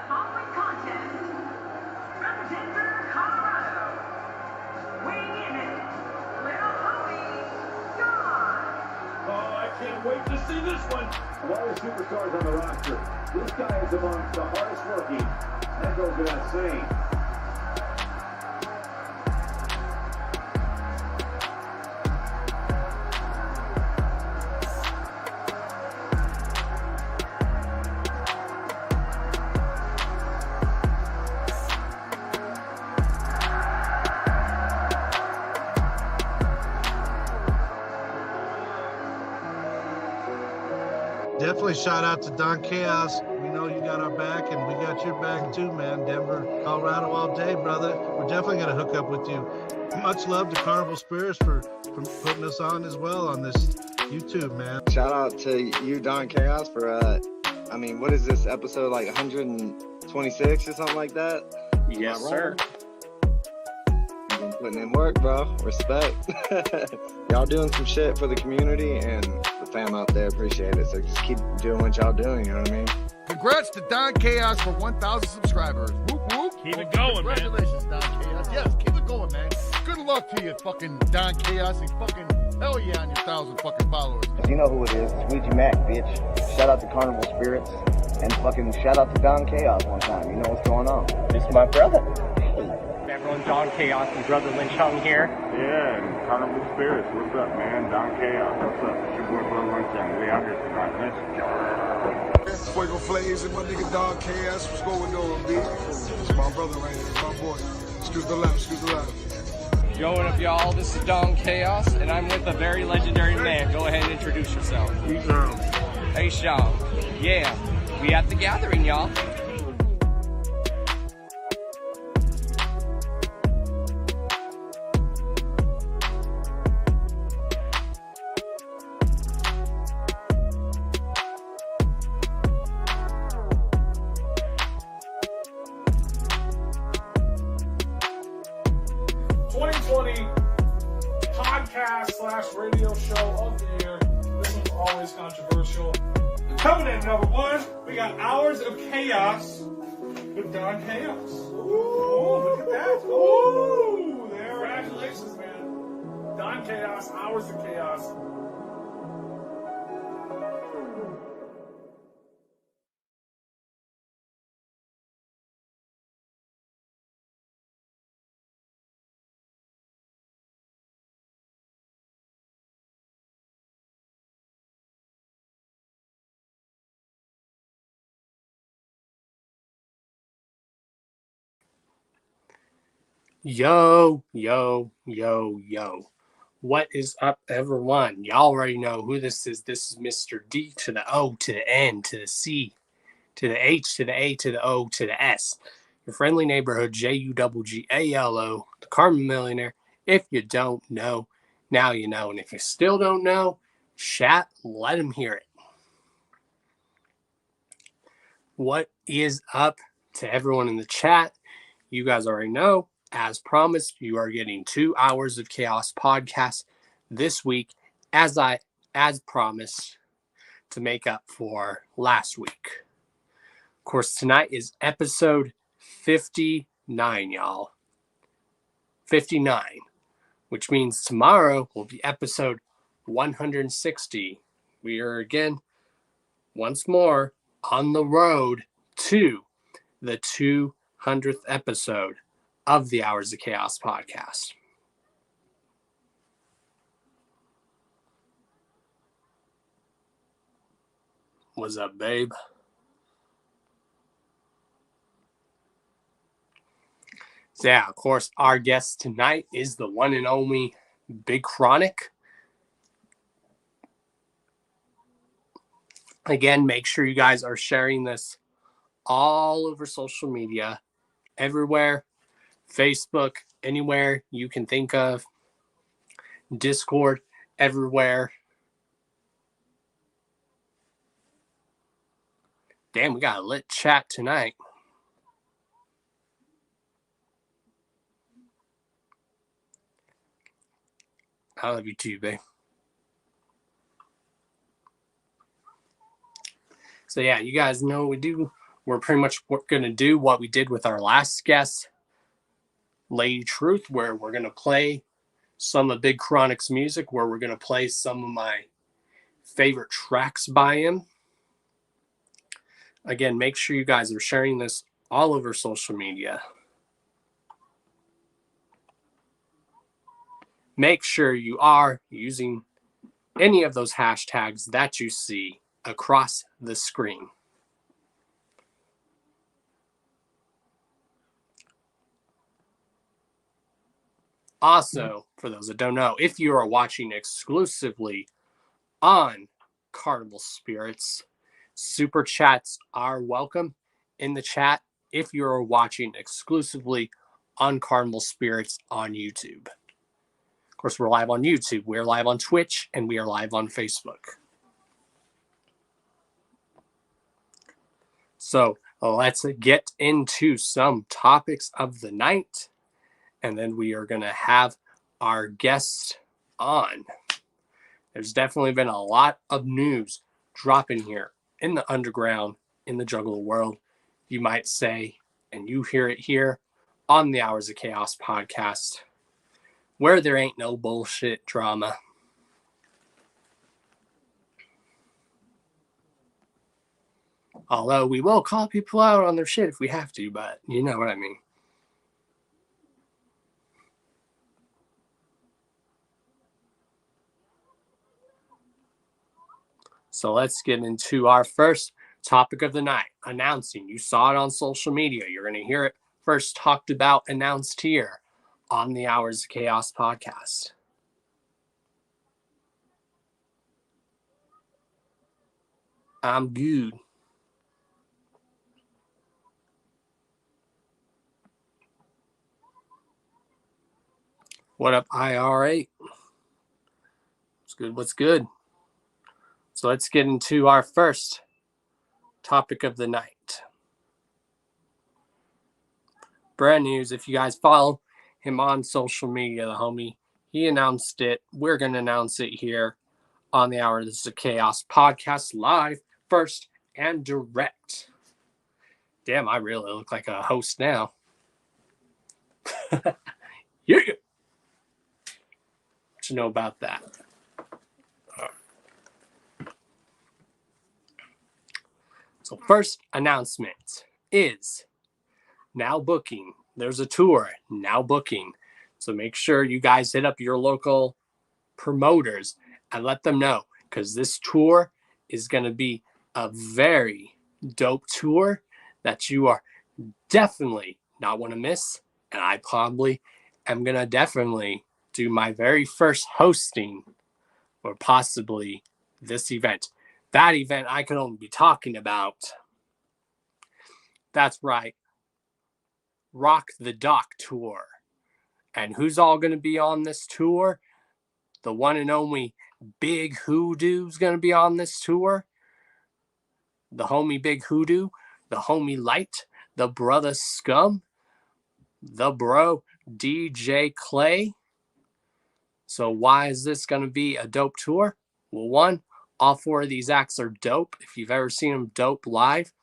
following contest from Denver, Colorado, weighing in at Little Homie Don. Oh, I can't wait to see this one. Of all the superstars on the roster, this guy is amongst the hardest working. That goes without saying. Definitely shout out to Don Chaos. We know you got our back, and we got your back too, man. Denver, Colorado all day, brother. We're definitely going to hook up with you. Much love to Carnival Spirits for putting us on as well on this YouTube, man. Shout out to you, Don Chaos, for, what is this, episode like 126 or something like that? Yes, sir. You've been putting in work, bro. Respect. Y'all doing some shit for the community and the fam out there. Appreciate it. So just keep doing what y'all doing, you know what I mean? Congrats to Don Chaos for 1,000 subscribers. Whoop, whoop. Keep it going, man. Congratulations, Don Chaos. Yes, keep it going, man. Good luck to you, fucking Don Chaos, and fucking hell yeah on your 1,000 fucking followers. You know who it is. It's Ouija Mac, bitch. Shout out to Carnival Spirits. And fucking shout out to Don Chaos one time. You know what's going on. This is my brother. Everyone, Don Chaos and Brother Lynch Hung here. Yeah, and Carnival Spirits. What's up, man? Don Chaos. What's up? It's your boy Brother Lynch Hung. We out here tonight. Let's go. Fuego Flays and my nigga Don Chaos. What's going on, B? It's my brother right here. My boy. Excuse the left. Yo, what up, y'all? This is Don Chaos, and I'm with a very legendary man. Go ahead and introduce yourself. Hey, Sean. Yeah, we at the gathering, y'all. Podcast/radio show of the year. This one's always controversial. Coming in number one, we got Hours of Chaos with Don Chaos. Ooh, look at that. Ooh, there. Congratulations, man. Don Chaos, Hours of Chaos. Yo. What is up, everyone? Y'all already know who this is. This is Mr. D to the O to the N to the C to the H to the A to the O to the S. Your friendly neighborhood JUGGALO, the Carmen Millionaire. If you don't know, now you know. And if you still don't know, chat, let him hear it. What is up to everyone in the chat? You guys already know. As promised, you are getting 2 Hours of Chaos podcast this week, as promised, to make up for last week. Of course, tonight is episode 59, y'all. 59, which means tomorrow will be episode 160. We are again, once more, on the road to the 200th episode of the Hours of Chaos podcast. What's up, babe? So yeah, of course, our guest tonight is the one and only Big Chronic. Again, make sure you guys are sharing this all over social media, everywhere. Facebook, anywhere you can think of. Discord, everywhere. Damn, we got a lit chat tonight. I love you too, babe. So yeah, you guys know what we do. we're pretty much going to do what we did with our last guest, Lady Truth, where we're going to play some of Big Chronic's music, where we're going to play some of my favorite tracks by him. Again, make sure you guys are sharing this all over social media. Make sure you are using any of those hashtags that you see across the screen. Also, for those that don't know, if you are watching exclusively on Carnival Spirits, super chats are welcome in the chat if you are watching exclusively on Carnival Spirits on YouTube. Of course, we're live on YouTube, we're live on Twitch, and we are live on Facebook. So let's get into some topics of the night, and then we are going to have our guest on. There's definitely been a lot of news dropping here in the underground, in the Juggalo world, you might say, and you hear it here on the Hours of Chaos podcast, where there ain't no bullshit drama. Although we will call people out on their shit if we have to, but you know what I mean. So let's get into our first topic of the night, announcing. You saw it on social media. You're going to hear it first talked about, announced here on the Hours of Chaos podcast. I'm good. What up, IR8? What's good? What's good? So let's get into our first topic of the night. Brand news. If you guys follow him on social media, the homie, he announced it. We're going to announce it here on the Hours of Chaos podcast, live, first, and direct. Damn, I really look like a host now. Yeah. What you know about that? So first announcement is now booking. There's a tour now booking. So make sure you guys hit up your local promoters and let them know, because this tour is going to be a very dope tour that you are definitely not want to miss. And I probably am going to definitely do my very first hosting or possibly this event. That event I can only be talking about. That's right. Rock the Dock tour. And who's all going to be on this tour? The one and only Big Hoodoo's going to be on this tour. The homie Big Hoodoo, the homie Light, the brother Scum, the bro DJ Clay. So why is this going to be a dope tour? Well, one, all four of these acts are dope if you've ever seen them dope live.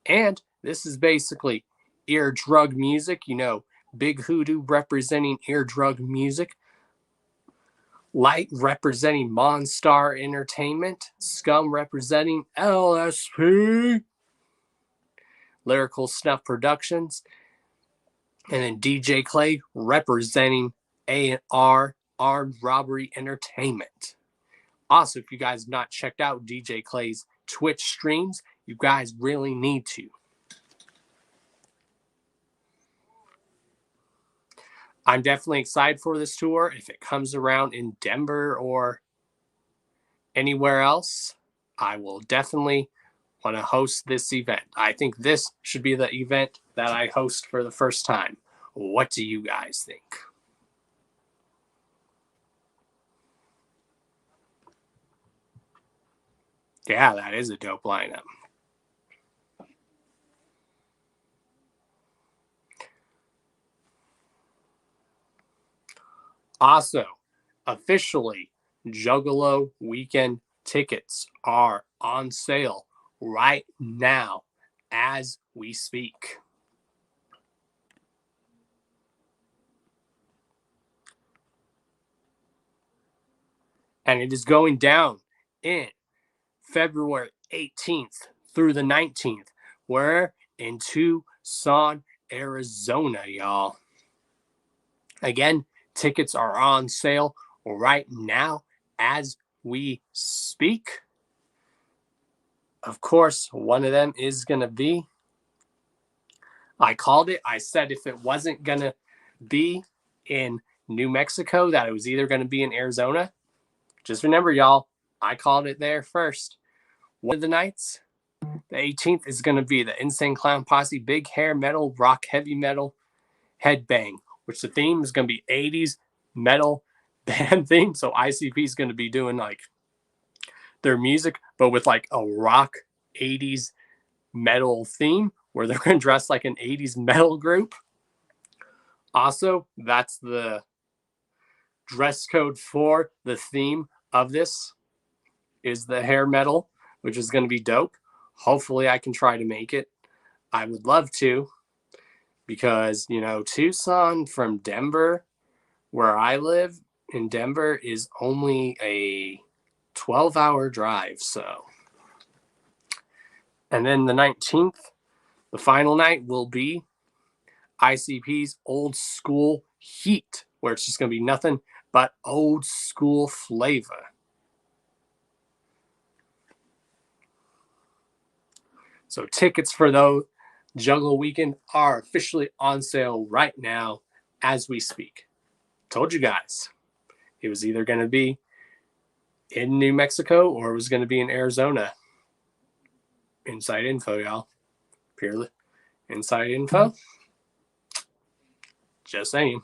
And this is basically ear drug music. You know, Big Hoodoo representing ear drug music. Light representing Monstar Entertainment. Scum representing LSP. Lyrical Snuff Productions. And then DJ Clay representing A&R Armed Robbery Entertainment. Also, if you guys have not checked out DJ Clay's Twitch streams, you guys really need to. I'm definitely excited for this tour. If it comes around in Denver or anywhere else, I will definitely want to host this event. I think this should be the event that I host for the first time. What do you guys think? Yeah, that is a dope lineup. Also, officially, Juggalo weekend tickets are on sale right now as we speak. And it is going down in February 18th through the 19th. We're in Tucson, Arizona, y'all. Again, tickets are on sale right now as we speak. Of course, one of them is going to be, I called it. I said if it wasn't going to be in New Mexico, that it was either going to be in Arizona. Just remember, y'all, I called it there first. One of the nights, the 18th, is going to be the Insane Clown Posse Big Hair Metal Rock Heavy Metal Headbang, which the theme is going to be 80s metal band theme. So ICP is going to be doing like their music, but with like a rock 80s metal theme where they're going to dress like an 80s metal group. Also, that's the dress code for the theme of this is the hair metal, which is going to be dope. Hopefully I can try to make it. I would love to, because, you know, Tucson from Denver, where I live in Denver, is only a 12-hour drive. So, and then the 19th, the final night, will be ICP's Old School Heat, where it's just going to be nothing but old school flavor. So tickets for those Jungle Weekend are officially on sale right now as we speak. Told you guys, it was either going to be in New Mexico or it was going to be in Arizona. Inside info, y'all. Purely inside info. Just saying.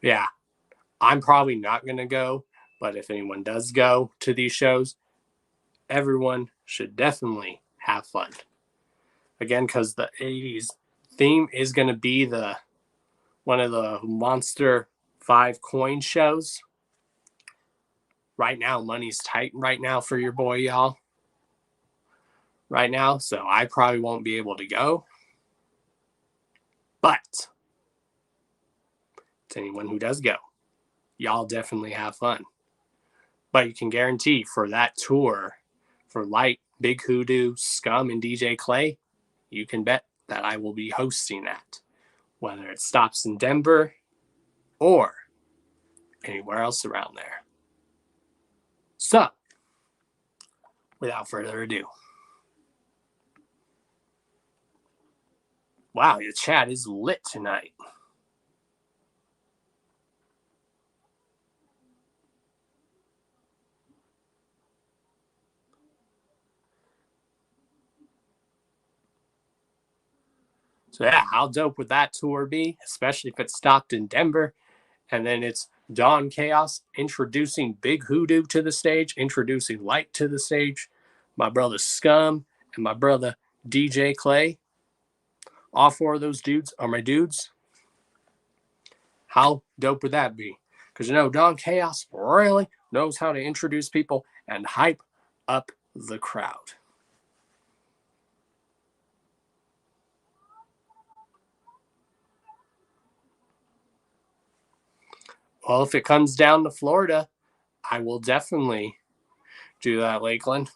Yeah, I'm probably not going to go, but if anyone does go to these shows, everyone should definitely have fun. Again, because the 80s theme is going to be one of the Monster 5 coin shows. Right now, money's tight right now for your boy, y'all. Right now, so I probably won't be able to go. But to anyone who does go, y'all definitely have fun. But you can guarantee for that tour, for Light, Big Hoodoo, Scum, and DJ Clay, you can bet that I will be hosting that, whether it stops in Denver or anywhere else around there. So, without further ado. Wow, the chat is lit tonight. So yeah, how dope would that tour be? Especially if it stopped in Denver. And then it's Dawn Chaos introducing Big Hoodoo to the stage, introducing Light to the stage, my brother Scum, and my brother DJ Clay. All four of those dudes are my dudes. How dope would that be? Because, you know, Dawn Chaos really knows how to introduce people and hype up the crowd. Well, if it comes down to Florida, I will definitely do that, Lakeland.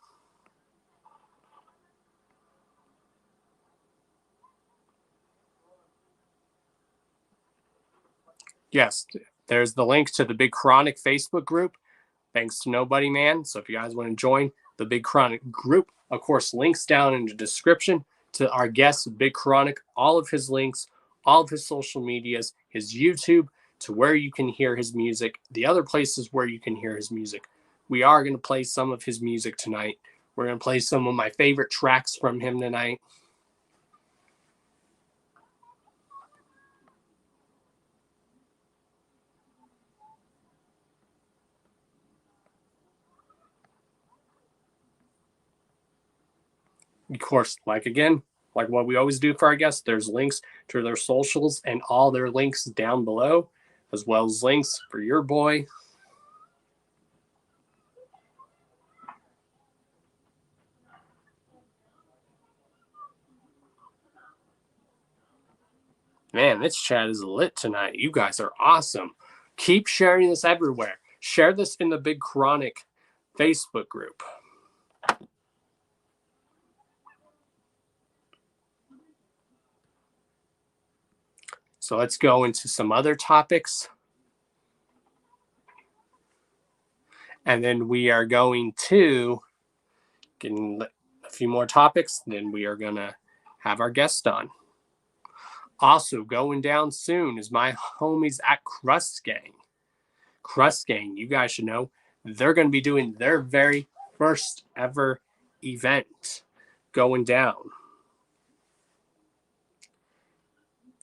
Yes, there's the link to the Big Chronic Facebook group. Thanks to Nobody Man. So if you guys want to join the Big Chronic group, of course, links down in the description to our guest, Big Chronic, all of his links, all of his social medias, his YouTube, to where you can hear his music, the other places where you can hear his music. We are going to play some of his music tonight. We're going to play some of my favorite tracks from him tonight. Of course, like what we always do for our guests, there's links to their socials and all their links down below, as well as links for your boy. Man, this chat is lit tonight. You guys are awesome. Keep sharing this everywhere. Share this in the Big Chronic Facebook group. So let's go into some other topics. And then we are going to get a few more topics. Then we are going to have our guest on. Also going down soon is my homies at Crust Gang. Crust Gang, you guys should know, they're going to be doing their very first ever event going down.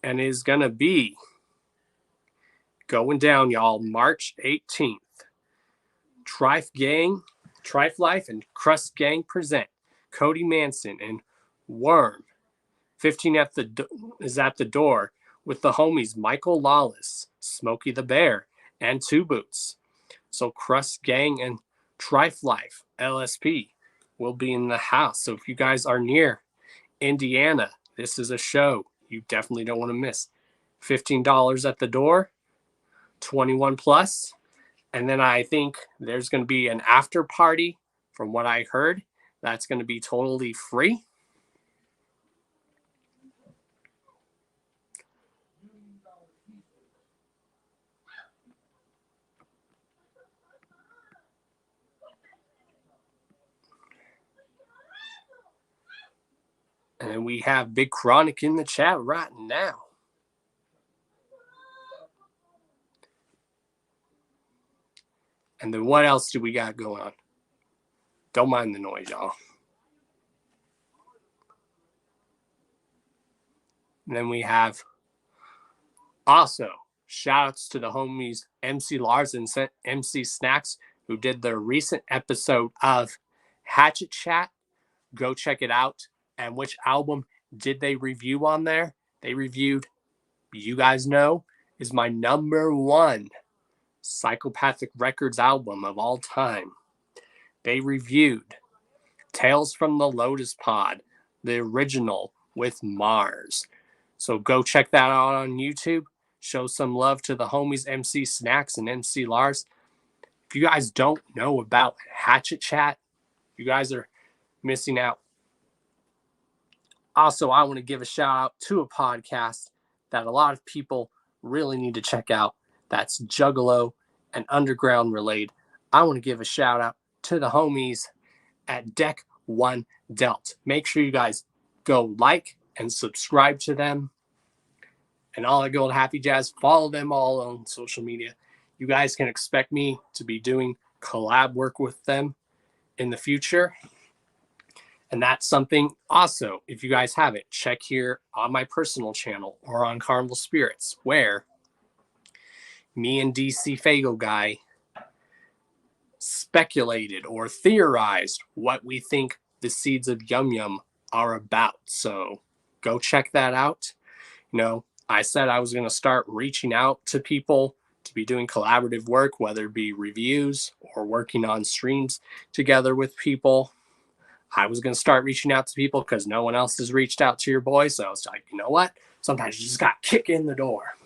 And it is going to be going down, y'all, March 18th. Trife Life and Crust Gang present Cody Manson and Worm. 15 is at the door with the homies Michael Lawless, Smokey the Bear, and Two Boots. So Crust Gang and Trife Life, LSP, will be in the house. So if you guys are near Indiana, this is a show you definitely don't want to miss. $15 at the door, 21 plus. And then I think there's going to be an after party, from what I heard. That's going to be totally free. And we have Big Chronic in the chat right now. And then what else do we got going on? Don't mind the noise, y'all. And then we have also shout outs to the homies MC Lars and MC Snacks, who did their recent episode of Hatchet Chat. Go check it out. And which album did they review on there? They reviewed, you guys know, is my #1 Psychopathic Records album of all time. They reviewed Tales from the Lotus Pod, the original with Mars. So go check that out on YouTube. Show some love to the homies MC Snacks and MC Lars. If you guys don't know about Hatchet Chat, you guys are missing out. Also, I want to give a shout out to a podcast that a lot of people really need to check out. That's Juggalo and Underground Relayed. I want to give a shout out to the homies at Deck One Dealt. Make sure you guys go like and subscribe to them. And all that gold happy jazz, follow them all on social media. You guys can expect me to be doing collab work with them in the future. And that's something also, if you guys haven't, check here on my personal channel or on Carnival Spirits, where me and DC Fago Guy speculated or theorized what we think the Seeds of Yum Yum are about. So go check that out. You know, I said I was going to start reaching out to people to be doing collaborative work, whether it be reviews or working on streams together with people. I was going to start reaching out to people because no one else has reached out to your boy. So I was like, you know what? Sometimes you just got to kick in the door.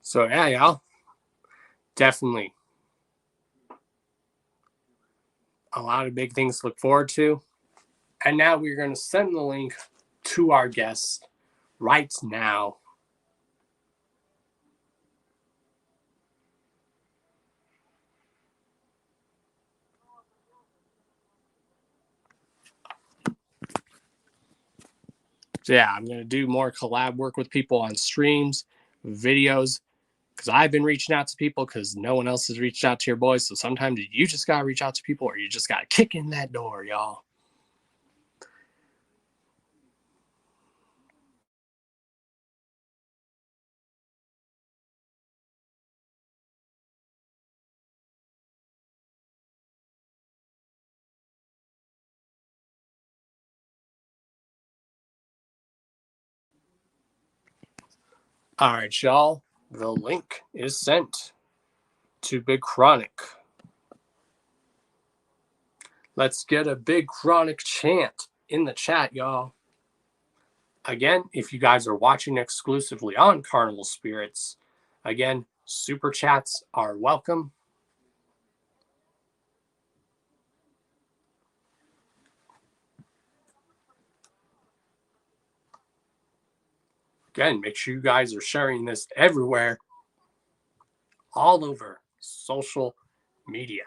So yeah, y'all, definitely a lot of big things to look forward to. And now we're going to send the link to our guest right now. So yeah, I'm going to do more collab work with people on streams, videos, because I've been reaching out to people because no one else has reached out to your boys. So sometimes you just got to reach out to people, or you just got to kick in that door, y'all. All right, y'all. The link is sent to Big Chronic. Let's get a Big Chronic chant in the chat, y'all. Again, if you guys are watching exclusively on Carnival Spirits, again, super chats are welcome. Again, make sure you guys are sharing this everywhere, all over social media.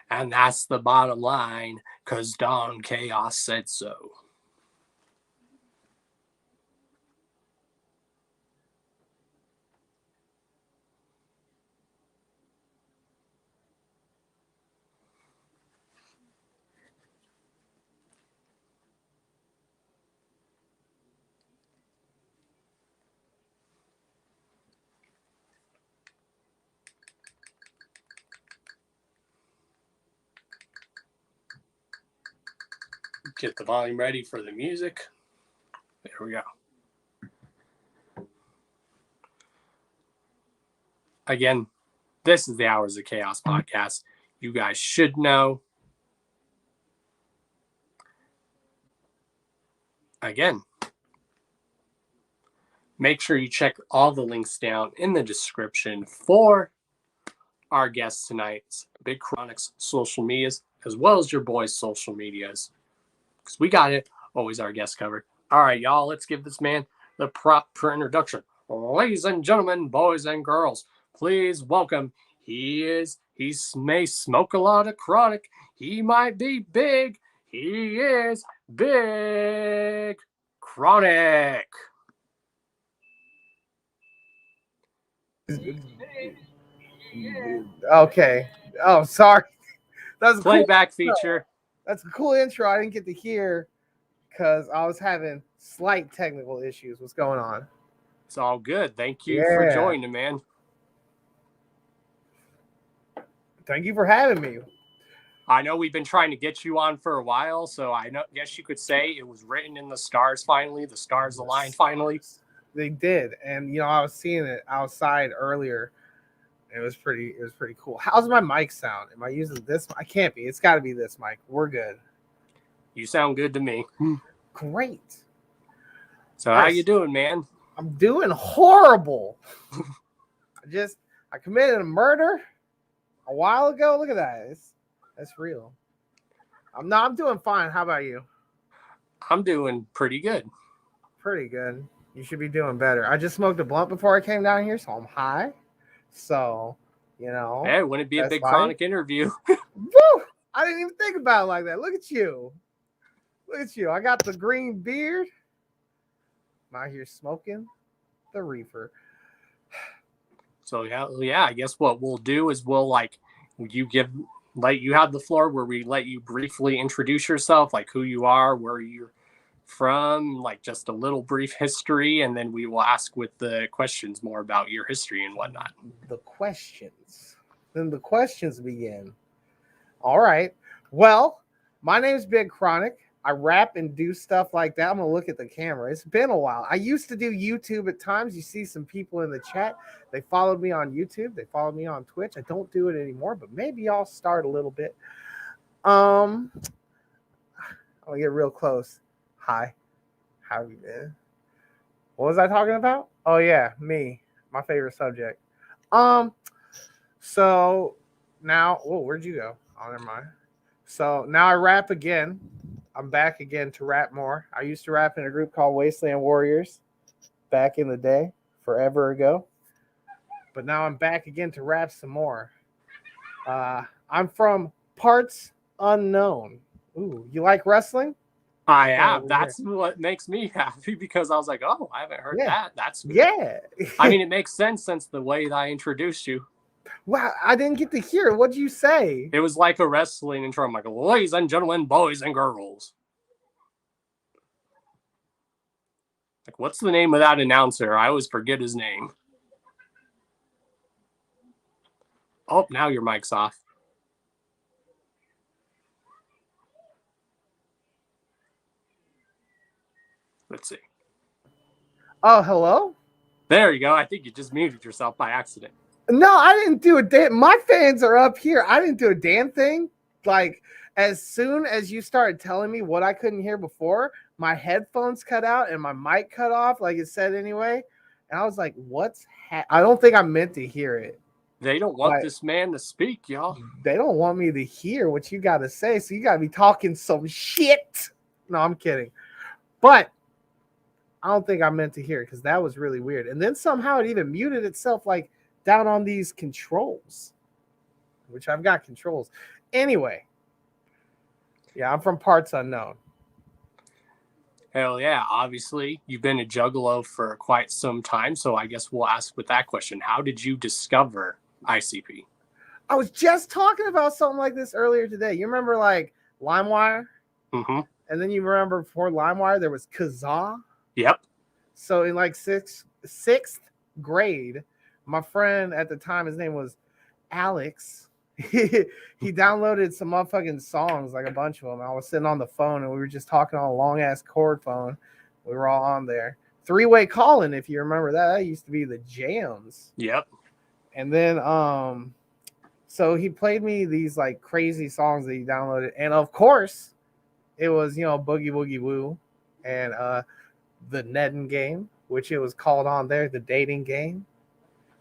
And that's the bottom line, because Don Chaos said so. Get the volume ready for the music. There we go. Again, this is the Hours of Chaos podcast. You guys should know. Again, make sure you check all the links down in the description for our guests tonight's Big Chronic's social medias, as well as your boys' social medias. Because we got it. Always our guest covered. All right, y'all, let's give this man the proper introduction. Ladies and gentlemen, boys and girls, please welcome. He may smoke a lot of chronic. He might be big. He is Big Chronic. Okay. Oh, sorry. That's a Playback cool feature. That's a cool intro. I didn't get to hear because I was having slight technical issues. What's going on? It's all good. Thank you for joining, man. Thank you for having me. I know we've been trying to get you on for a while, so guess you could say it was written in the stars finally. The stars aligned finally. They did. And I was seeing it outside earlier. It was pretty cool. How's my mic sound? Am I using this? I can't be. It's got to be this mic. We're good. You sound good to me. Great. So how you doing, man? I'm doing horrible. I committed a murder a while ago. Look at that. That's real. I'm doing fine. How about you? I'm doing pretty good. Pretty good. You should be doing better. I just smoked a blunt before I came down here, so I'm high. So, Hey, wouldn't it be a Big Chronic interview? Woo! I didn't even think about it like that. Look at you. Look at you. I got the green beard. I'm out here smoking the reefer. So yeah, I guess what we'll do is you have the floor where we let you briefly introduce yourself, like who you are, where you're from, like just a little brief history, and then we will ask with the questions more about your history and whatnot. The questions. Then the questions begin. All right. Well, my name is Big Chronic. I rap and do stuff like that. I'm going to look at the camera. It's been a while. I used to do YouTube at times. You see some people in the chat. They followed me on YouTube. They followed me on Twitch. I don't do it anymore, but maybe I'll start a little bit. I'll get real close. Hi. How have you been? What was I talking about? Oh, yeah, me. My favorite subject. So now, where'd you go? Oh, never mind. So now I rap again. I'm back again to rap more. I used to rap in a group called Wasteland Warriors back in the day, forever ago. But now I'm back again to rap some more. I'm from Parts Unknown. Ooh, you like wrestling? I have. That's what makes me happy, because I was like, oh, I haven't heard that. That's good. I mean, it makes sense since the way that I introduced you. Wow, I didn't get to hear it. What'd you say? It was like a wrestling intro. I'm like, ladies and gentlemen, boys and girls. Like, what's the name of that announcer? I always forget his name. Oh, now your mic's off. Let's see. Oh, hello? There you go. I think you just muted yourself by accident. No, I didn't do a damn. My fans are up here. I didn't do a damn thing. Like, as soon as you started telling me what I couldn't hear before, my headphones cut out and my mic cut off, like it said anyway. And I was like, I don't think I meant to hear it. They don't want this man to speak, y'all. They don't want me to hear what you got to say, so you got to be talking some shit. No, I'm kidding. But I don't think I meant to hear it because that was really weird. And then somehow it even muted itself like down on these controls, which I've got controls. Anyway, yeah, I'm from parts unknown. Hell yeah. Obviously, you've been a juggalo for quite some time, so I guess we'll ask with that question. How did you discover ICP? I was just talking about something like this earlier today. You remember like LimeWire? Mm-hmm. And then you remember before LimeWire, there was Kazaa? Yep. So in like sixth grade, my friend at the time, his name was Alex. He downloaded some motherfucking songs, like a bunch of them. I was sitting on the phone and we were just talking on a long ass cord phone. We were all on there. Three-way calling, if you remember that. That used to be the jams. Yep. And then so he played me these like crazy songs that he downloaded. And of course, it was, Boogie Woogie Woo and the Nedden game, which it was called on there, the dating game.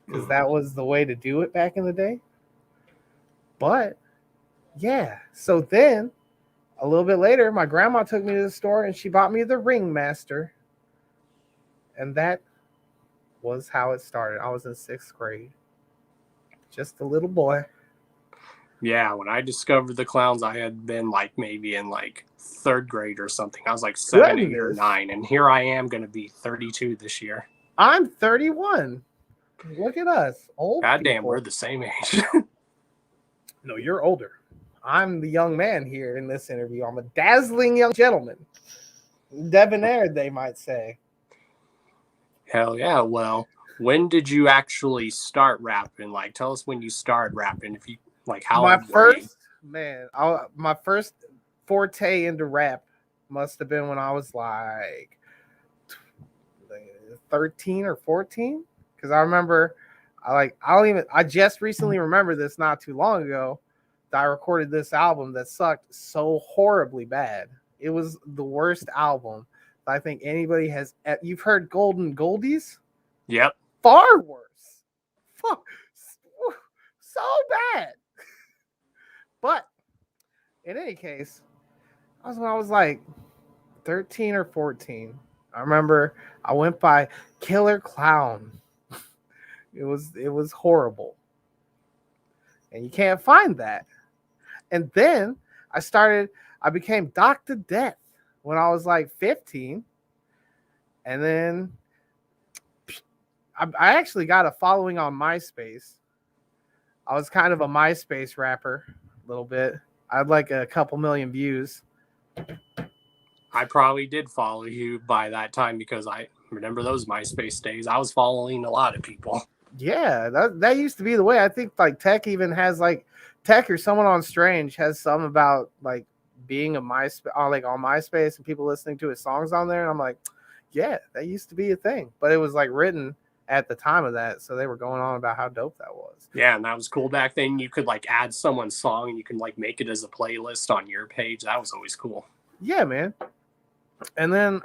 Because that was the way to do it back in the day. But yeah, so then a little bit later, my grandma took me to the store and she bought me the Ringmaster. And that was how it started. I was in 6th grade. Just a little boy. Yeah, when I discovered the clowns, I had been like maybe in like 3rd grade or something. I was like 7, 8, or 9. And here I am going to be 32 this year. I'm 31. Look at us. Old Goddamn, people. we're the same age. No, you're older. I'm the young man here in this interview. I'm a dazzling young gentleman. Debonair, they might say. Hell yeah. Well, when did you actually start rapping? Like, tell us when you started rapping. If you like, how my old were you? first my first forte into rap must have been when I was like 13 or 14. Because I remember, I just recently remember this not too long ago that I recorded this album that sucked so horribly bad. It was the worst album I think anybody has. You've heard Golden Goldies? Yep. Far worse. So bad. But in any case, when I was like 13 or 14. I remember I went by Killer Clown. It was horrible. And you can't find that. And then I became Dr. Death when I was like 15. And then I actually got a following on MySpace. I was kind of a MySpace rapper a little bit. I had like a couple million views. I probably did follow you by that time because I remember those MySpace days. I was following a lot of people. Yeah, that used to be the way. I think like Tech even has like Tech or someone on Strange has some about like being a MySpace on MySpace and people listening to his songs on there. And I'm like, yeah, that used to be a thing, but it was like written at the time of that, so they were going on about how dope that was. Yeah, and that was cool back then. You could like add someone's song and you can like make it as a playlist on your page. That was always cool. Yeah, man. And then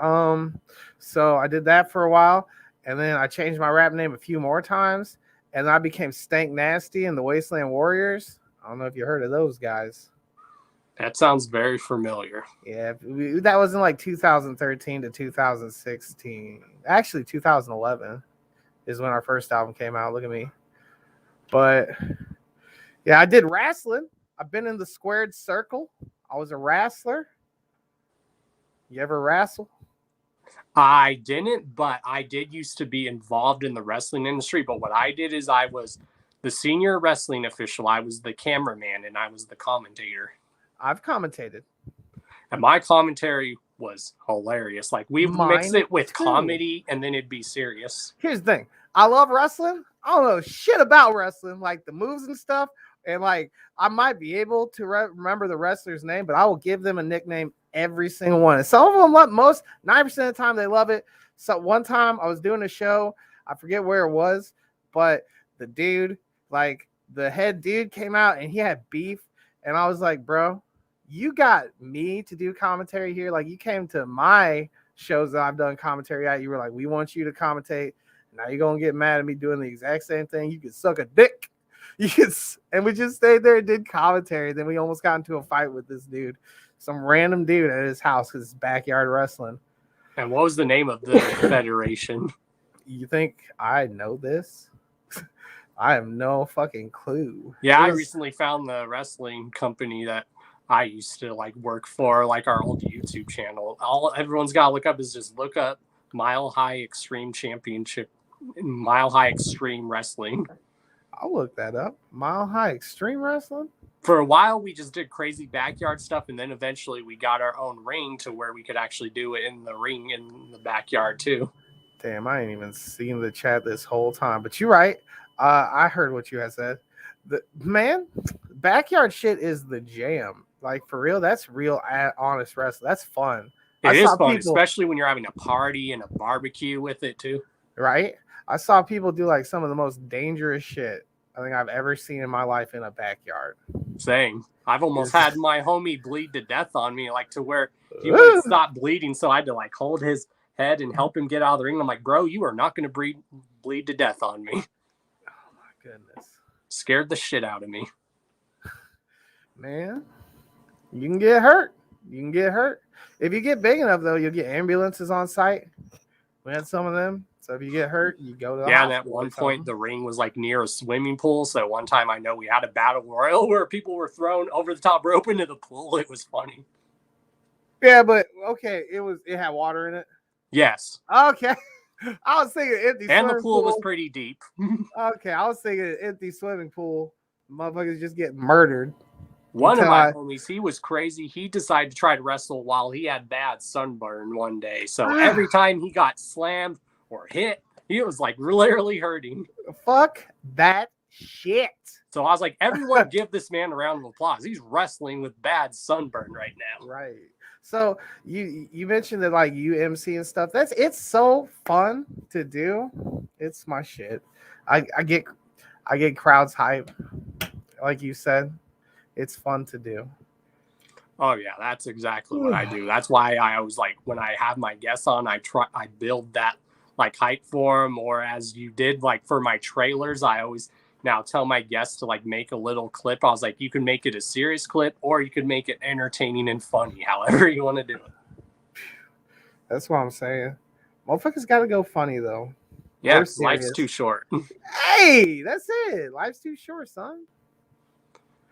so I did that for a while, and then I changed my rap name a few more times, and I became Stank Nasty and the Wasteland Warriors. I don't know if you heard of those guys. That sounds very familiar. Yeah, that was in like 2013 to 2016. Actually, 2011 is when our first album came out. Look at me. But yeah, I did wrestling. I've been in the squared circle. I was a wrestler. You ever wrestle? I didn't, but I did used to be involved in the wrestling industry. But what I did is I was the senior wrestling official. I was the cameraman and I was the commentator. I've commentated. And my commentary was hilarious. Like we mix it with comedy and then it'd be serious. Here's the thing. I love wrestling. I don't know shit about wrestling, like the moves and stuff. And like I might be able to remember the wrestler's name, but I will give them a nickname every single one. And some of them love 90% of the time they love it. So one time I was doing a show, I forget where it was, but the dude, like the head dude came out and he had beef. And I was like, bro, you got me to do commentary here. Like you came to my shows that I've done commentary at. You were like, we want you to commentate. Now you're going to get mad at me doing the exact same thing. You could suck a dick. And we just stayed there and did commentary. Then we almost got into a fight with this dude, some random dude at his house because it's backyard wrestling. And what was the name of the federation? You think I know this? I have no fucking clue. Yeah, I recently found the wrestling company that I used to like work for, like our old YouTube channel. All everyone's got to look up is just look up Mile High Extreme Championship, Mile High Extreme Wrestling. I'll look that up. Mile High Extreme Wrestling? For a while, we just did crazy backyard stuff, and then eventually we got our own ring to where we could actually do it in the ring in the backyard too. Damn, I ain't even seen the chat this whole time. But you're right. I heard what you had said. Man, backyard shit is the jam. Like, for real, that's real honest wrestling. That's fun. It is fun, especially when you're having a party and a barbecue with it too. Right? I saw people do like some of the most dangerous shit I think I've ever seen in my life in a backyard. Same. I've almost had my homie bleed to death on me, like to where he wouldn't stop bleeding, so I had to like hold his head and help him get out of the ring. I'm like, bro, you are not going to bleed to death on me. Oh my goodness. Scared the shit out of me. Man, you can get hurt. You can get hurt. If you get big enough, though, you'll get ambulances on site. We had some of them. So if you get hurt, you go to the hospital. And at one point, the ring was like near a swimming pool. So one time I know we had a battle royal where people were thrown over the top rope into the pool. It was funny. Yeah, but okay, it had water in it. Yes. Okay. I was thinking empty. And the pool was pretty deep. Okay, I was thinking empty swimming pool. Motherfuckers just get murdered. One of my homies, he was crazy. He decided to try to wrestle while he had bad sunburn one day. So every time he got slammed or hit, he was like literally hurting. Fuck that shit. So I was like, everyone give this man a round of applause. He's wrestling with bad sunburn right now. Right. So you mentioned that like UMC and stuff. It's so fun to do. It's my shit. I get crowds hype. Like you said, it's fun to do. Oh yeah, that's exactly what I do. That's why I always like when I have my guests on, I build that like hype for them, or as you did like for my trailers, I always now tell my guests to like make a little clip. I was like, you can make it a serious clip or you can make it entertaining and funny, however you want to do it. That's what I'm saying. Motherfuckers got to go funny though. Yeah, life's too short. Hey, that's it. Life's too short, son.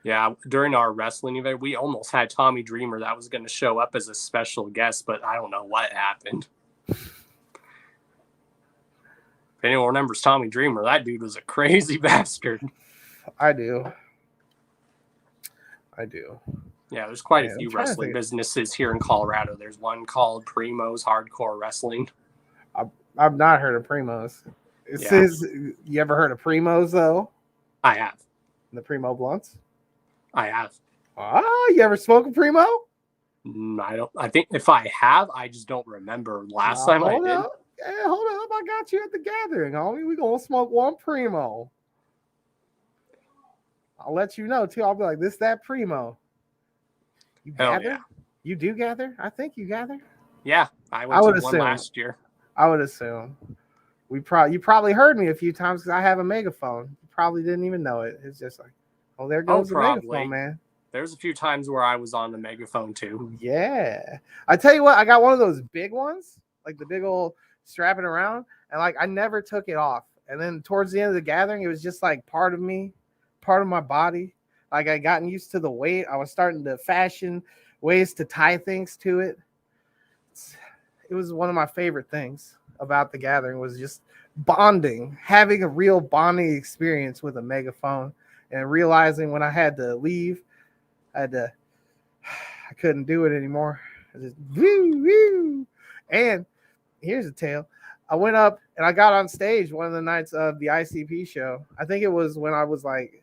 Yeah, during our wrestling event, we almost had Tommy Dreamer that was going to show up as a special guest, but I don't know what happened. If anyone remembers Tommy Dreamer, that dude was a crazy bastard. I do. Yeah, there's quite a few wrestling businesses here in Colorado. There's one called Primo's Hardcore Wrestling. I've not heard of Primo's. It says, you ever heard of Primo's though? I have. The Primo Blunts? I have. You ever smoke a Primo? I don't. I think if I have, I just don't remember last time I did. Hey, hold up. I got you at the gathering, homie. We're going to smoke one Primo. I'll let you know, too. I'll be like, that Primo. You gather? Yeah. You do gather? I think you gather. Yeah, I went to one last year. I would assume. You probably heard me a few times because I have a megaphone. You probably didn't even know it. It's just like, oh, there goes the megaphone, man. There's a few times where I was on the megaphone, too. Yeah. I tell you what, I got one of those big ones, like the big old strapping around, and like I never took it off. And then towards the end of the gathering, it was just like part of me, part of my body. Like I gotten used to the weight. I was starting to fashion ways to tie things to it. It was one of my favorite things about the gathering was just bonding, having a real bonding experience with a megaphone, and realizing when I had to leave, I couldn't do it anymore. I just woo woo. And here's the tale. I went up and I got on stage one of the nights of the ICP show. I think it was when I was like,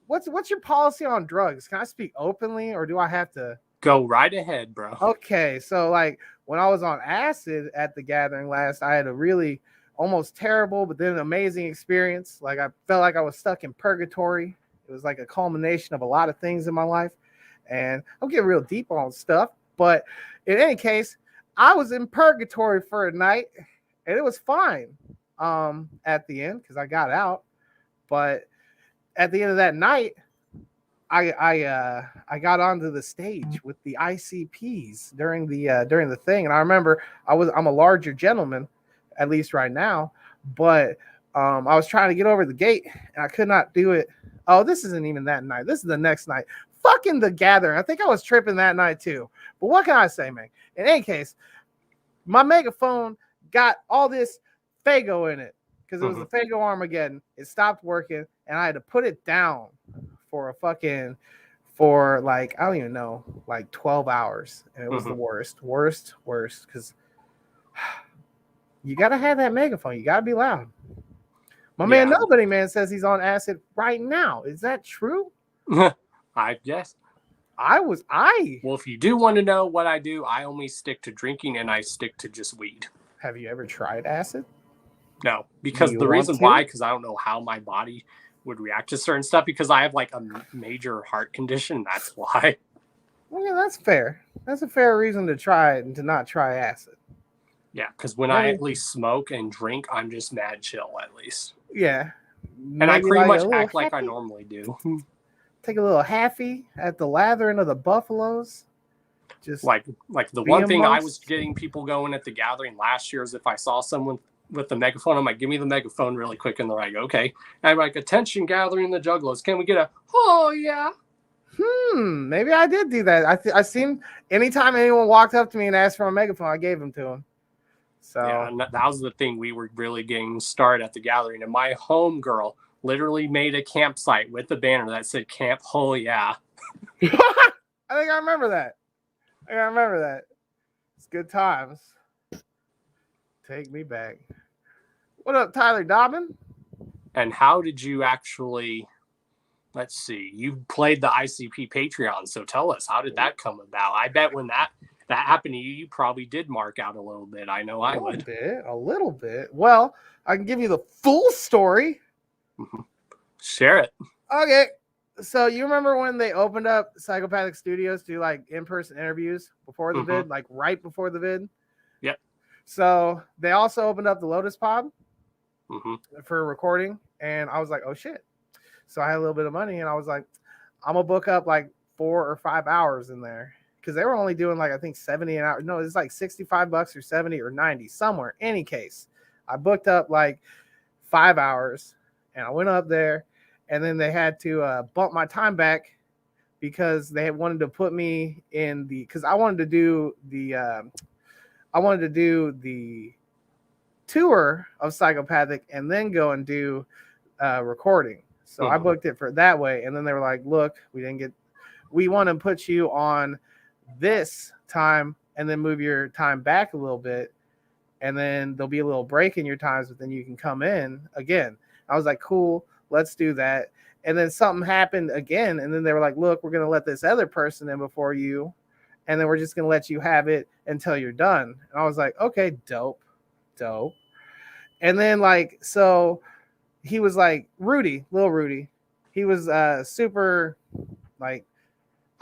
what's your policy on drugs? Can I speak openly or do I have to? Go right ahead, bro. Okay. So like when I was on acid at the gathering last, I had a really almost terrible, but then an amazing experience. Like I felt like I was stuck in purgatory. It was like a culmination of a lot of things in my life. And I'll get real deep on stuff. But in any case, I was in purgatory for a night and it was fine at the end because I got out. But at the end of that night, I got onto the stage with the ICPs during the thing. And I remember I'm a larger gentleman, at least right now, but I was trying to get over the gate and I could not do it. Oh, this isn't even that night. This is the next night. Fucking the gathering. I think I was tripping that night too. But what can I say, man? In any case, my megaphone got all this Fago in it because it was the Fago Armageddon. It stopped working and I had to put it down for like, I don't even know, like 12 hours. And it was the worst, because you got to have that megaphone. You got to be loud. My man, Nobody Man, says he's on acid right now. Is that true? I guess. Well, if you do want to know what I do, I only stick to drinking and I stick to just weed. Have you ever tried acid? No, because the reason why, because I don't know how my body would react to certain stuff because I have like a major heart condition. That's why. Well, yeah, that's fair. That's a fair reason to try it and to not try acid. Yeah, because when I at least smoke and drink, I'm just mad chill at least. Yeah. And I pretty much act like I normally do. Take a little happy at the lathering of the buffaloes. Just like the one thing I was getting people going at the gathering last year is if I saw someone with the megaphone, I'm like, give me the megaphone really quick. And they're like, okay. And I'm like, attention gathering the juggalos. Can we get a, oh yeah. Maybe I did do that. I seen anytime anyone walked up to me and asked for a megaphone, I gave them to him. So yeah, and that was the thing we were really getting started at the gathering. And my home girl literally made a campsite with a banner that said Camp Oh Yeah. I think I remember that. It's good times. Take me back. What up, Tyler Dobbin? And how did you actually, let's see, you played the ICP Patreon, so tell us, how did that come about? I bet when that happened to you, you probably did mark out a little bit. I know I would. A little bit. Well, I can give you the full story. Share it. Okay. So you remember when they opened up Psychopathic Studios to like in-person interviews before the vid, like right before the vid? Yep. So they also opened up the Lotus Pod for recording, and I was like, oh shit. So I had a little bit of money, and I was like, I'm gonna book up like 4 or 5 hours in there because they were only doing like I think 70 an hour. No, it's like $65 or 70 or 90 somewhere. Any case, I booked up like 5 hours, and I went up there, and then they had to bump my time back because they had wanted to put me in the because I wanted to do the tour of Psychopathic and then go and do recording. So I booked it for that way. And then they were like, look, we want to put you on this time and then move your time back a little bit. And then there'll be a little break in your times, but then you can come in again. I was like, cool, let's do that. And then something happened again. And then they were like, look, we're going to let this other person in before you. And then we're just going to let you have it until you're done. And I was like, okay, dope. And then like, so he was like, Lil Rudy. He was super like,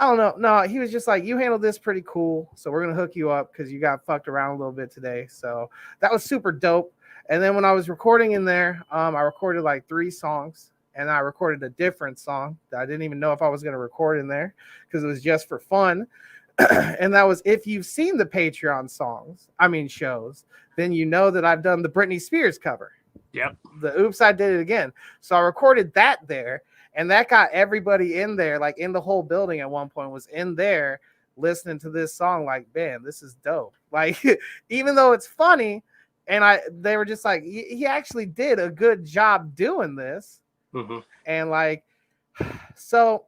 I don't know. No, he was just like, you handled this pretty cool. So we're going to hook you up because you got fucked around a little bit today. So that was super dope. And then when I was recording in there, I recorded like 3 songs. And I recorded a different song that I didn't even know if I was going to record in there because it was just for fun. And that was, if you've seen the Patreon shows, then you know that I've done the Britney Spears cover. Yep. The Oops, I Did It Again. So I recorded that there, and that got everybody in there, like in the whole building at one point was in there listening to this song like, man, this is dope. Like, even though it's funny, and they were just like, he actually did a good job doing this. And like, so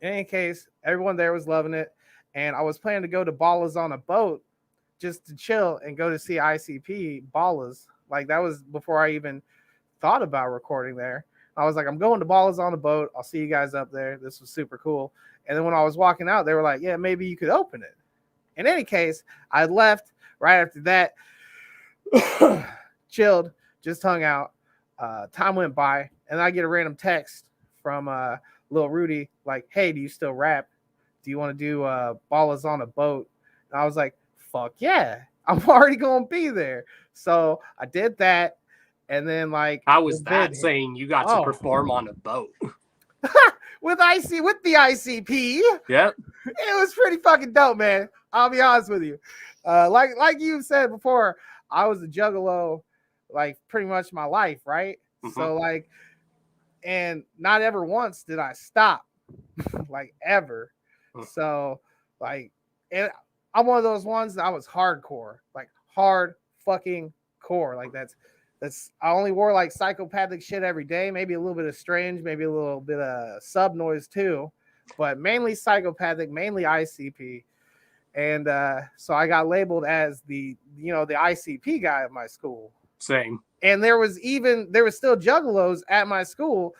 in any case, everyone there was loving it. And I was planning to go to Ballas on a boat just to chill and go to see ICP Ballas. Like that was before I even thought about recording there. I was like, I'm going to Ballas on a boat. I'll see you guys up there. This was super cool. And then when I was walking out, they were like, yeah, maybe you could open it. In any case, I left right after that, chilled, just hung out. Time went by, and I get a random text from Lil Rudy, like, hey, do you still rap? Do you want to do Ballers on a Boat? And I was like, fuck yeah, I'm already going to be there. So I did that. And then, like, how was that saying you got to perform on a boat? with the ICP. Yep. It was pretty fucking dope, man. I'll be honest with you. Like you said before, I was a juggalo, like, pretty much my life, right? Mm-hmm. So, like, and not ever once did I stop, like, ever. So, like, and I'm one of those ones that I was hardcore, like, hard fucking core. Like, that's I only wore, like, psychopathic shit every day, maybe a little bit of strange, maybe a little bit of sub noise too, but mainly psychopathic, mainly ICP. And so I got labeled as the ICP guy at my school. Same. And there was still juggalos at my school.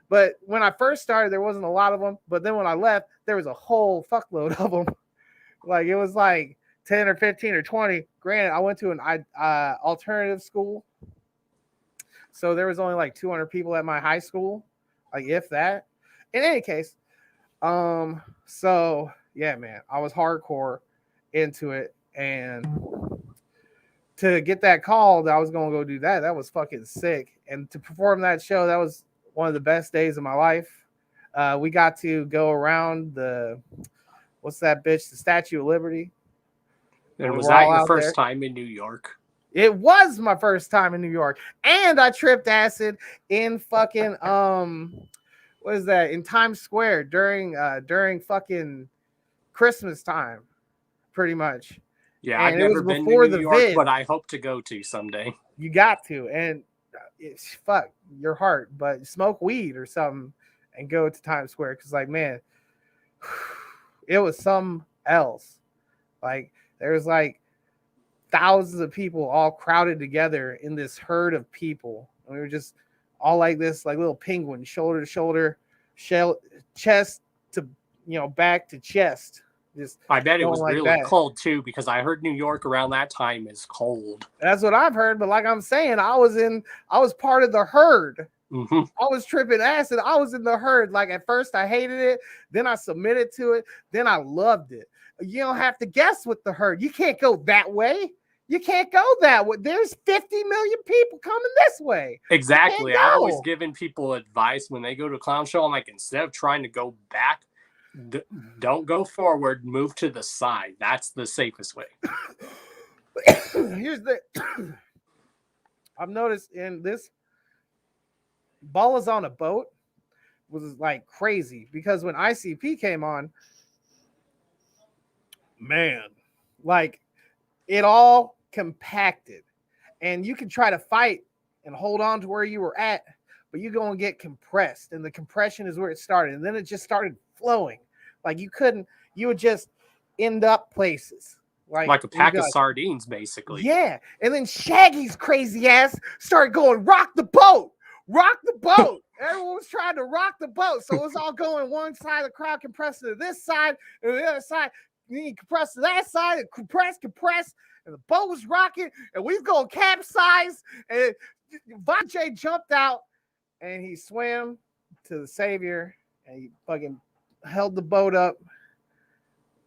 But when I first started, there wasn't a lot of them. But then when I left, there was a whole fuckload of them. Like, it was like 10 or 15 or 20. Granted, I went to an alternative school. So there was only like 200 people at my high school, like, if that. In any case, so yeah, man, I was hardcore into it. And to get that call that I was going to go do that was fucking sick. And to perform that show, that was one of the best days of my life. We got to go around what's that bitch? The Statue of Liberty. And was that your first time in New York? It was my first time in New York. And I tripped acid in fucking, what is that? In Times Square during fucking Christmas time, pretty much. Yeah, I've never been to New York, but I hope to go to someday. You got to, and it's fuck your heart, but smoke weed or something and go to Times Square, because, like, man, it was something else. Like, there's like thousands of people all crowded together in this herd of people, and we were just all like this, like little penguins, shoulder to shoulder, chest to back to chest. Just I bet it was like really cold too, because I heard New York around that time is cold. That's what I've heard, but like I'm saying, I was part of the herd. Mm-hmm. I was tripping acid. I was in the herd. Like, at first I hated it, then I submitted to it, then I loved it. You don't have to guess with the herd. You can't go that way. You can't go that way. There's 50 million people coming this way. Exactly. I've always given people advice when they go to a clown show. I'm like, instead of trying to go back, don't go forward, move to the side. That's the safest way. Here's the I've noticed in this Ballers on a Boat was like crazy, because when ICP came on, man, like, it all compacted, and you can try to fight and hold on to where you were at, but you're going to get compressed, and the compression is where it started, and then it just started flowing. Like, you would just end up places like a pack of sardines, basically. Yeah. And then Shaggy's crazy ass started going, rock the boat. Everyone was trying to rock the boat, so it was all going one side of the crowd, compressing to this side, and the other side, and then you compress to that side, and compress, and the boat was rocking, and we was going to capsize, and Vajay jumped out, and he swam to the savior, and he fucking held the boat up,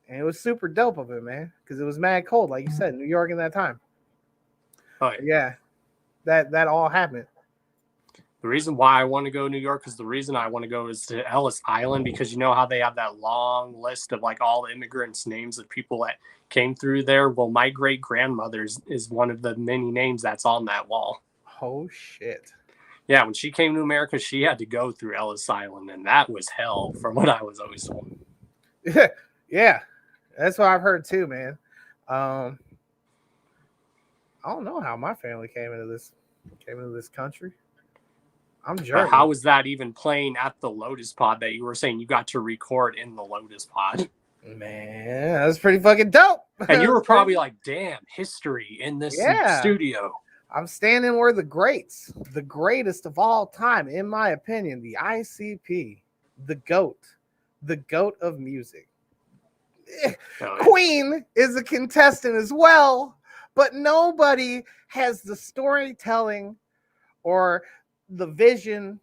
and it was super dope of him, man, because it was mad cold, like you said, New York in that time. Oh yeah, that all happened. The reason why I want to go to New York is the reason I want to go is to Ellis Island, because you know how they have that long list of like all the immigrants' names of people that came through there. Well, my great grandmother's is one of the many names that's on that wall. Oh shit. Yeah, when she came to America, she had to go through Ellis Island, and that was hell, from what I was always told. Yeah, that's what I've heard too, man. I don't know how my family came into this country. I'm German. How was that even playing at the Lotus Pod that you were saying you got to record in the Lotus Pod? Man, that was pretty fucking dope. And you were probably like, damn, history in this studio. I'm standing where the greatest of all time, in my opinion, the ICP, the GOAT of music. Queen is a contestant as well, but nobody has the storytelling or the vision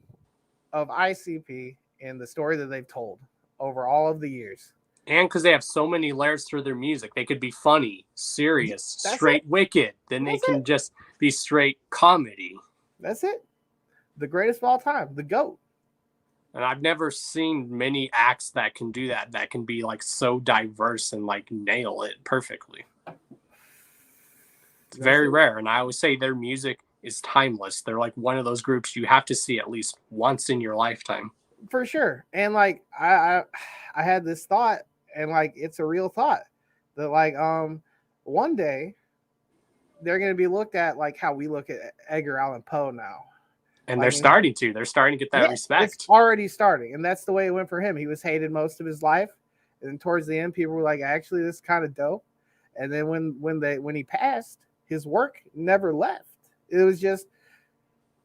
of ICP and the story that they've told over all of the years. And because they have so many layers through their music, they could be funny, serious, That's straight it. wicked. Then That's they can just be straight comedy. That's it. The greatest of all time, the GOAT. And I've never seen many acts that can do that, that can be like so diverse and like nail it perfectly. It's very rare. And I always say their music is timeless. They're like one of those groups you have to see at least once in your lifetime. For sure. And like I had this thought, and like it's a real thought, that like one day they're going to be looked at like how we look at Edgar Allan Poe now. And Like, they're starting to. They're starting to get that respect. It's already starting, and that's the way it went for him. He was hated most of his life, and towards the end, people were like, "Actually, this is kind of dope." And then when he passed, his work never left. It was just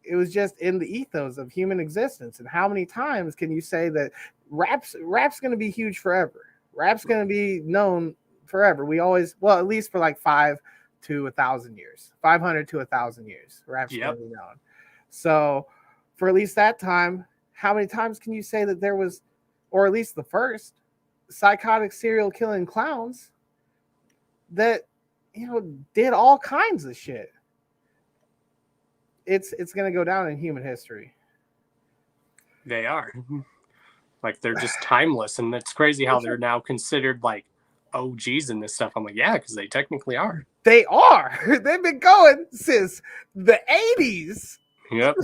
in the ethos of human existence. And how many times can you say that rap's going to be huge forever? Rap's going to be known forever. We always, well, at least for like 500 to 1,000 years, rap's going to be known. So for at least that time, how many times can you say that there was, or at least the first, psychotic serial killing clowns that, you know, did all kinds of shit? It's going to go down in human history. They are. Like, they're just timeless. And it's crazy how they're now considered like OGs in this stuff. I'm like, yeah, because they technically are. They are. They've been going since the 80s. Yep.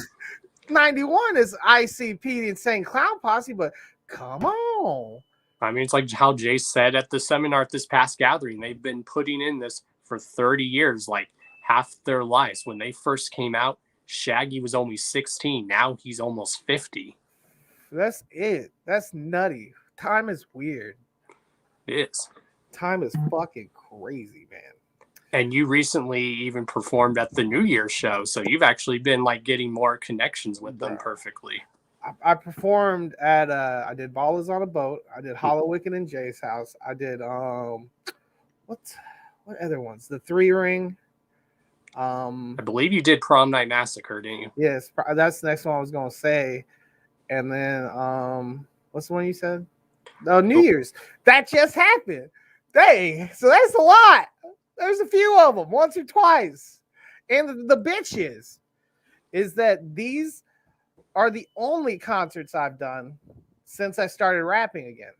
91 is ICP, the Insane Clown Posse, but come on. I mean, it's like how Jay said at the seminar at this past gathering. They've been putting in this for 30 years, like half their lives. When they first came out, Shaggy was only 16. Now he's almost 50. That's it. That's nutty. Time is weird. It is. Time is fucking crazy, man. And you recently even performed at the New Year's show, so you've actually been like getting more connections with them perfectly. I performed at I did Ballers on a Boat. I did Hollow Wicked in Jay's house. I did what other ones? The 3 Ring. I believe you did Prom Night Massacre, didn't you? Yes, that's the next one I was gonna say. And then what's the one you said? Oh, New Year's. That just happened. Dang, so that's a lot. There's a few of them, once or twice. And the bitch is that these are the only concerts I've done since I started rapping again.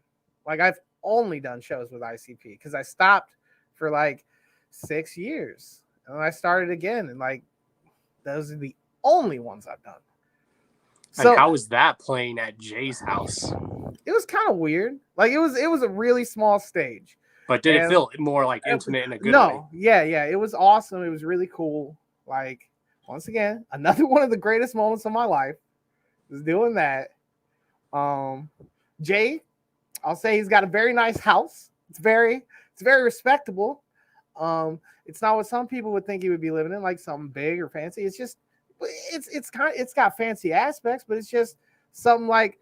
Like, I've only done shows with ICP because I stopped for like 6 years. And I started again. And like, those are the only ones I've done. So, and how was that playing at Jay's house? It was kind of weird. Like, it was a really small stage. But did it feel more like intimate in a good way? No, yeah. It was awesome. It was really cool. Like, once again, another one of the greatest moments of my life was doing that. Jay, I'll say he's got a very nice house. It's very respectable. It's not what some people would think he would be living in, like something big or fancy. It's just it's got fancy aspects, but it's just something like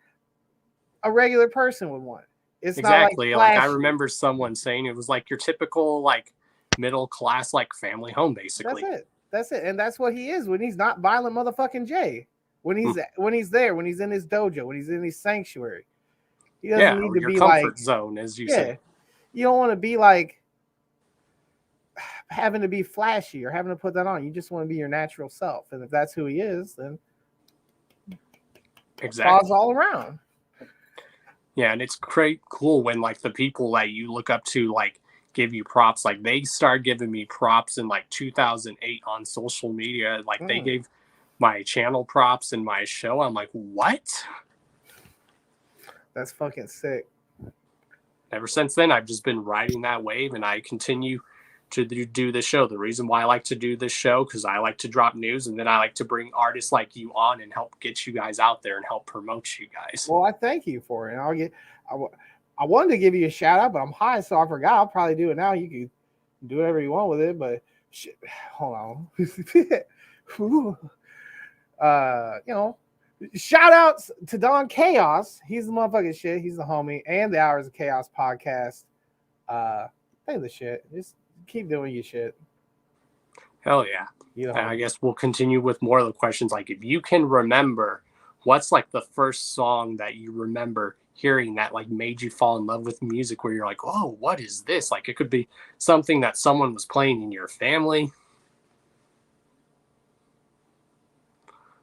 a regular person would want. It's exactly not like I remember someone saying it was like your typical like middle class like family home, basically. That's it, and that's what he is when he's not violent, motherfucking Jay. When he's there, when he's in his dojo, when he's in his sanctuary, he doesn't need to be like comfort zone, as you say. You don't want to be like having to be flashy or having to put that on. You just want to be your natural self, and if that's who he is, then exactly all around. Yeah, and it's cool when like the people that you look up to like give you props. Like they started giving me props in like 2008 on social media. Like they gave my channel props and my show. I'm like, what? That's fucking sick. Ever since then, I've just been riding that wave, and I continue to do this show. The reason why I like to do this show, because I like to drop news, and then I like to bring artists like you on and help get you guys out there and help promote you guys. Well, I thank you for it. And I wanted to give you a shout out, but I'm high, so I forgot. I'll probably do it now. You can do whatever you want with it, but shit, hold on. You know, shout outs to Don Chaos. He's the motherfucking shit. He's the homie, and the Hours of Chaos podcast. Play the shit. Just keep doing your shit. Hell yeah. You know, And I guess we'll continue with more of the questions. Like, if you can remember, what's like the first song that you remember hearing that like made you fall in love with music, where you're like, oh, what is this? Like, it could be something that someone was playing in your family.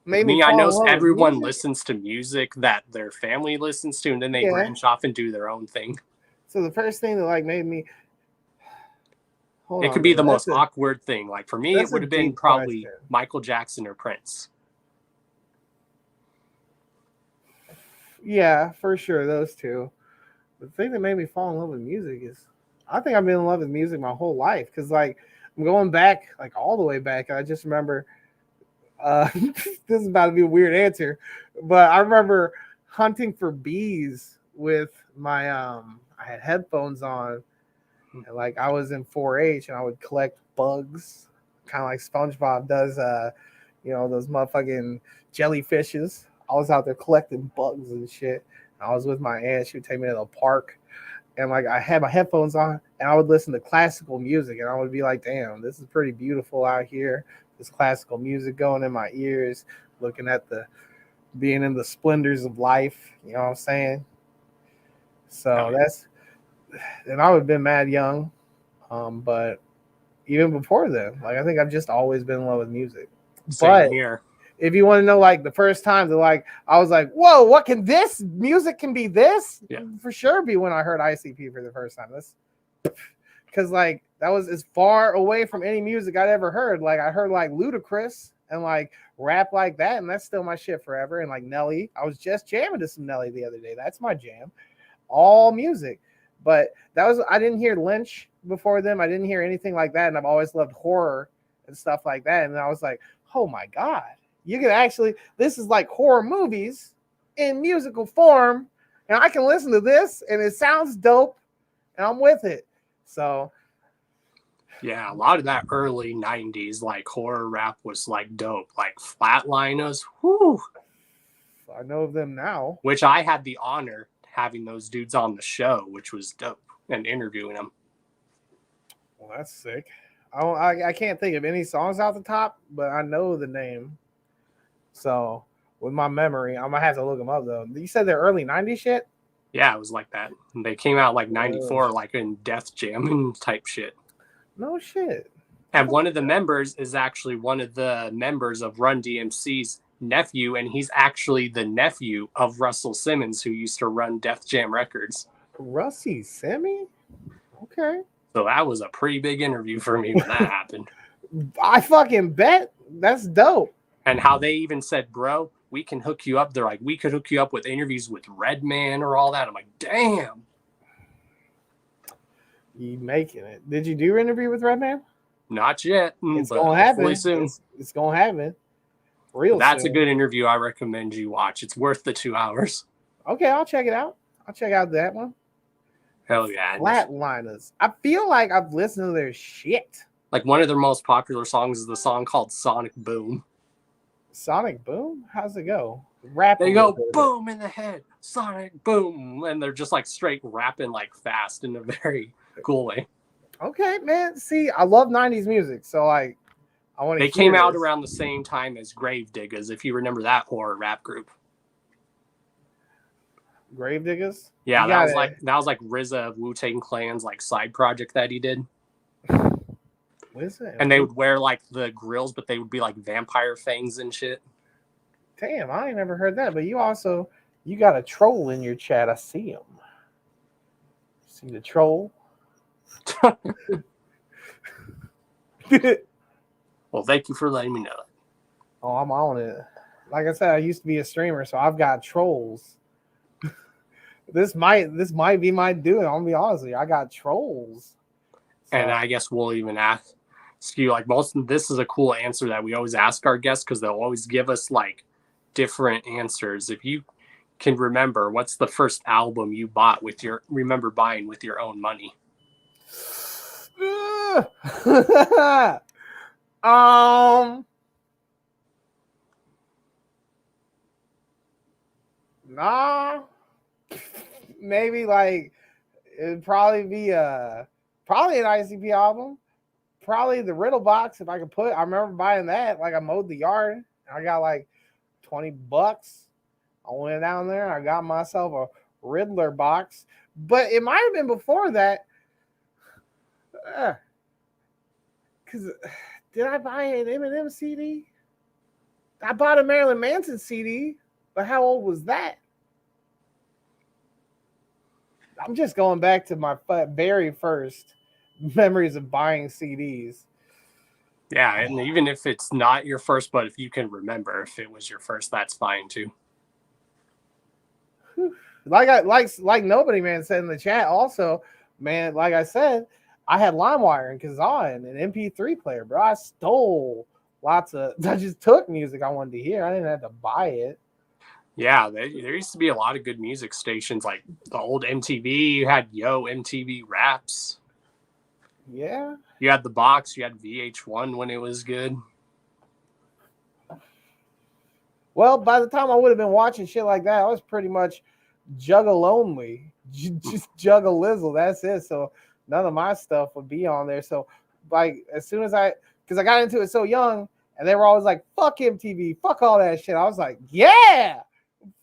Me, I know everyone listens to music that their family listens to, and then they branch off and do their own thing. So the first thing that like made me it could be the most awkward thing. Like for me, it would have been probably Michael Jackson or Prince. Yeah, for sure, those two. The thing that made me fall in love with music is, I think I've been in love with music my whole life. Because like I'm going back, like all the way back. I just remember. This is about to be a weird answer, but I remember hunting for bees with my I had headphones on, and like I was in 4-H and I would collect bugs, kind of like SpongeBob does, those motherfucking jellyfishes. I was out there collecting bugs and shit. I was with my aunt. She would take me to the park, and like I had my headphones on and I would listen to classical music, and I would be like, damn, this is pretty beautiful out here. This classical music going in my ears, looking at being in the splendors of life. You know what I'm saying? So and I would have been mad young. But even before then, like I think I've just always been in love with music. Same here. If you want to know, like the first time that like I was like, whoa, what can this music can be this? Yeah. For sure be when I heard ICP for the first time. Because like that was as far away from any music I'd ever heard. Like I heard like Ludacris and like rap like that, and that's still my shit forever. And like Nelly, I was just jamming to some Nelly the other day. That's my jam. All music. But I didn't hear Lynch before them. I didn't hear anything like that. And I've always loved horror and stuff like that. And I was like, oh my God, you can actually, this is like horror movies in musical form. And I can listen to this and it sounds dope and I'm with it. So yeah, a lot of that early 90s like horror rap was like dope. Like Flatliners, whoo. I know of them now. Which I had the honor having those dudes on the show, which was dope, and interviewing them. Well, that's sick. I can't think of any songs off the top, but I know the name. So with my memory, I'm gonna have to look them up though. You said they're early 90s shit? Yeah, it was like that. They came out like 94, like in Death Jam type shit. No shit. And one of the members is actually one of the members of Run DMC's nephew, and he's actually the nephew of Russell Simmons, who used to run Def Jam Records. Russie Simmy? Okay. So that was a pretty big interview for me when that happened. I fucking bet. That's dope. And how they even said, bro, we can hook you up. They're like, we could hook you up with interviews with Redman or all that. I'm like, damn. You making it. Did you do your interview with Redman? Not yet. It's going to happen. Soon. It's going to happen. That's soon. A good interview. I recommend you watch. It's worth the 2 hours. Okay, I'll check it out. I'll check out that one. Hell yeah. Flatliners. I feel like I've listened to their shit. Like one of their most popular songs is the song called Sonic Boom. Sonic Boom? How's it go? Rap. They go boom in the head, Sonic Boom, and they're just like straight rapping like fast in a very cool way. Okay, man. See, I love 90s music, so like I want to. They came out around the same time as Gravediggers, if you remember that horror rap group. Gravediggers? Yeah, that was like RZA of Wu-Tang Clan's like side project that he did. What is it? And they would wear like the grills, but they would be like vampire fangs and shit. Damn, I ain't never heard that. But you got a troll in your chat. I see him. See the troll? Well, thank you for letting me know. Oh, I'm on it. Like I said, I used to be a streamer, so I've got trolls. This might be my doing. I'm gonna be honest with you. I got trolls. So. And I guess we'll even ask you like this is a cool answer that we always ask our guests because they'll always give us like different answers. If you can remember, what's the first album you remember buying with your own money? Nah. Maybe like It'd probably be probably an ICP album. Probably the Riddle box if I could put. I remember buying that. Like I mowed the yard. I got like $20. I went down there. I got myself a Riddler box. But it might have been before that. Because did I buy an Eminem CD? I bought a Marilyn Manson CD. But how old was that? I'm just going back to my very first memories of buying CDs. Yeah, and even if it's not your first, but if you can remember if it was your first, that's fine too. Like nobody man said in the chat. Also, man, like I said, I had LimeWire and Kazaa and an MP3 player, bro. I stole lots of. I just took music I wanted to hear. I didn't have to buy it. Yeah, there used to be a lot of good music stations, like the old MTV. You had Yo MTV Raps. Yeah. You had the box. You had VH1 when it was good. Well, by the time I would have been watching shit like that, I was pretty much juggle-only. Just juggle-lizzle. That's it. So none of my stuff would be on there. So, like, as soon as because I got into it so young, and they were always like, fuck MTV, fuck all that shit. I was like, yeah,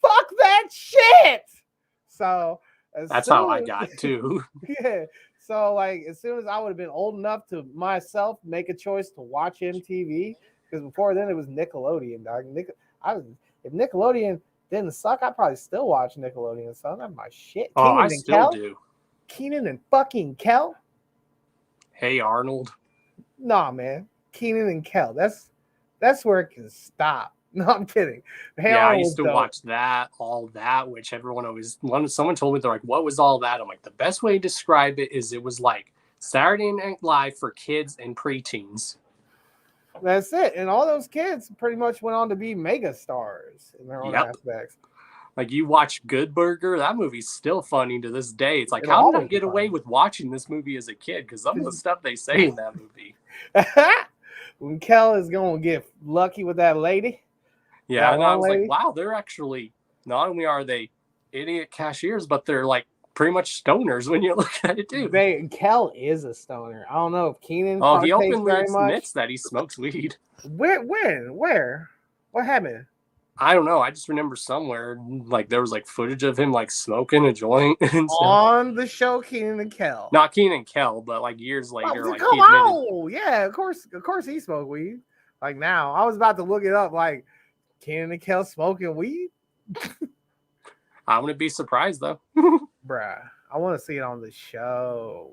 fuck that shit. So that's how I got too. Yeah. So, like, as soon as I would have been old enough to myself make a choice to watch MTV, because before then it was Nickelodeon, dog. If Nickelodeon didn't suck, I'd probably still watch Nickelodeon. So that's my shit. Oh, Kenan I and still Kel? do. Kenan and fucking Kel? Hey Arnold. Nah, man. Kenan and Kel. That's where it can stop. No, I'm kidding. Hey, yeah, Arnold I used to watch all that, which everyone always someone told me, they're like, what was all that? I'm like, the best way to describe it is it was like Saturday Night Live for kids and preteens. That's it. And all those kids pretty much went on to be mega stars in their own aspects. Like you watch Good Burger, that movie's still funny to this day. It's like, It'll how did I always get be away funny. with watching this movie as a kid? Because some of the stuff they say in that movie. When Kel is going to get lucky with that lady. Yeah, that and I one was lady. like, wow, they're actually, not only are they idiot cashiers, but they're like pretty much stoners when you look at it too. Kel is a stoner. I don't know if Kenan Oh, he partakes openly very much. admits that he smokes weed. Where? What happened? I don't know. I just remember somewhere like there was like footage of him like smoking a joint and stuff. On the show Kenan and Kel. Not Kenan and Kel, but like years later, like Come he admitted. on. Yeah, of course he smoked weed. Like now. I was about to look it up like Kenan and Kel smoking weed? I wouldn't be surprised though. Bruh. I want to see it on the show.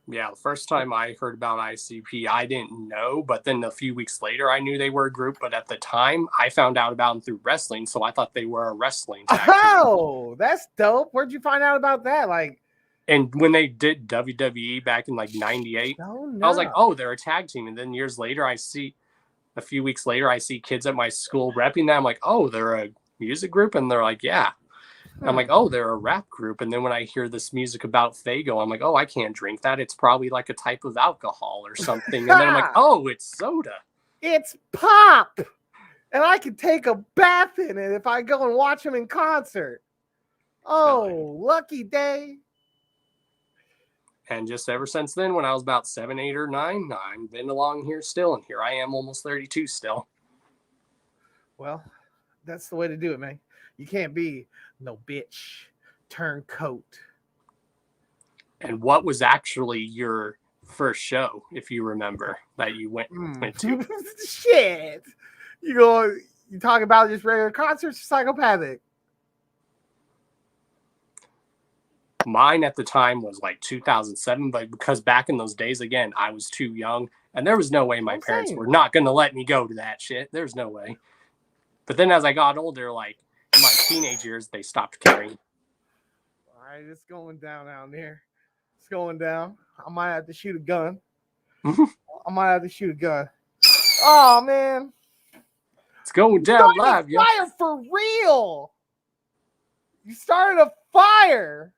Yeah, the first time I heard about ICP, I didn't know, but then a few weeks later, I knew they were a group. But at the time, I found out about them through wrestling, so I thought they were a wrestling tag team. Oh, that's dope. Where'd you find out about that? Like, and when they did WWE back in like '98, I was like, oh, they're a tag team. And then years later, a few weeks later, I see kids at my school repping that. I'm like, oh, they're a music group, and they're like, yeah. I'm like, oh, they're a rap group. And then when I hear this music about Faygo, I'm like, oh, I can't drink that. It's probably like a type of alcohol or something. And then I'm like, oh, it's soda. It's pop. And I can take a bath in it if I go and watch them in concert. Oh, lucky day. And just ever since then, when I was about 7, 8, or 9, I've been along here still. And here I am almost 32 still. Well, that's the way to do it, man. You can't be no bitch turncoat. And what was actually your first show, if you remember, that you went to? Shit. You talk about just regular concerts, psychopathic. Mine at the time was like 2007, but because back in those days, again, I was too young, and there was no way my parents were not going to let me go to that shit. There's no way. But then as I got older, like in my teenage years, they stopped caring. All right, it's going down there. It's going down. I might have to shoot a gun. Oh, man. It's going down live, yo. Fire for real. You started a fire.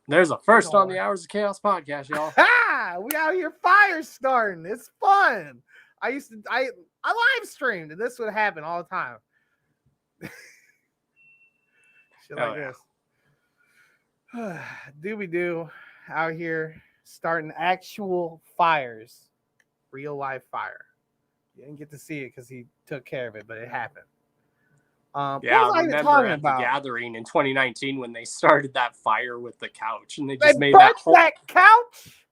There's a first on the Hours of Chaos podcast, y'all. Ha! We out here fire starting. It's fun. I live streamed, and this would happen all the time. Shit like this. Doobie doo out here starting actual fires, real life fire. You didn't get to see it because he took care of it, but it happened. Yeah, what was I I even remember talking at about? the gathering in 2019 when they started that fire with the couch, and they They just made burnt that whole. that couch.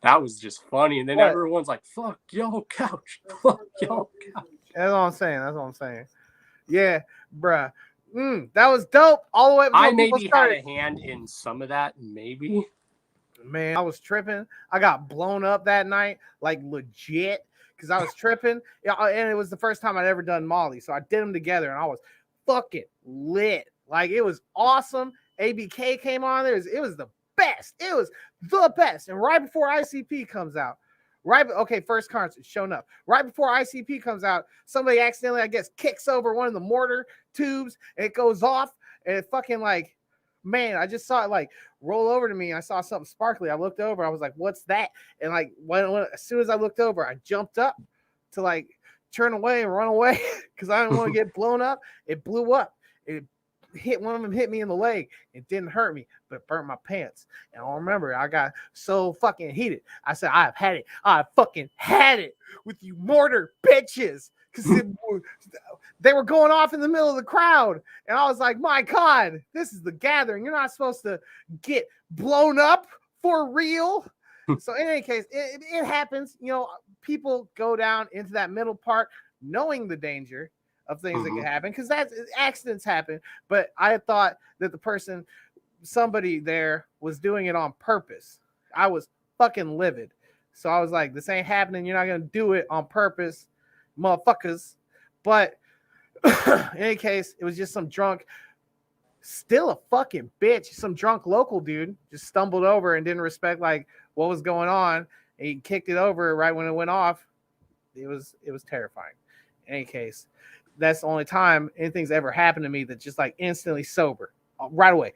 That was just funny, and then What? everyone's like, "Fuck your couch, fuck your couch." That's all I'm saying. That's all I'm saying. Yeah, bruh. That was dope. All the way up I until people maybe had started. a hand in some of that, maybe. Man, I was tripping. I got blown up that night, like legit, because I was tripping. Yeah, and it was the first time I'd ever done Molly, so I did them together, and I was fucking lit. Like it was awesome. ABK came on there. It was the best. It was the best. And right before ICP comes out, first concert shown up. Right before ICP comes out, somebody accidentally, I guess, kicks over one of the mortar tubes, and it goes off, and it fucking like. Man, I just saw it like roll over to me. I saw something sparkly. I looked over. I was like, "What's that?" And like as soon as I looked over, I jumped up to like turn away and run away because I didn't want to get blown up. It blew up. It hit one of them, hit me in the leg. It didn't hurt me, but it burnt my pants. And I remember I got so fucking heated. I said, "I've had it. I fucking had it with you mortar bitches." Because they were going off in the middle of the crowd. And I was like, my God, this is the gathering. You're not supposed to get blown up for real. So in any case, it happens. You know, people go down into that middle part knowing the danger of things that can happen because accidents happen. But I thought that somebody there was doing it on purpose. I was fucking livid. So I was like, this ain't happening. You're not going to do it on purpose, motherfuckers. But in any case, it was just some drunk, still a fucking bitch, some drunk local dude just stumbled over and didn't respect like what was going on. And he kicked it over right when it went off. It was terrifying. In any case, that's the only time anything's ever happened to me that just like instantly sober right away.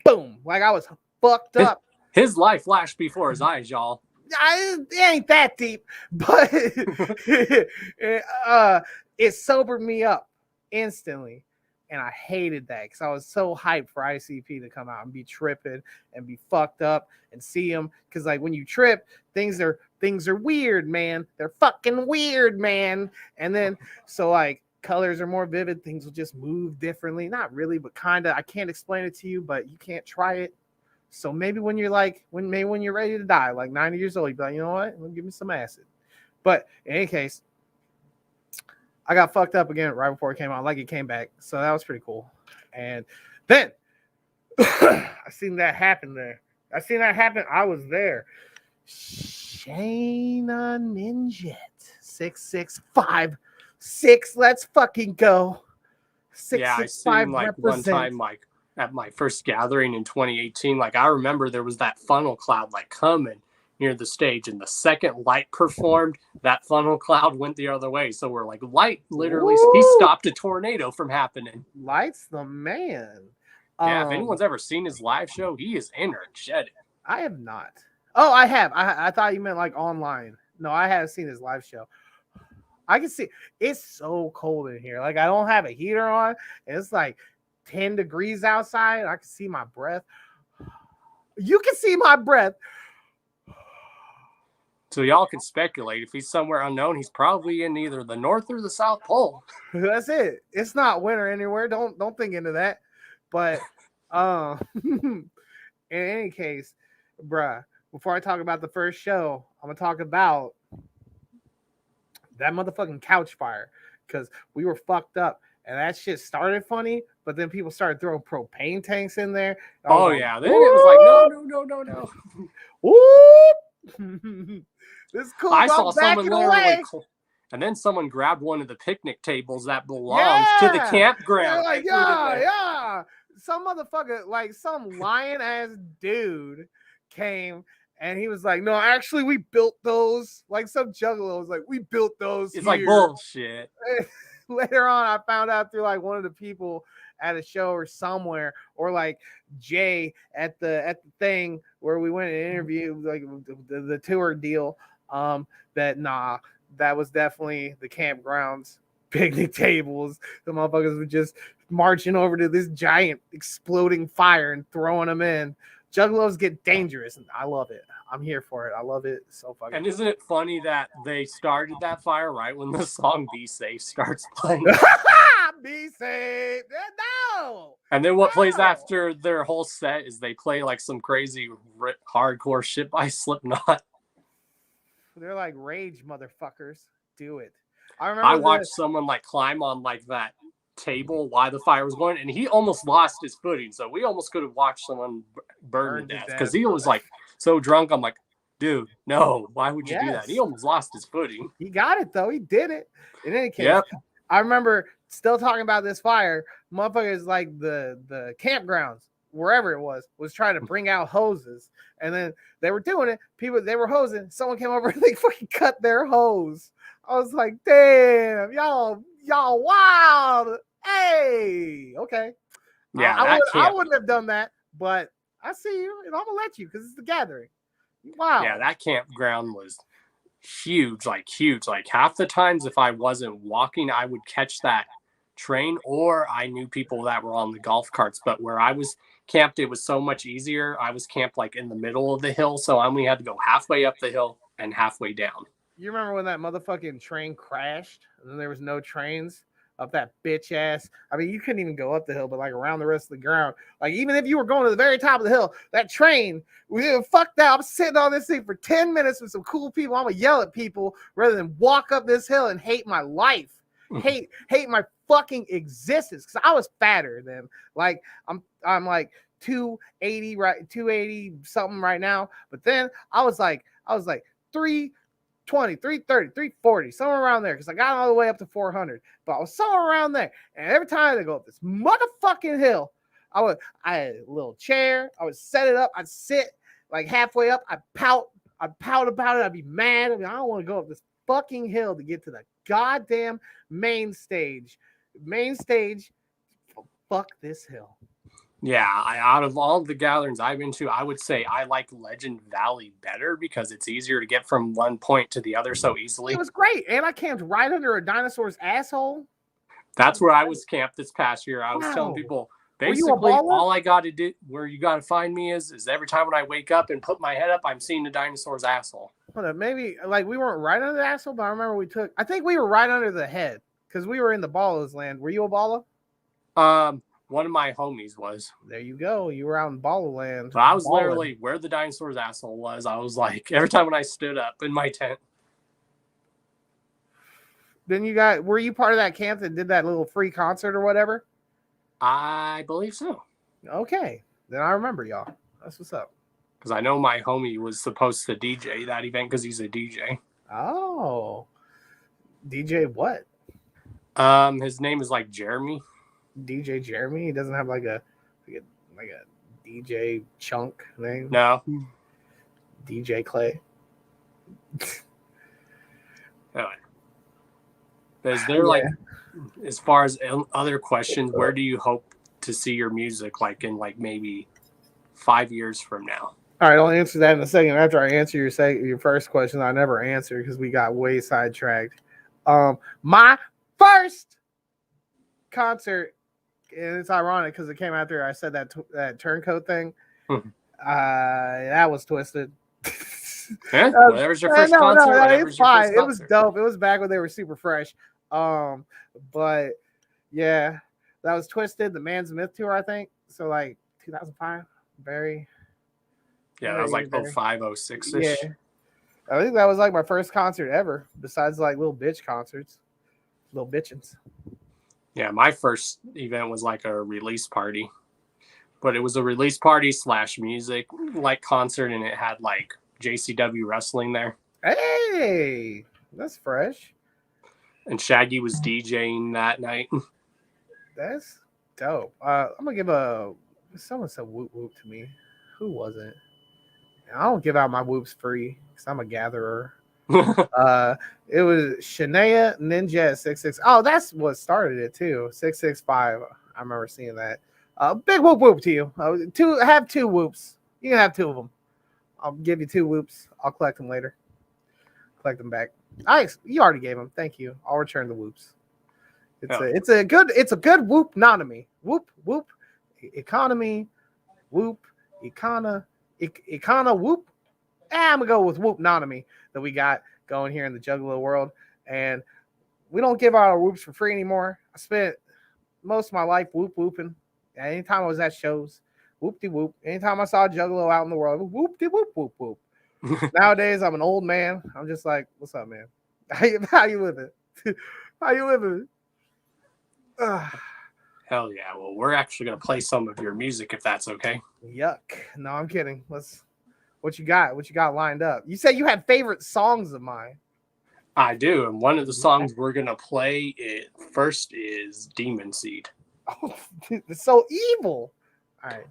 Boom. Like I was fucked up. His life flashed before his eyes, y'all. It ain't that deep, but it sobered me up instantly. And I hated that because I was so hyped for ICP to come out and be tripping and be fucked up and see him. Because like when you trip, things are weird, man. They're fucking weird, man. And then so like colors are more vivid. Things will just move differently. Not really, but kind of. I can't explain it to you, but you can't try it. So maybe when you're like, when you're ready to die, like 90 years old, you'd be like, you know what? Give me some acid. But in any case, I got fucked up again right before it came out. Like it came back. So that was pretty cool. And then I seen that happen there. I was there. Shayna Ninja 6656. Let's fucking go. 665 I seen like one time, like at my first gathering in 2018, like I remember there was that funnel cloud like coming near the stage, and the second Light performed, that funnel cloud went the other way. So we're like, Light literally, he stopped a tornado from happening. Light's the man. Yeah, if anyone's ever seen his live show, he is energetic. I have not. Oh, I have. I thought you meant like online. No, I haven't seen his live show. I can see it's so cold in here. Like I don't have a heater on, and it's like 10 degrees outside. I can see my breath. You can see my breath. So y'all can speculate. If he's somewhere unknown, he's probably in either the North or the South Pole. That's it. It's not winter anywhere. Don't think into that. But in any case, bruh, before I talk about the first show, I'm gonna talk about that motherfucking couch fire because we were fucked up. And that shit started funny, but then people started throwing propane tanks in there. Oh, yeah. Then it was like, no. Whoop! This is cool. I saw someone literally, and then someone grabbed one of the picnic tables that belonged to the campground. Like, yeah. Some motherfucker, like some lion ass dude came and he was like, no, actually, we built those. Like some juggalo was like, we built those. It's like bullshit. Later on, I found out through like one of the people at a show or somewhere, or like Jay at the thing where we went and interviewed, like the tour deal. That was definitely the campgrounds picnic tables. The motherfuckers were just marching over to this giant exploding fire and throwing them in. Juggalos get dangerous, and I love it. I'm here for it. I love it so fucking. And isn't it funny that they started that fire right when the song "Be Safe" starts playing? Be safe. No. And then what plays after their whole set is they play like some crazy hardcore shit by Slipknot. They're like rage motherfuckers. Do it. I watched someone like climb on like that table while the fire was going, and he almost lost his footing. So we almost could have watched someone burn to death because he was like so drunk. I'm like, dude, no, why would you do that? He almost lost his footing. He got it though. He did it. In any case, I remember still talking about this fire. Motherfuckers like the campgrounds, wherever it was trying to bring out hoses, and then they were doing it. They were hosing. Someone came over and they fucking cut their hose. I was like, damn, y'all wild. Hey, okay. Yeah, I wouldn't have done that, but I see you, and I'm gonna let you because it's the gathering. Wow. Yeah, that campground was huge. Like half the times, if I wasn't walking, I would catch that train, or I knew people that were on the golf carts. But where I was camped, it was so much easier. I was camped like in the middle of the hill, so I only had to go halfway up the hill and halfway down. You remember when that motherfucking train crashed and then there was no trains up that bitch ass? I mean, you couldn't even go up the hill, but like around the rest of the ground. Like even if you were going to the very top of the hill, that train, fuck that. I'm sitting on this thing for 10 minutes with some cool people. I'm gonna yell at people rather than walk up this hill and hate my life. Hate my fucking existence. Cause I was fatter then. Like I'm like 280, right? 280 something right now. But then I was like 320, 330, 340, somewhere around there, because I got all the way up to 400, but I was somewhere around there. And every time I go up this motherfucking hill, I had a little chair, I would set it up, I'd sit like halfway up, I'd pout about it, I'd be mad. I mean, I don't want to go up this fucking hill to get to the goddamn main stage. Fuck this hill. Yeah, out of all the gatherings I've been to, I would say I like Legend Valley better because it's easier to get from one point to the other so easily. It was great, and I camped right under a dinosaur's asshole. That's where I was camped this past year. I was telling people, basically, all I got to do, where you got to find me is every time when I wake up and put my head up, I'm seeing the dinosaur's asshole. Maybe, like, we weren't right under the asshole, but I remember I think we were right under the head because we were in the Ballas land. Were you a Balla? One of my homies was. There you go. You were out in Balla land. So I was literally where the dinosaur's asshole was. I was like, every time when I stood up in my tent. Then were you part of that camp that did that little free concert or whatever? I believe so. Okay. Then I remember y'all. That's what's up. Because I know my homie was supposed to DJ that event because he's a DJ. Oh. DJ what? His name is like Jeremy. DJ Jeremy? He doesn't have like a DJ Chunk name? No. DJ Clay? Anyway. Is there like, as far as other questions, where do you hope to see your music like in like maybe 5 years from now? All right, I'll answer that in a second. After I answer your first question, I never answered because we got way sidetracked. My first concert, and it's ironic because it came after I said that turncoat thing. That was Twisted. Yeah, that was your first concert. No, it's fine. It was dope. It was back when they were super fresh. But yeah, that was Twisted, the Man Smith tour, I think. So like 2005, very. Yeah, that was like 05, 06-ish. Yeah. I think that was like my first concert ever, besides like little bitch concerts. Little bitchins. Yeah, my first event was like a release party. But it was a release party / music like concert, and it had like JCW wrestling there. Hey, that's fresh. And Shaggy was DJing that night. That's dope. I'm gonna give someone said whoop whoop to me. Who was it? I don't give out my whoops free because I'm a gatherer. It was Shania Ninja at 66. Oh, that's what started it too. 665. I remember seeing that. Big whoop whoop to you. Have two whoops. You can have two of them. I'll give you 2 whoops. I'll collect them later. Collect them back. You already gave them. Thank you. I'll return the whoops. It's a good whoop-nonomy. Whoop whoop economy, whoop econa whoop. I'm gonna go with whoop-nonomy that we got going here in the Juggalo world, and we don't give out our whoops for free anymore. I spent most of my life whooping. Anytime I was at shows, whoop-de-whoop. Anytime I saw a Juggalo out in the world, whoop-de-whoop, whoop-whoop. Nowadays, I'm an old man. I'm just like, what's up, man? How you living? How you living? Hell yeah. Well, we're actually going to play some of your music if that's okay. Yuck. No, I'm kidding. What you got? What you got lined up? You said you had favorite songs of mine. I do. And one of the songs we're going to play first is Demon Seed. Oh, it's so evil. All right.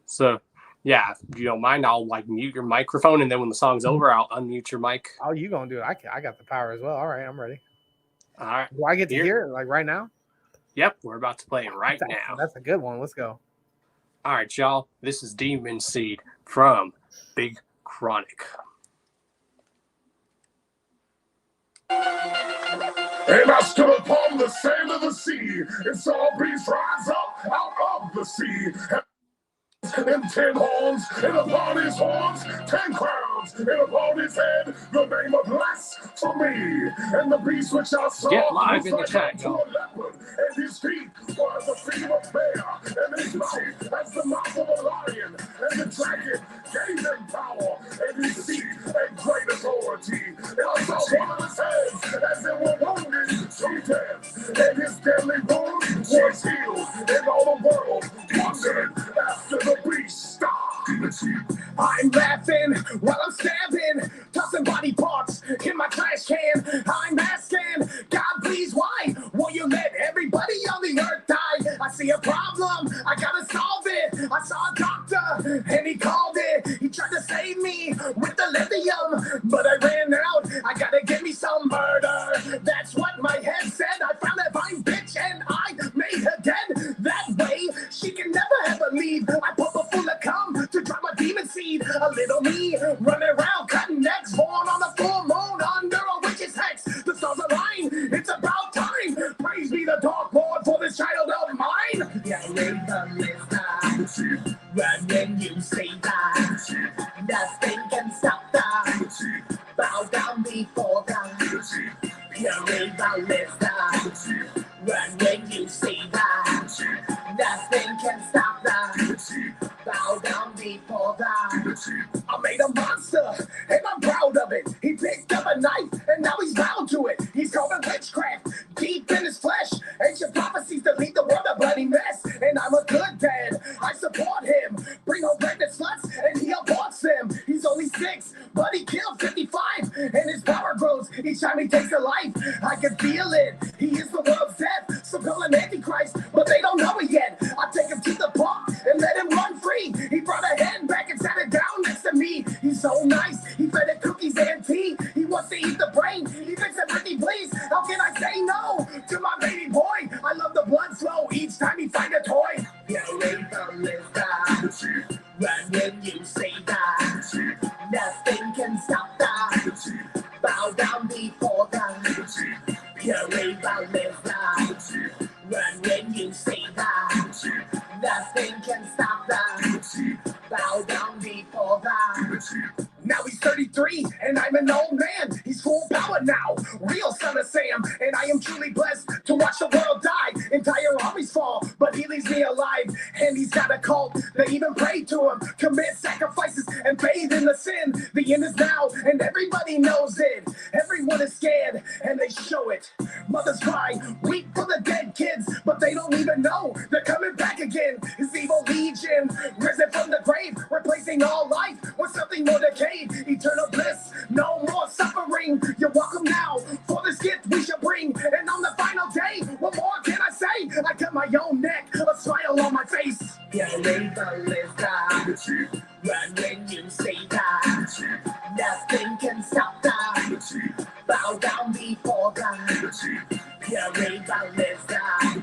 So, yeah, if you don't mind, I'll like mute your microphone, and then when the song's over, I'll unmute your mic. Oh, you gonna do it? I got the power as well. All right, I'm ready. All right. Do I get to hear it like right now? Yep, we're about to play it right now. That's a good one. Let's go. All right, y'all. This is Demon Seed from Big Chronic. And I stood upon the sand of the sea, and saw a beast rise up out of the sea. And 10 horns, and upon his horns 10 crowns, and upon his head the name of blasphemy. And the beast which I saw Get live was in the like chat, unto a y'all. leopard, and his feet were the feet of a bear, and his mouth as the mouth of a lion. And the dragon gave him power, and his feet and great authority. And I saw one of his heads as it were wounded to death, and his deadly wound was healed, and all the world wondered after the beast stopped. I'm laughing while I'm stabbing, tossing body parts in my trash can. I'm asking, God, please, why won't you let everybody on the earth die? I see a problem, I gotta solve it. I saw a doctor and he called it. He tried to save me with the lithium, but I ran out. I gotta get me some murder. That's what my head said. I found that fine bitch and I made her dead. That way she can never ever leave. I pop her full of cum to drop my demon seed. A little me running around cutting necks, born on the full moon under a witch's hex. The stars align, it's about time. Praise be the dark lord for this child of mine. Yeah, Raven is die. Run when you say die. Nothing can stop die. Bow down before God. Pure Raven is die. Run when you say die. Nothing can stop that. Bow down before that. I made a monster, and I'm proud of it. He picked up a knife, and now he's bound to it. He's called witchcraft, deep in his flesh. Ancient prophecies to lead the world a bloody mess. And I'm a good dad, I support him. Bring home pregnant sluts, and he aborts them. He's only 6, but he killed 55. And his power grows each time he takes a life. I can feel it, he is the world's death. Suppelling Antichrist, but they don't know it yet. I take him to the park and let him run free. He brought a hand back and sat it down next to me. He's so nice, he fed it cookies and tea. He wants to eat the brain, he thinks that Britney, please. How can I say no to my baby boy? I love the blood flow each time he finds a toy. Yeah, Raven lives die. Run when you say die. Nothing can stop that. Bow down before God. Pure Raven lives die. Run when you say die. Nothing can stop that. Bow down before God. Now he's 33 and I'm an old man. He's full power now, real son of Sam. And I am truly blessed to watch the world die. Entire armies fall, but he leaves me alive. And he's got a cult, they even pray to him, commit sacrifices and bathe in the sin. The end is now and everybody knows it. Everyone is scared and they show it. Mothers cry, weep for the dead kids, but they don't even know they're coming back again. His evil legion, risen from the grave, replacing all life with something more decayed. Eternal bliss, no more suffering. You're welcome now for this gift we shall bring. And on the final day, what more can I say? I cut my own neck, a smile on my face. Yeah, Raven lives die. Run when you say die. Nothing can stop that. Bow down before God. Pure Raven lives die.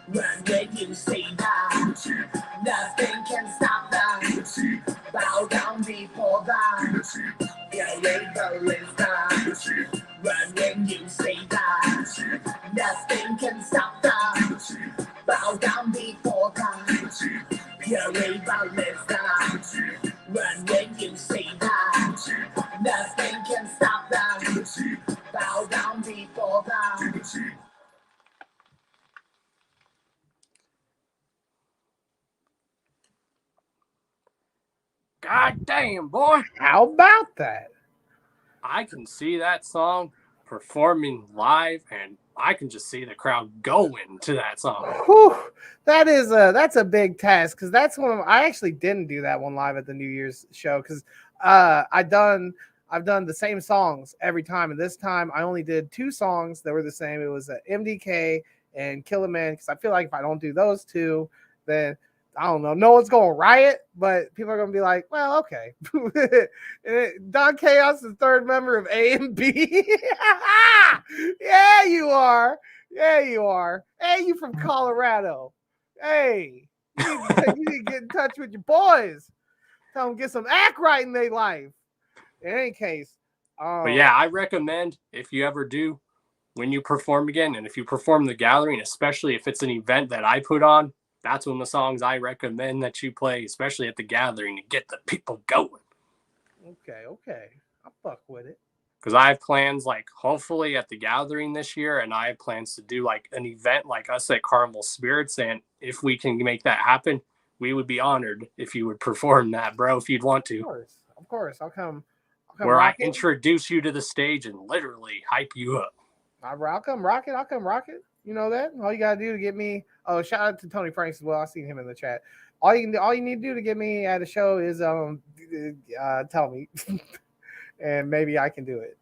Run when you say die. Nothing can stop that. Bow down before God. Pure Raven lives die. Run when you say die. Nothing can Damn, boy. How about that? I can see that song performing live, and I can just see the crowd going to that song. Whew, that's a big task, because that's one of I actually didn't do that one live at the New Year's show, because I've done the same songs every time, and this time I only did 2 songs that were the same. It was MDK and Killer Man, because I feel like if I don't do those 2, then I don't know, no one's going to riot, but people are going to be like, well, okay. Don Chaos is 3rd member of A and B. Yeah, you are. Yeah, you are. Hey, you from Colorado. Hey, you need to get in touch with your boys. Tell them get some act right in their life. In any case. But yeah, I recommend if you ever do, when you perform again, and if you perform the gathering, especially if it's an event that I put on, that's one of the songs I recommend that you play, especially at the gathering, to get the people going. Okay. I'll fuck with it. Because I have plans, like, hopefully at the gathering this year, and I have plans to do, like, an event like us at Carnival Spirits, and if we can make that happen, we would be honored if you would perform that, bro, if you'd want to. Of course. I'll come where I rock it. introduce you to the stage and literally hype you up. I'll come rock it. You know that? All you gotta do to get me. Oh, shout out to Tony Franks as well. I seen him in the chat. All you need to do to get me at a show is tell me, and maybe I can do it,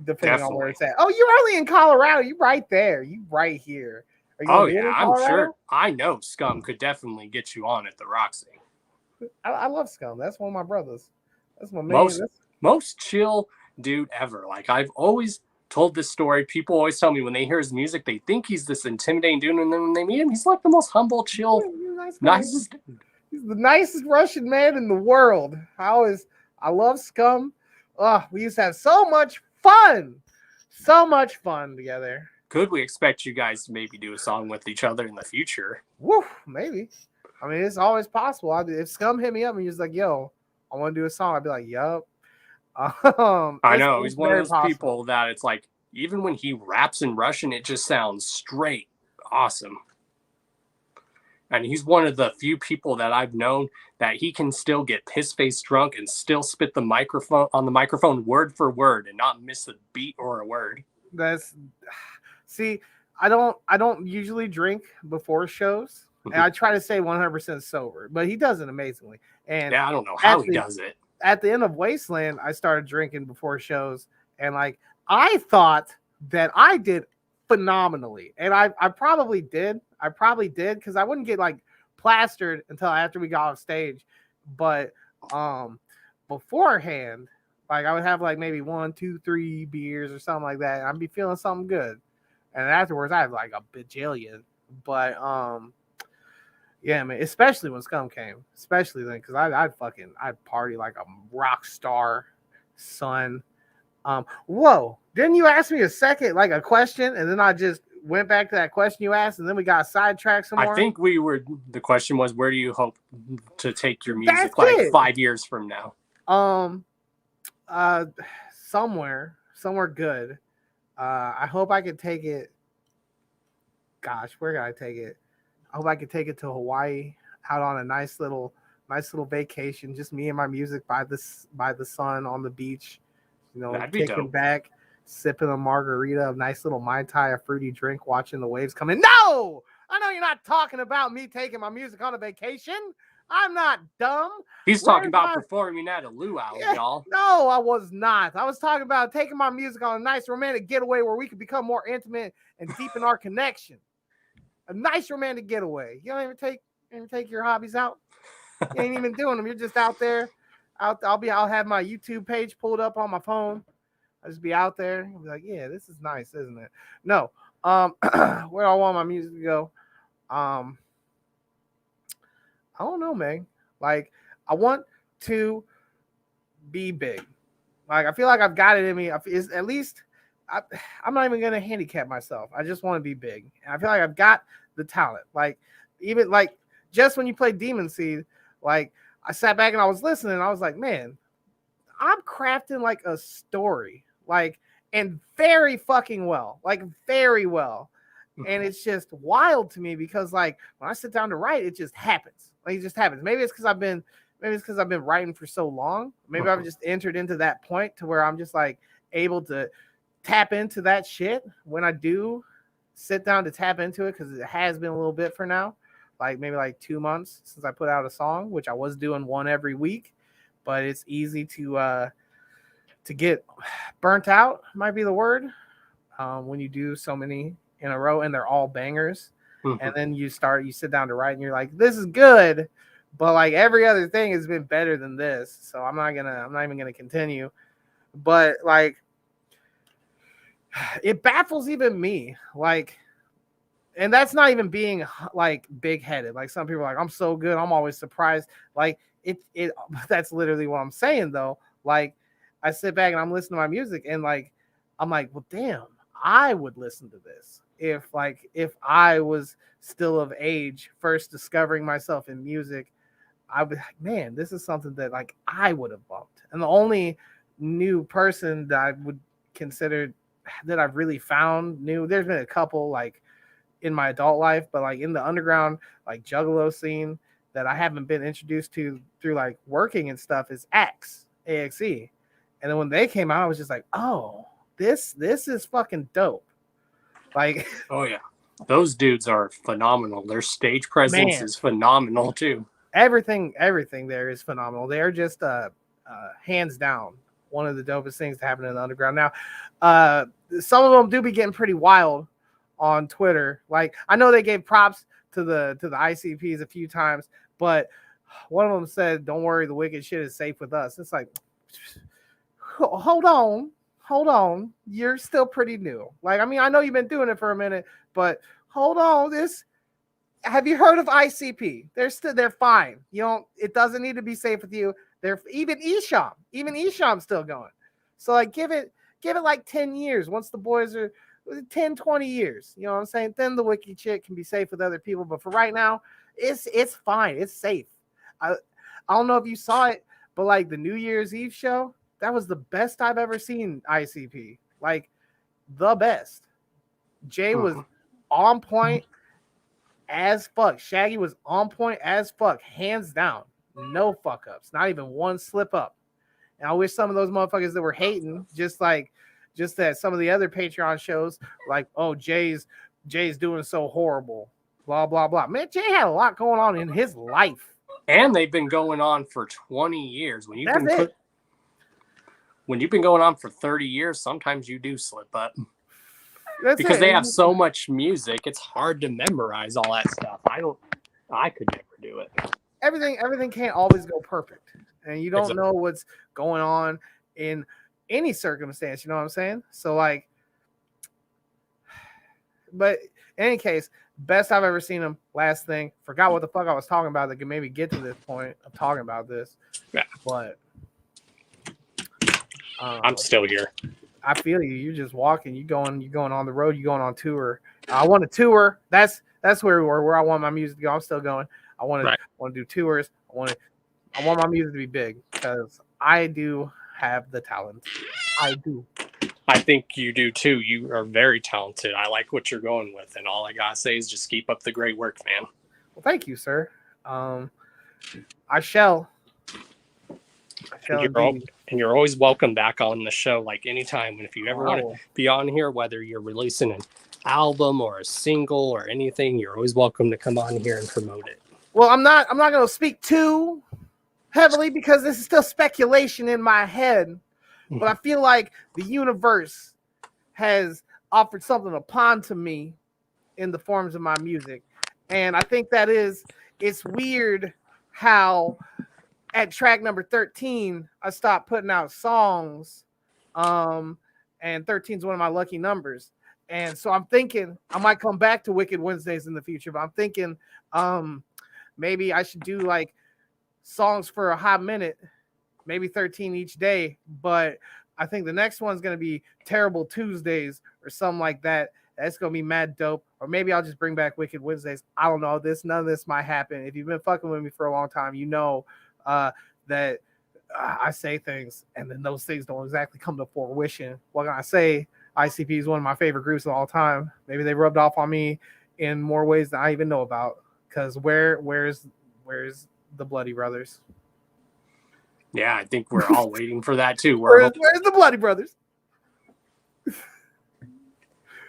depending on where it's at. Oh, you're only in Colorado. You right there. You right here. Are you Oh yeah, I'm sure. I know Scum could definitely get you on at the Roxy. I love Scum. That's one of my brothers. That's my man. Most chill dude ever. Like, I've always told this story. People always tell me when they hear his music, they think he's this intimidating dude, and then when they meet him, he's like the most humble, chill, nicest dude. He's the nicest Russian man in the world. I love Scum. We used to have so much fun together. Could we expect you guys to maybe do a song with each other in the future? Woo, maybe. I mean, it's always possible. If Scum hit me up and he's like, yo, I want to do a song, I'd be like, yup. I know. He's one of those people that it's like, even when he raps in Russian, it just sounds straight awesome. And he's one of the few people that I've known that he can still get piss-faced drunk and still spit the microphone word for word and not miss a beat or a word. See, I don't usually drink before shows, and I try to stay 100% sober, but he does it amazingly. And yeah, I don't know how he does it. At the end of Wasteland, I started drinking before shows, and like I thought that I did phenomenally, and I probably did. Because I wouldn't get like plastered until after we got off stage, but beforehand, like I would have like maybe 1, 2, 3 beers or something like that, and I'd be feeling something good, and afterwards I have like a bajillion. But yeah, man, especially when Scum came, especially then, because I'd party like a rock star, son. Whoa, didn't you ask me a question, and then I just went back to that question you asked, and then we got sidetracked some more? I think the question was, where do you hope to take your music 5 years from now? Somewhere good. I hope I could take it. Gosh, where can I take it? I hope I could take it to Hawaii, out on a nice little vacation, just me and my music by the sun on the beach, kicking back, sipping a margarita, a nice little Mai Tai, a fruity drink, watching the waves come in. No, I know you're not talking about me taking my music on a vacation. I'm not dumb. He's talking about performing at a luau, y'all. No, I was not. I was talking about taking my music on a nice romantic getaway where we could become more intimate and deepen our connection. A nice romantic getaway. You don't even take your hobbies out. You ain't even doing them. You're just out there. I'll have my YouTube page pulled up on my phone. I'll just be out there. I'll be like, yeah, this is nice, isn't it? No. Where do I want my music to go? I don't know, man. Like, I want to be big. Like, I feel like I've got it in me. At least I'm not even gonna handicap myself. I just want to be big, and I feel like I've got the talent. Like, even like just when you play Demon Seed, like I sat back and I was listening, and I was like, man, I'm crafting like a story, like, and very fucking well, like very well. And it's just wild to me because like when I sit down to write, it just happens. Like, it just happens. Maybe it's because I've been maybe it's because I've been writing for so long. Maybe I've just entered into that point to where I'm just like able to tap into that shit when I do sit down to tap into it, because it has been a little bit for now, like maybe like 2 months since I put out a song, which I was doing one every week, but it's easy to get burnt out, might be the word, when you do so many in a row and they're all bangers. And then you sit down to write and you're like, this is good, but like every other thing has been better than this. So I'm not even gonna continue. But like, it baffles even me. Like, and that's not even being like big headed. Like some people are like, I'm so good, I'm always surprised. Like it that's literally what I'm saying though. Like I sit back and I'm listening to my music and like I'm like, well, damn, I would listen to this if I was still of age, first discovering myself in music. I would, man, this is something that like I would have bumped. And the only new person that I would consider that I've really found new, there's been a couple like in my adult life, but like in the underground like juggalo scene that I haven't been introduced to through like working and stuff, is AXE. And then when they came out, I was just like, oh, this is fucking dope. Like, oh yeah, those dudes are phenomenal. Their stage presence is phenomenal too. Everything there is phenomenal. They're just hands down one of the dopest things to happen in the underground. Now, some of them do be getting pretty wild on Twitter. Like, I know they gave props to the ICPs a few times, but one of them said, "Don't worry, the wicked shit is safe with us." It's like, hold on, you're still pretty new. Like, I mean, I know you've been doing it for a minute, but hold on, have you heard of ICP? They're fine. You don't, it doesn't need to be safe with you. They're even Esham's still going. So like give it like 10 years. Once the boys are 10, 20 years, you know what I'm saying? Then the wicked shit can be safe with other people. But for right now, it's fine. It's safe. I don't know if you saw it, but like the New Year's Eve show, that was the best I've ever seen ICP. Like the best. Jay was on point as fuck. Shaggy was on point as fuck, hands down. No fuck ups, not even one slip up. And I wish some of those motherfuckers that were hating, just that some of the other Patreon shows, like, oh, Jay's doing so horrible, blah blah blah. Man, Jay had a lot going on in his life, and they've been going on for 20 years. When you've been going on for 30 years, sometimes you do slip up. Because they have so much music, it's hard to memorize all that stuff. I could never do it. Everything can't always go perfect, and you don't know what's going on in any circumstance. You know what I'm saying? So like, but in any case, best I've ever seen them. Last thing, forgot what the fuck I was talking about that could maybe get to this point of talking about this. Yeah, but I'm still here. I feel you. You're just walking. You going on the road. You going on tour. I want to tour. That's where I want my music to go. I'm still going. I want to do tours. I want my music to be big because I do have the talent. I do. I think you do too. You are very talented. I like what you're going with, and all I gotta say is just keep up the great work, man. Well, thank you, sir. I shall. And you're always welcome back on the show, like anytime. And if you ever want to be on here, whether you're releasing an album or a single or anything, you're always welcome to come on here and promote it. Well, I'm not going to speak too heavily because this is still speculation in my head. But I feel like the universe has offered something upon to me in the forms of my music. And I think it's weird how at track number 13, I stopped putting out songs. And 13 is one of my lucky numbers. And so I'm thinking I might come back to Wicked Wednesdays in the future, but I'm thinking maybe I should do like songs for a hot minute, maybe 13 each day. But I think the next one's going to be Terrible Tuesdays or something like that. That's going to be mad dope. Or maybe I'll just bring back Wicked Wednesdays. I don't know. None of this might happen. If you've been fucking with me for a long time, you know that I say things and then those things don't exactly come to fruition. What can I say? ICP is one of my favorite groups of all time. Maybe they rubbed off on me in more ways than I even know about. Because where's the Bloody Brothers? Yeah, I think we're all waiting for that too. We're Where's the Bloody Brothers?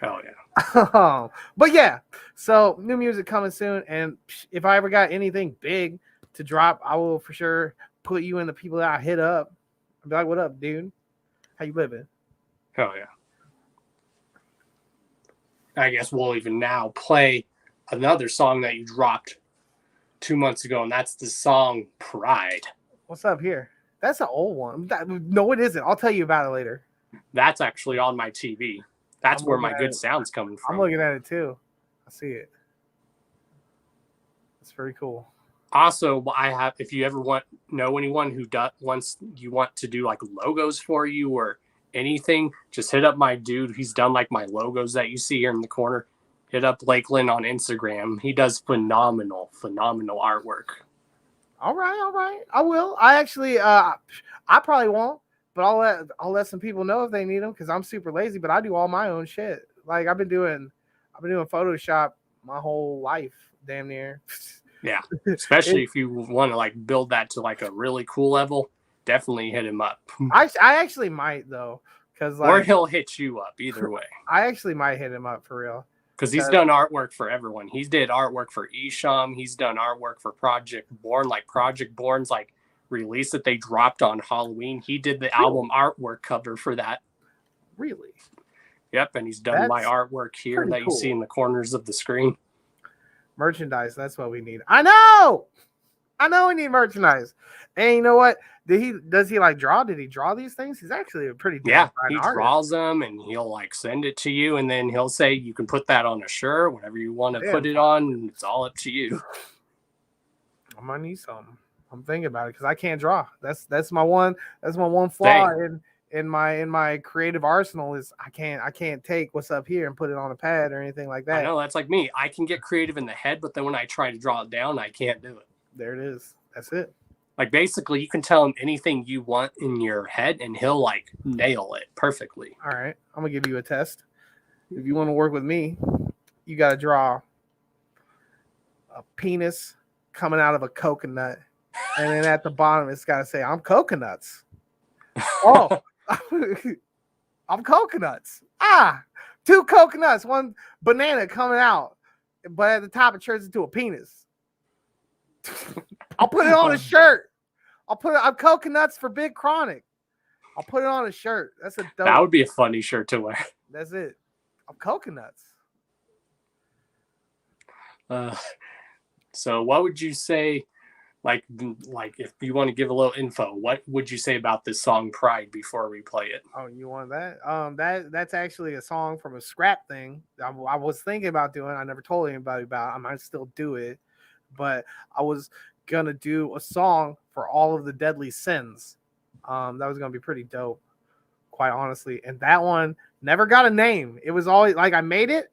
Oh yeah. But yeah, so new music coming soon, and if I ever got anything big to drop, I will for sure put you in the people that I hit up. I'll be like, "What up, dude? How you living?" Oh yeah. I guess we'll even now play another song that you dropped 2 months ago, and that's the song "Pride." What's up here? That's an old one. No, it isn't. I'll tell you about it later. That's actually on my TV. That's I'm where looking my at good it. sound's coming from. I'm looking at it too. I see it. It's very cool. Also, I have, if you ever know anyone who wants to do like logos for you or anything, just hit up my dude. He's done like my logos that you see here in the corner. Hit up Lakeland on Instagram. He does phenomenal artwork. All right. I will. I actually, I probably won't, but I'll let some people know if they need them because I'm super lazy. But I do all my own shit. Like I've been doing Photoshop my whole life, damn near. Yeah, especially if you want to like build that to like a really cool level, definitely hit him up. I actually might though, because like, or he'll hit you up either way. I actually might hit him up for real. Because he's done artwork for everyone. He did artwork for Isham. He's done artwork for Project Born. Like Project Born's like release that they dropped on Halloween. He did the album artwork cover for that. Really? Yep, and he's done my artwork here that you see in the corners of the screen. Merchandise, that's what we need. I know we need merchandise. And you know what? Does he like draw? Did he draw these things? He's actually a pretty he artist. draws them and he'll like send it to you, and then he'll say you can put that on a shirt, whatever you want to put it on, and it's all up to you. I might need something. I'm thinking about it because I can't draw. That's my one flaw in my creative arsenal is I can't take what's up here and put it on a pad or anything like that. I know, that's like me. I can get creative in the head, but then when I try to draw it down, I can't do it. There it is. That's it. Like basically, you can tell him anything you want in your head, and he'll like nail it perfectly. All right, I'm gonna give you a test. If you want to work with me, you gotta draw a penis coming out of a coconut, and then at the bottom it's gotta say "I'm coconuts." Oh, I'm coconuts. Two coconuts, one banana coming out, but at the top it turns into a penis. I'll put it on a shirt. I'm coconuts for Big Chronic. I'll put it on a shirt. That's a dope. That would be a funny shirt to wear. That's it. I'm coconuts. So what would you say, like if you want to give a little info, what would you say about this song Pride before we play it? Oh, you want that? That's actually a song from a scrap thing I was thinking about doing. I never told anybody about. I might still do it, but I was gonna do a song for all of the deadly sins. That was gonna be pretty dope, quite honestly. And that one never got a name. It was always like I made it,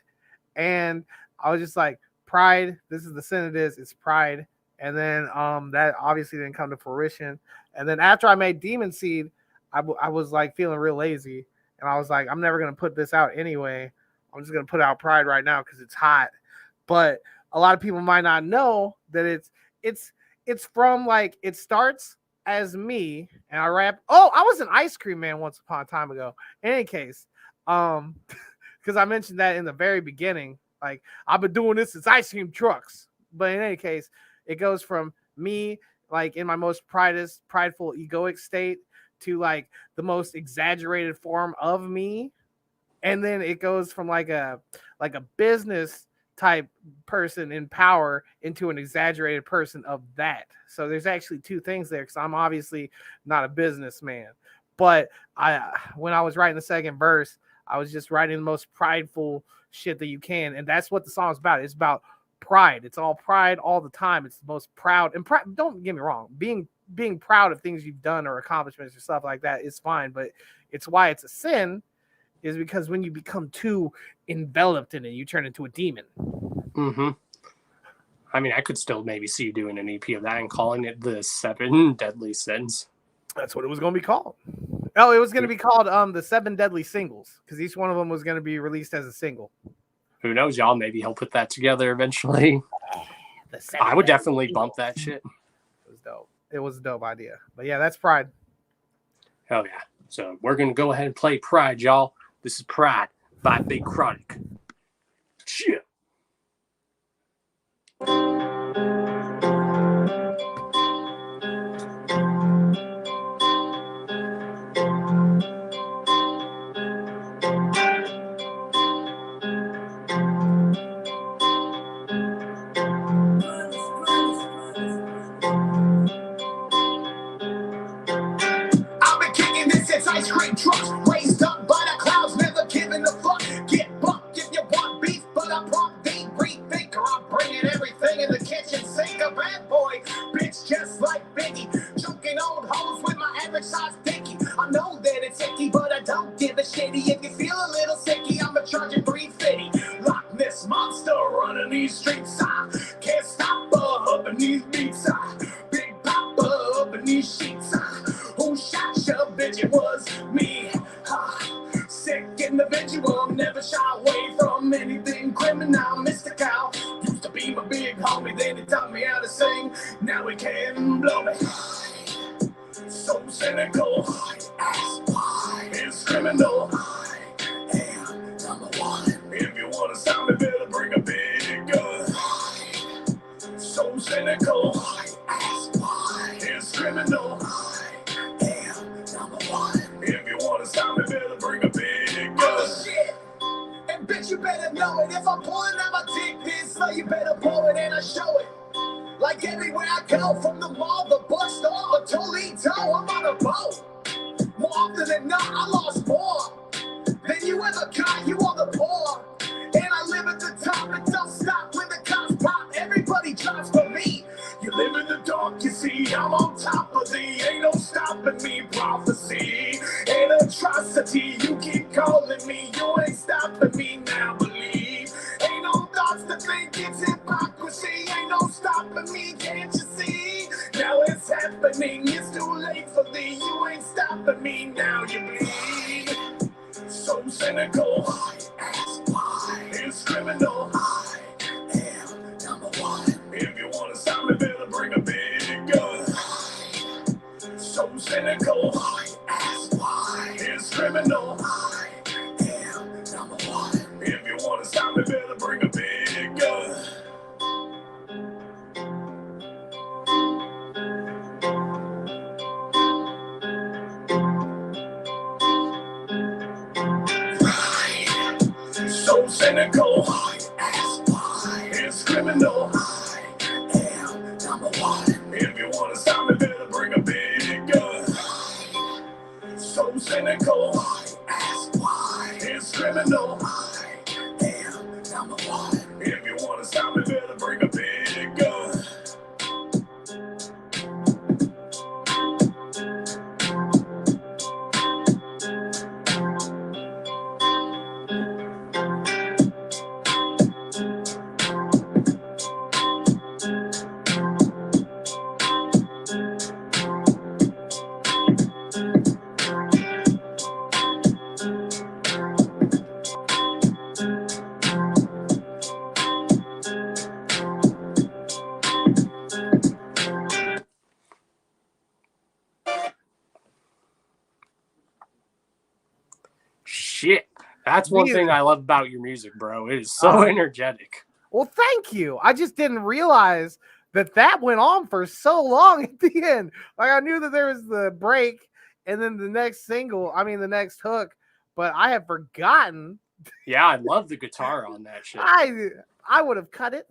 and I was just like, Pride. This is the sin it is. It's Pride. And then that obviously didn't come to fruition. And then after I made Demon Seed, I was like feeling real lazy, and I was like, I'm never gonna put this out anyway. I'm just gonna put out Pride right now because it's hot. But a lot of people might not know that it's from like it starts as me and I rap. Oh, I was an ice cream man once upon a time ago. In any case, because I mentioned that in the very beginning, like I've been doing this since ice cream trucks. But in any case, it goes from me like in my most prideful egoic state to like the most exaggerated form of me, and then it goes from like a business type person in power into an exaggerated person of that. So there's actually two things there because I'm obviously not a businessman, but when I was writing the second verse, I was just writing the most prideful shit that you can, and that's what the song's about. It's about pride. It's all pride all the time. It's the most proud, and don't get me wrong, being proud of things you've done or accomplishments or stuff like that is fine, but it's why it's a sin is because when you become too enveloped in it, you turn into a demon. Mm-hmm. I mean, I could still maybe see you doing an EP of that and calling it the 7 Deadly Sins. That's what it was going to be called. Oh, it was going to be called the 7 Deadly Singles because each one of them was going to be released as a single. Who knows, y'all? Maybe he'll put that together eventually. I would definitely bump that shit. It was dope. it was a dope idea. But yeah, that's Pride. Hell yeah. So we're going to go ahead and play Pride, y'all. This is Pride by Big Chronic. Shit. I've been kicking this since ice cream trucks. Raised up by the clouds, never giving a fuck. Get bucked if you want beef, but I prompt the rethinker. I'm bringing everything in the kitchen sink. A bad boy, bitch, just like Biggie. Choking old hoes with my average size dicky. I know that it's icky, but I don't give a shitty. If you feel a little sicky, I'ma charge you $350. Loch Ness monster running these streets. I can't stop her up in these beats. Big Papa up in these sheets. Who shot your bitch? It was me. Sick individual, never shy away from anything criminal. Mr. Cow used to be my big homie, then he taught me how to sing. Now he can blow me. So cynical, ask why it's criminal. And number one, if you wanna stop me, better bring a big gun. So cynical, ask why it's criminal. If you wanna stop me, better bring a big gun. Shit. And bitch, you better know it. If I'm pulling out my dick, this so you better pull it and I show it. Like everywhere I go, from the mall, the bus store, or Toledo, I'm on a boat. More often than not, I lost more than you ever got. You on the poor, and I live at the top. And don't stop when the cops pop. Everybody drops for me. You live in the dark, you see, I'm on top of thee. Ain't no stopping me, prophecy. An atrocity, you keep calling me. You ain't stopping me now, believe. Ain't no thoughts to think, it's hypocrisy. Ain't no stopping me, can't you see? Now it's happening, it's too late for thee. You ain't stopping me, now you bleed. So cynical, ask why it's criminal. I am number one. If you wanna stop me, better bring a big gun. So cynical, ask why it's criminal. I am number one. If you wanna stop me, better bring a big gun. So cynical, ask why it's criminal. I am number one. If you wanna stop me, better bring a big gun. So cynical, ask why it's criminal. I am number one. If you wanna stop me, better bring a big gun. Shit. That's one thing I love about your music, bro. It is so energetic. Well, thank you. I just didn't realize that went on for so long at the end. Like, I knew that there was the break and then the next the next hook, but I had forgotten. Yeah, I love the guitar on that shit. I would have cut it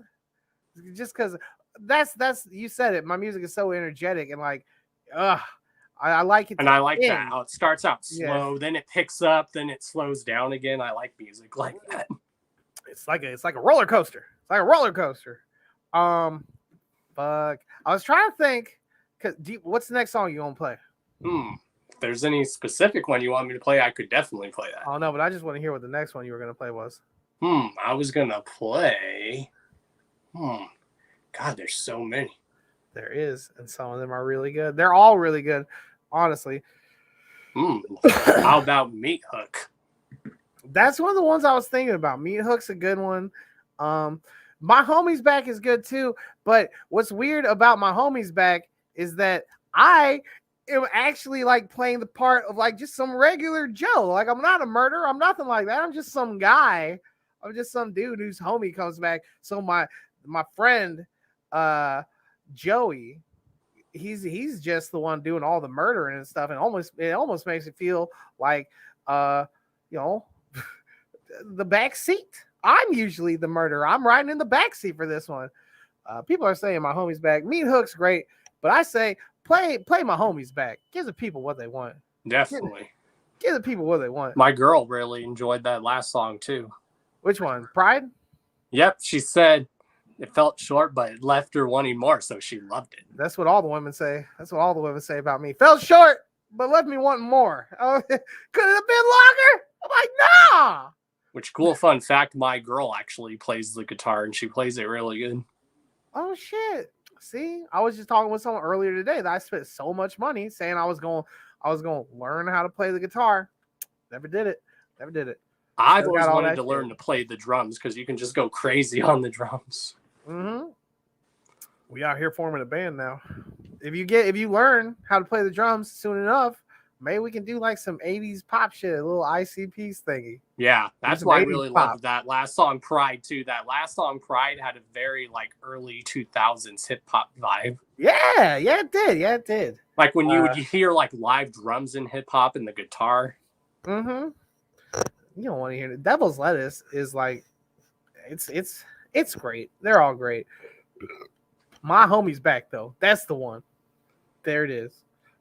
just because that's you said it. My music is so energetic and like, I like it. And I like that how it starts out slow, then it picks up, then it slows down again. I like music like that. It's like a roller coaster. It's like a roller coaster. Fuck. I was trying to think. What's the next song you want to play? If there's any specific one you want me to play, I could definitely play that. Oh no, but I just want to hear what the next one you were gonna play was. I was gonna play. God, there's so many. There is, and some of them are really good. They're all really good, honestly. How about Meat Hook? That's one of the ones I was thinking about. Meat Hook's a good one. My Homie's Back is good too, but what's weird about My Homie's Back is that I am actually like playing the part of like just some regular Joe. Like I'm not a murderer. I'm nothing like that. I'm just some guy. I'm just some dude whose homie comes back. So my friend Joey, he's just the one doing all the murdering and stuff, and it almost makes it feel like the back seat. I'm usually the murderer. I'm riding in the back seat for this one. People are saying my homie's back. Meat Hook's great, but I say play my homie's back. Give the people what they want. Definitely. Give the people what they want. My girl really enjoyed that last song too. Which one? Pride? Yep, she said it felt short, but it left her wanting more, so she loved it. That's what all the women say. That's what all the women say about me. Felt short, but left me wanting more. Oh, could it have been longer? I'm like, nah. Which cool fun fact, my girl actually plays the guitar and she plays it really good. Oh shit. See, I was just talking with someone earlier today that I spent so much money saying I was going to learn how to play the guitar. Never did it. I've always wanted to learn to play the drums because you can just go crazy on the drums. Mm-hmm. We out here forming a band now. If you learn how to play the drums soon enough, maybe we can do like some 80s pop shit, a little ICPs thingy. Yeah, that's why I really loved that last song, Pride, too. That last song, Pride, had a very like early 2000s hip hop vibe. Yeah, it did. Like when you would hear like live drums in hip hop and the guitar. Mm-hmm. You don't want to hear it. Devil's Lettuce is like, it's great. They're all great. My homie's back though. That's the one. There it is.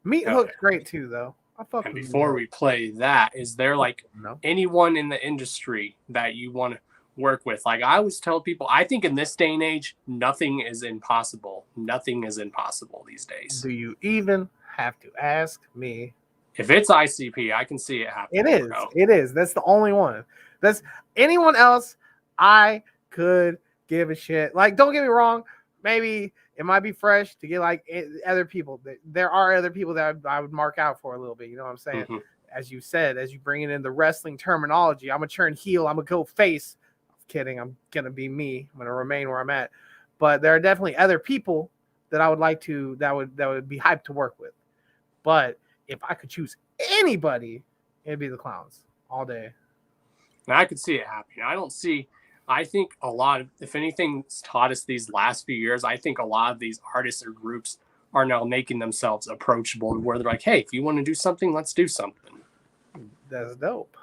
Meat Hook's great too though. And before we play that, is there like anyone in the industry that you want to work with? Like I always tell people, I think in this day and age, nothing is impossible. Nothing is impossible these days. Do you even have to ask me? If it's ICP, I can see it happening. It is. Bro. It is. That's the only one. That's anyone else I could give a shit. Like, don't get me wrong. Maybe it might be fresh to get like other people. There are other people that I would mark out for a little bit. You know what I'm saying? Mm-hmm. As you said, as you bring it in the wrestling terminology, I'm going to turn heel. I'm going to go face. I'm kidding. I'm going to be me. I'm going to remain where I'm at. But there are definitely other people that I would like to, that would be hyped to work with. But if I could choose anybody, it'd be the Clowns all day. And I could see it happening. I think a lot of, if anything's taught us these last few years, I think a lot of these artists or groups are now making themselves approachable where they're like, hey, if you want to do something, let's do something. That's dope.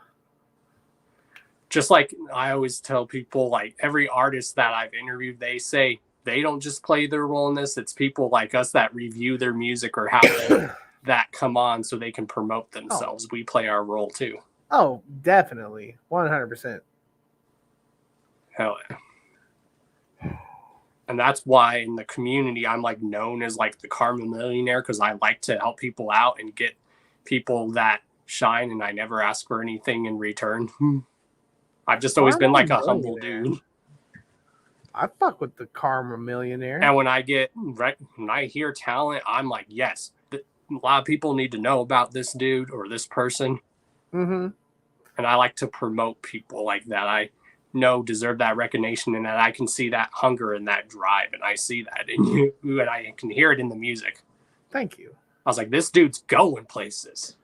Just like I always tell people, like every artist that I've interviewed, they say they don't just play their role in this. It's people like us that review their music or have that come on so they can promote themselves. We play our role too. Oh, definitely. 100%. Hell yeah. And that's why in the community, I'm like known as like the Karma Millionaire, because I like to help people out and get people that shine, and I never ask for anything in return. I've just always been like a humble dude. I fuck with the Karma Millionaire. And when I hear talent, I'm like, yes, a lot of people need to know about this dude or this person. Mm-hmm. And I like to promote people like that I know deserve that recognition, and that I can see that hunger and that drive, and I see that in you, and I can hear it in the music. Thank you. I was like, this dude's going places.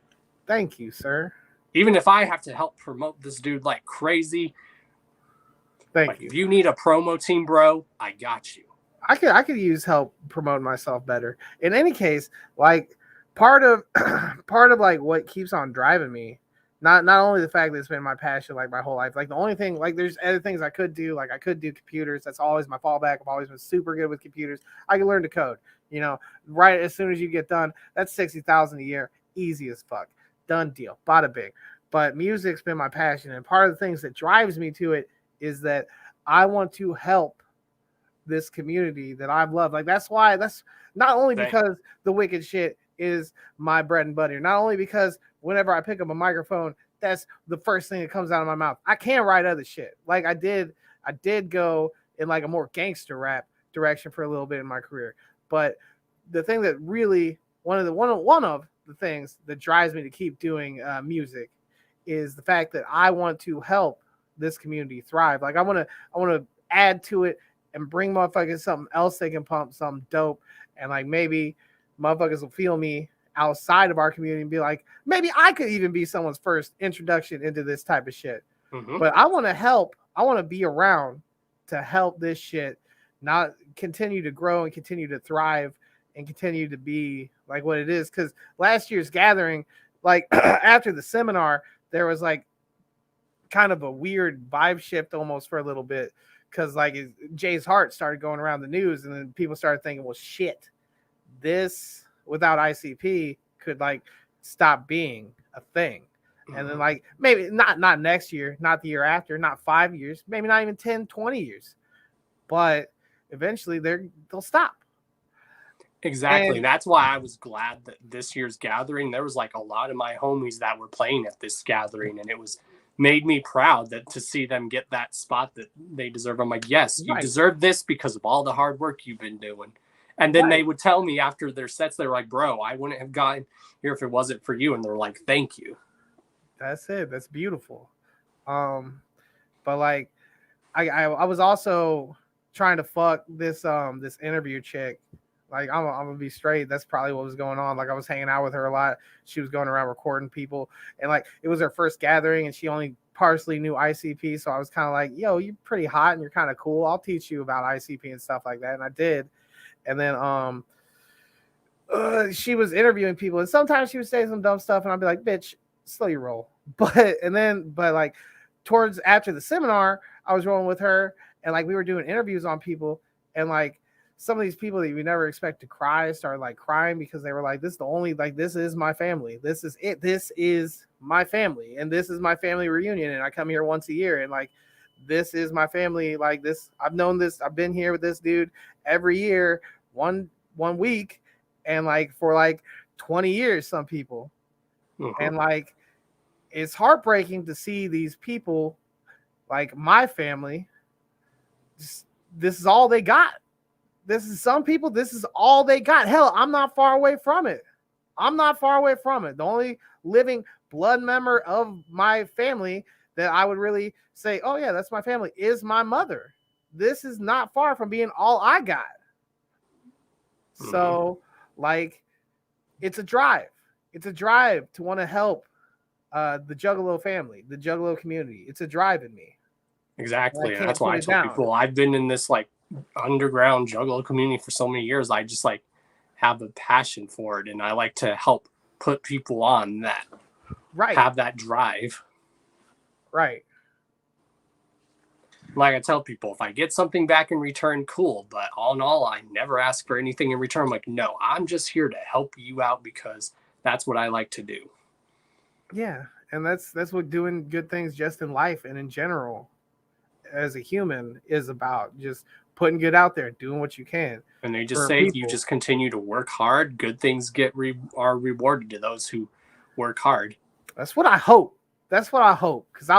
Thank you, sir. Even if I have to help promote this dude like crazy. Thank you. If you need a promo team, bro, I got you. I could use help promoting myself better. In any case, like part of like what keeps on driving me, not only the fact that it's been my passion like my whole life, like the only thing, like there's other things I could do, like I could do computers. That's always my fallback. I've always been super good with computers. I can learn to code, you know, right as soon as you get done. That's $60,000 a year, easy as fuck, done deal, bada bing. But music's been my passion, and part of the things that drives me to it is that I want to help this community that I've loved. Like that's not only because the Wicked shit is my bread and butter, not only because whenever I pick up a microphone, that's the first thing that comes out of my mouth. I can't write other shit. Like I did go in like a more gangster rap direction for a little bit in my career. But the thing that really one of the things that drives me to keep doing music is the fact that I want to help this community thrive. Like I want to add to it and bring motherfuckers something else they can pump, something dope, and like maybe motherfuckers will feel me outside of our community and be like, maybe I could even be someone's first introduction into this type of shit. Mhm. But I want to help. I want to be around to help this shit not continue to grow and continue to thrive and continue to be like what it is. Because last year's gathering, like after the seminar, there was like kind of a weird vibe shift almost for a little bit. Because like Jay's Heart started going around the news, and then people started thinking, well, shit, this without ICP could like stop being a thing. And then like maybe not next year, not the year after, not 5 years, maybe not even 10, 20 years. But eventually they'll stop. Exactly. And- That's why I was glad that this year's gathering, there was like a lot of my homies that were playing at this gathering, and it was made me proud that to see them get that spot that they deserve. I'm like, yes, you Right. deserve this because of all the hard work you've been doing. And then they would tell me after their sets, they were like, bro, I wouldn't have gotten here if it wasn't for you. And they're like, thank you. That's it. That's beautiful. But like I was also trying to fuck this this interview chick. Like I'm gonna be straight. That's probably what was going on. Like I was hanging out with her a lot. She was going around recording people, and like it was her first gathering, and she only partially knew ICP. So I was kind of like, "Yo, you're pretty hot, and you're kind of cool. I'll teach you about ICP and stuff like that." And I did. And then she was interviewing people, and sometimes she would say some dumb stuff, and I'd be like, "Bitch, slow your roll." But like towards after the seminar, I was rolling with her, and like we were doing interviews on people, and like some of these people that you never expect to cry started like crying because they were like, this is the only, like, this is my family. This is it. This is my family. And this is my family reunion. And I come here once a year, and like, this is my family. Like this, I've known this. I've been here with this dude every year, one week. And like for like 20 years, some people. And like, it's heartbreaking to see these people, like my family, this is all they got. This is some people, this is all they got. Hell, I'm not far away from it. The only living blood member of my family that I would really say, oh yeah, that's my family, is my mother. This is not far from being all I got. So like, it's a drive. It's a drive to want to help the Juggalo family, the Juggalo community. It's a drive in me. Exactly. And I That's can't why I put it tell down. people I've been in this like underground Juggalo community for so many years. I just like have a passion for it, and I like to help put people on that have that drive. Right. Like I tell people, if I get something back in return, cool. But all in all, I never ask for anything in return. I'm like, no, I'm just here to help you out because that's what I like to do. Yeah, and that's what doing good things just in life and in general as a human is about. Just putting good out there, doing what you can. And they just for say if you people. just continue to work hard, good things are rewarded to those who work hard. That's what I hope. That's what I hope. Because I'd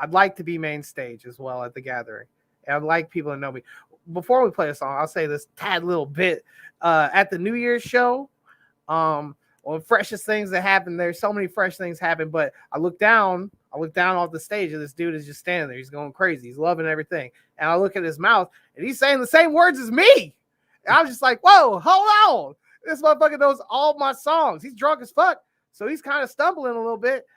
like to be main stage as well at the gathering. And I'd like people to know me. Before we play a song, I'll say this tad little bit. At the New Year's show, one of the freshest things that happened, there's so many fresh things happen, but I look down off the stage, and this dude is just standing there. He's going crazy. He's loving everything. And I look at his mouth, and he's saying the same words as me. And I was just like, whoa, hold on. This motherfucker knows all my songs. He's drunk as fuck, so he's kind of stumbling a little bit.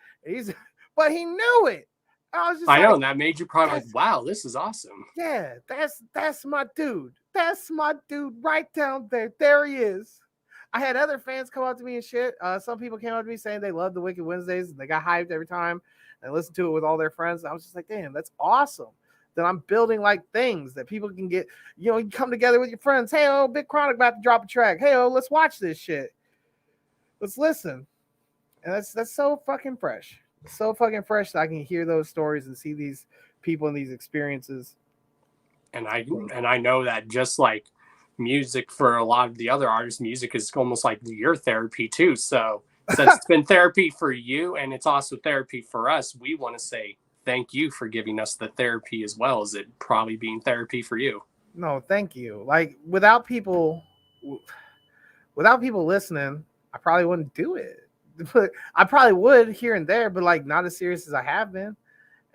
But he knew it. I was just I know, like, and that made you probably like, wow, this is awesome. yeah, that's my dude. That's my dude right down there. There he is. I had other fans come up to me and shit. Some people came up to me saying they loved the Wicked Wednesdays and they got hyped every time and listened to it with all their friends. And I was just like, damn, that's awesome. That I'm building like things that people can get, you come together with your friends. Hey, Big Chronic about to drop a track. Hey, let's watch this shit. Let's listen. And that's so fucking fresh. It's so fucking fresh that I can hear those stories and see these people and these experiences. And I know that just like music for a lot of the other artists, music is almost like your therapy too. So since it's been therapy for you and it's also therapy for us, we want to say thank you for giving us the therapy as well as it probably being therapy for you. No, thank you. Like without people listening, I probably wouldn't do it. But I probably would here and there, but like not as serious as I have been.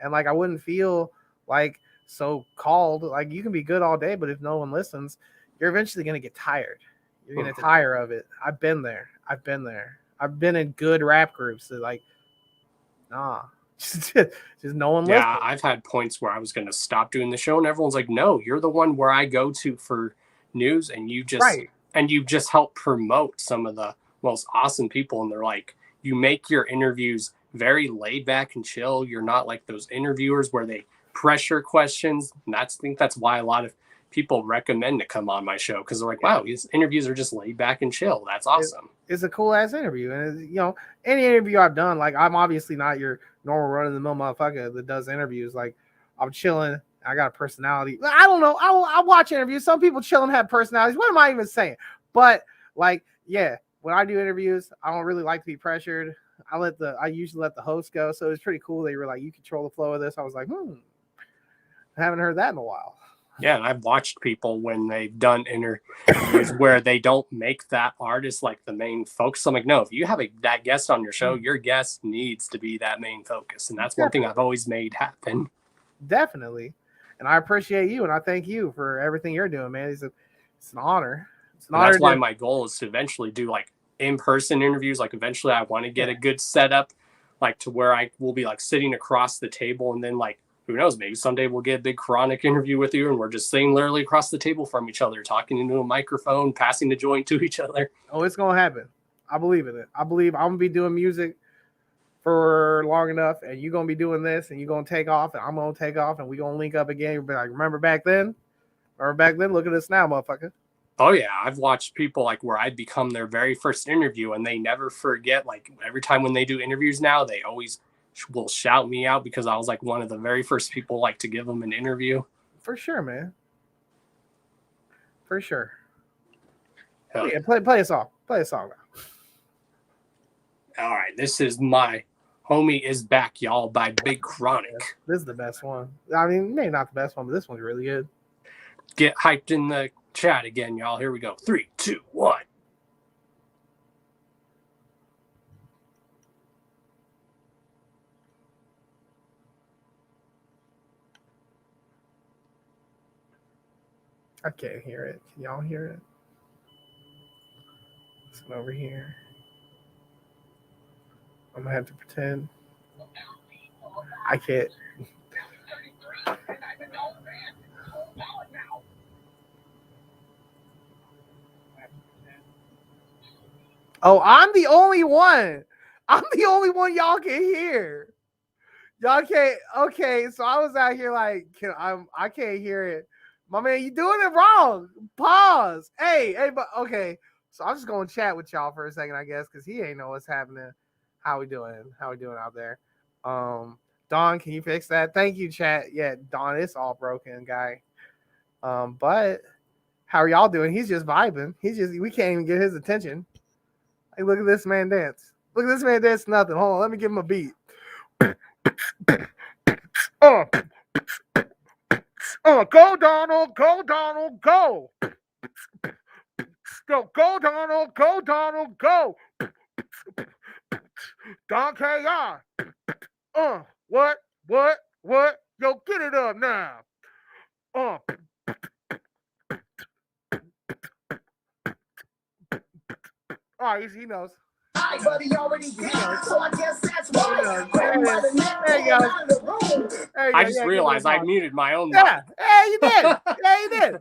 And like I wouldn't feel like so called. Like you can be good all day, but if no one listens, you're eventually going to get tired. You're gonna tire of it. I've been there. I've been in good rap groups that like, nah, just no one listens. Yeah, I've had points where I was gonna stop doing the show, and everyone's like, "No, you're the one where I go to for news, and you just help promote some of the most awesome people." And they're like, "You make your interviews very laid back and chill. You're not like those interviewers where they pressure questions." And I think that's why a lot of people recommend to come on my show, because they're like, wow, these interviews are just laid back and chill. That's awesome. It's a cool ass interview. And any interview I've done, like, I'm obviously not your normal run of the mill motherfucker that does interviews. Like, I'm chilling. I got a personality. I don't know. I watch interviews. Some people chilling have personalities. What am I even saying? But like, yeah, when I do interviews, I don't really like to be pressured. I usually let the host go. So it's pretty cool. They were like, you control the flow of this. I was like, I haven't heard that in a while. Yeah, and I've watched people when they've done interviews where they don't make that artist like the main focus. I'm like, no, if you have that guest on your show, your guest needs to be that main focus. And that's one thing I've always made happen. Definitely. And I appreciate you, and I thank you for everything you're doing, man. It's an honor. It's an honor. That's why my goal is to eventually do like in-person interviews. Like eventually I want to get a good setup, like to where I will be like sitting across the table, and then like, who knows, maybe someday we'll get a big Chronic interview with you and we're just sitting literally across the table from each other, talking into a microphone, passing the joint to each other. Oh, it's going to happen. I believe in it. I believe I'm going to be doing music for long enough, and you're going to be doing this, and you're going to take off, and I'm going to take off, and we're going to link up again. You'll be like, remember back then? Look at us now, motherfucker. Oh, yeah. I've watched people like where I'd become their very first interview, and they never forget. Like every time when they do interviews now, they always will shout me out because I was like one of the very first people like to give them an interview. For sure, man. For sure. Hell yeah. Play a song. Play a song now. All right. This is My Homie Is Back, y'all, by Big Chronic. This is the best one. I mean, maybe not the best one, but this one's really good. Get hyped in the chat again, y'all. Here we go. 3, 2, 1. I can't hear it. Can y'all hear it? This one over here. I'm gonna have to pretend. I can't. Oh, I'm the only one. I'm the only one y'all can hear. Y'all can't. Okay, so I was out here like, I can't hear it. My man, you doing it wrong. Pause. Hey, but okay. So I'm just going to chat with y'all for a second, I guess, because he ain't know what's happening. How we doing out there? Don, can you fix that? Thank you, chat. Yeah, Don, it's all broken, guy. But how are y'all doing? He's just vibing. We can't even get his attention. Hey, look at this man dance. Look at this man dance. Nothing. Hold on, let me give him a beat. Go, Donald, go, Donald, go. Go, Donald, go, Donald, go. Don K.I. What? Yo, get it up now. All right, he knows. But he already did, so I guess that's why. There you go. I just realized I muted my own. Yeah, you did. Yeah, you did.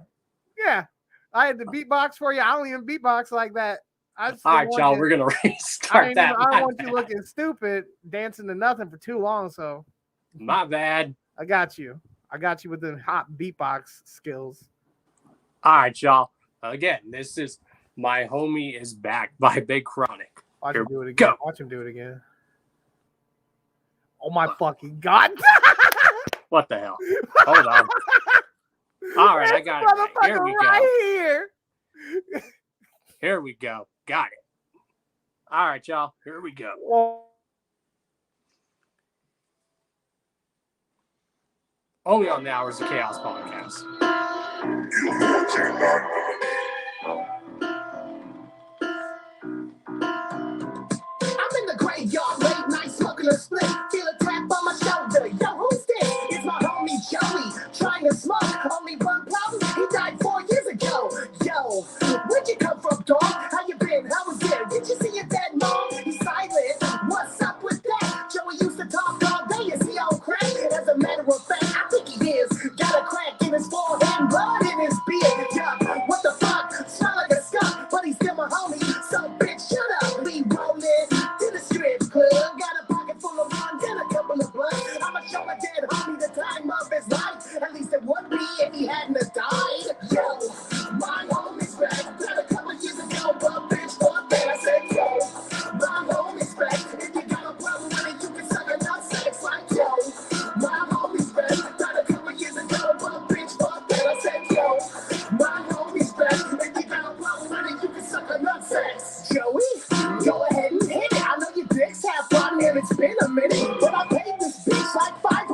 Yeah, I had the beatbox for you. I don't even beatbox like that. All right, y'all, we're gonna restart that. I don't want you looking stupid dancing to nothing for too long. So, my bad. I got you with the hot beatbox skills. All right, y'all. Again, this is My Homie Is Back by Big Chronic. Watch him do it again. Watch him do it again. Oh my fucking God. What the hell? Hold on. All right, I got it. Here we go. Here we go. Got it. All right, y'all. Here we go. Whoa. Only on the Hours of Chaos podcast. Graveyard, late night smoking a split. Feel a tap on my shoulder. Yo, who's this? It's my homie Joey. Trying to smoke. Only one problem. He died 4 years ago. Yo, where'd you come from, dog? be the time of his life. At least it would be if he hadn't have died. Yo, my homie's back. Got a couple years ago, but bitch, fuck that. I said, yo, my homie's back. If you got a problem with it, you can suck a nut sex like yo. My homie's back. Got a couple years ago, but bitch, fuck that. I said, yo, my homie's back. If you got a problem with it, you can suck a nut sex. Joey, go ahead and hit it. I know your dicks have fun and it's been a minute, but I paid this bitch like $500.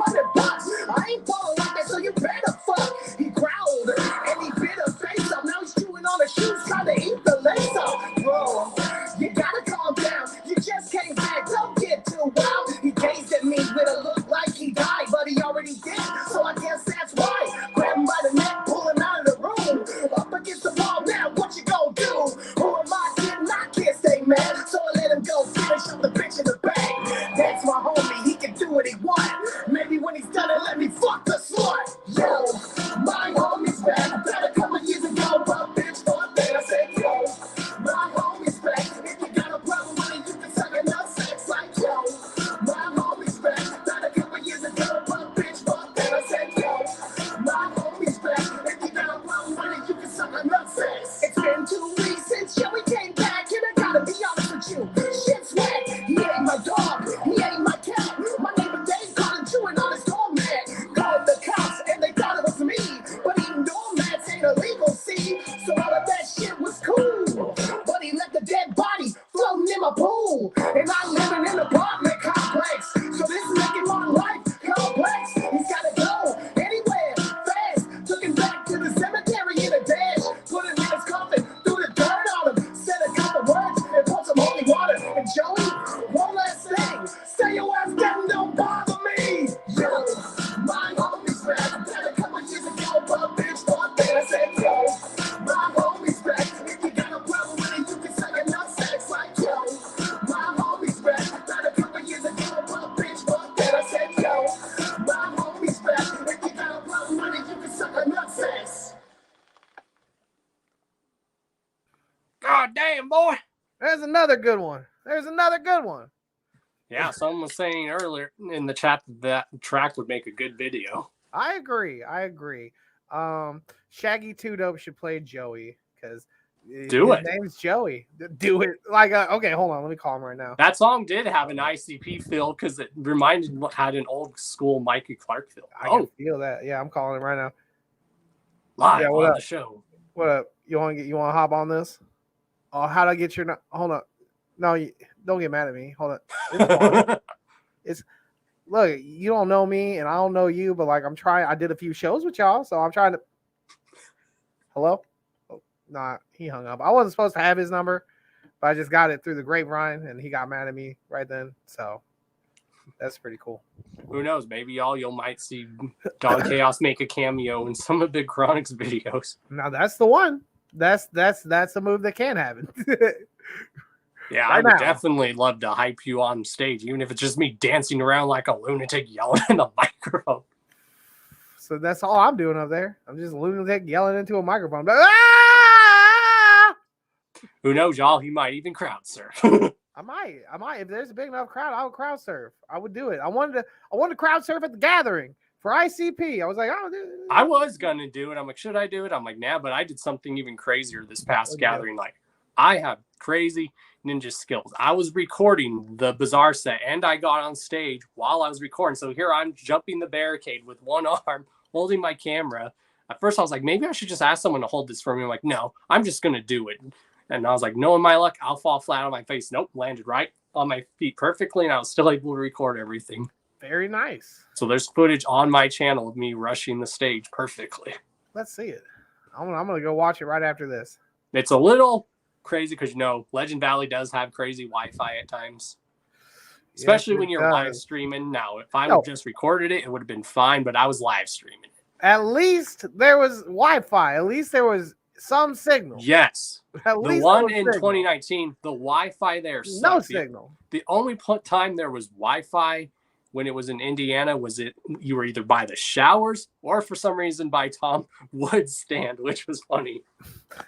I ain't falling like that, so you better fuck. He growled and he bit her face up. Now he's chewing on her shoes, trying to eat the lace up. Bro, you gotta calm down. You just came back, don't get too wild. He gazed at me with a look like he died, but he already did, so I guess that's why. Grab him by the neck, pull him out of the room. Up against the wall now, what you gonna do? Who am I kidding? I can't stay mad, so I let him go finish up the bitch in the bag. That's my homie, he can do what he want. Maybe when he's done it, let me fuck the slut. Yo, my homie's back. Got a couple years ago, but bitch, fuck that. I said, yo, my homie's back. If you got a problem with it, you can suck a nut sex like yo. My homie's back. Got a couple years ago, but bitch, fuck that. I said, yo, my homie's back. If you got a problem with it, you can suck a nut sex. It's been 2 weeks since Joey came back, and I gotta be honest with you. Shit's whack. He ate my dog. He ate my cat. My neighbor Dave caught him chewing on his doormat. Called the cops, and they thought it was me. But eating doormats ain't illegal, see? So all of that shit was cool. But he left the dead body floating in my pool. And I'm living in an apartment complex. So this is making my life complex. He's gotta go anywhere fast. Took him back to the cemetery in a dash. Put him in his coffin, threw the dirt on him. Said a couple words and put some holy water. And Joey, one last thing. Stay your ass down, don't bother me. Yo, my homie's back. Got a couple years ago, but bitch, fuck that. I said, yo, my homie's back. If you got a problem with it, you can suck a nut sex like yo. My homie's back. Got a couple years ago, but bitch, fuck that. I said, yo, my homie's back. If you got a problem with it, you can suck a nut sex. God damn, boy. There's another good one. There's another good one. Yeah, someone was saying earlier in the chat that track would make a good video. I agree. Shaggy Two Dope should play Joey because his name's Joey. Do it. Like, okay, hold on. Let me call him right now. That song did have an ICP feel because it reminded had an old school Mikey Clark feel. I can feel that. Yeah, I'm calling him right now. Live yeah, on the show. What up? You want to hop on this? Oh, how'd I get your? Hold up. No, don't get mad at me. Hold up. Look, you don't know me and I don't know you, but like I did a few shows with y'all, so I'm trying to. Hello? Oh, nah, he hung up. I wasn't supposed to have his number, but I just got it through the grapevine and he got mad at me right then. So that's pretty cool. Who knows? Maybe you might see Don Chaos make a cameo in some of Big Chronic's videos. Now that's the one. That's a move that can happen. Yeah, I would definitely love to hype you on stage, even if it's just me dancing around like a lunatic yelling in the microphone. So that's all I'm doing up there. I'm just a lunatic yelling into a microphone. Ah! Who knows, y'all? He might even crowd surf. I might. If there's a big enough crowd, I would crowd surf. I would do it. I wanted to crowd surf at the gathering for ICP. I was like, oh, dude. I was gonna do it. I'm like, should I do it? I'm like, nah, but I did something even crazier this past gathering. Like, I have crazy ninja skills. I was recording the Bizarre set and I got on stage while I was recording. So here I'm jumping the barricade with one arm, holding my camera. At first I was like, maybe I should just ask someone to hold this for me. I'm like, no, I'm just going to do it. And I was like, knowing my luck, I'll fall flat on my face. Nope, landed right on my feet perfectly. And I was still able to record everything. Very nice. So there's footage on my channel of me rushing the stage perfectly. Let's see it. I'm going to go watch it right after this. It's a little crazy because Legend Valley does have crazy Wi-Fi at times, especially when you're live streaming. Now, if I would just recorded it, it would have been fine, but I was live streaming. At least there was Wi-Fi. At least there was some signal. Yes. At the one in 2019, the Wi-Fi there sucked. No signal. The only time there was Wi-Fi when it was in Indiana, was it you were either by the showers or for some reason by Tom Wood's stand, which was funny.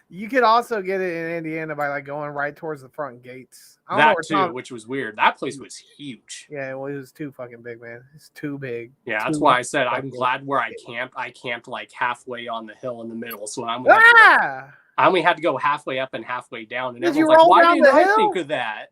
You could also get it in Indiana by like going right towards the front gates. I don't know That where too, Tom- which was weird. That place was huge. Yeah, well, it was too fucking big, man. It's too big. Yeah, that's Too why I said I'm fucking glad where I big. camped. I camped like halfway on the hill in the middle, so I only had to go halfway up and halfway down. And Did you everyone's like, roll "Why down didn't the I hill? think of that?"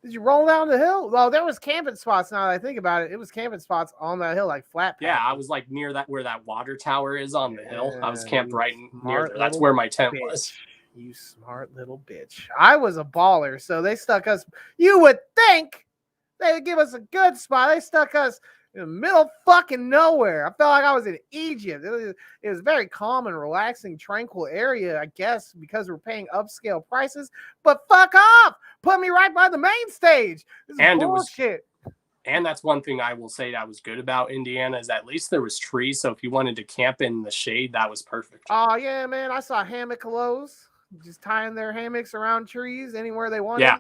Did you roll down the hill? Well, there was camping spots. Now that I think about it, it was camping spots on that hill, like flat. Yeah, I patches. was like near that where that water tower is on the hill. I was Yeah, camped you right near smart there. That's little where my tent bitch. was. You smart little bitch. I was a baller, so they stuck us. You would think they would give us a good spot. They stuck us in the middle of fucking nowhere. I felt like I was in Egypt. It was very calm and relaxing, tranquil area, I guess, because we're paying upscale prices. But fuck off! Put me right by the main stage. This is And it was- bullshit. And that's one thing I will say that was good about Indiana is at least there was trees. So if you wanted to camp in the shade, that was perfect. Oh yeah, man! I saw hammock-a-lows just tying their hammocks around trees anywhere they wanted. Yeah.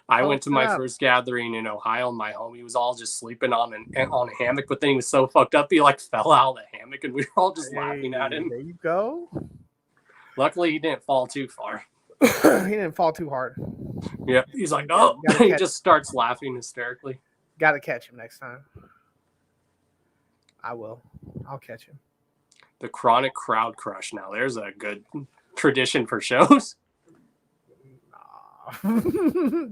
I Oh, went to my snap. first gathering in Ohio, and my homie was all just sleeping on a hammock, but then he was so fucked up he like fell out of the hammock, and we were all just laughing at him. There you go. Luckily, he didn't fall too far. He didn't fall too hard. Yeah, he's like, oh, Gotta he catch- just starts laughing hysterically. Got to catch him next time. I will. I'll catch him. The chronic crowd crush. Now, there's a good tradition for shows.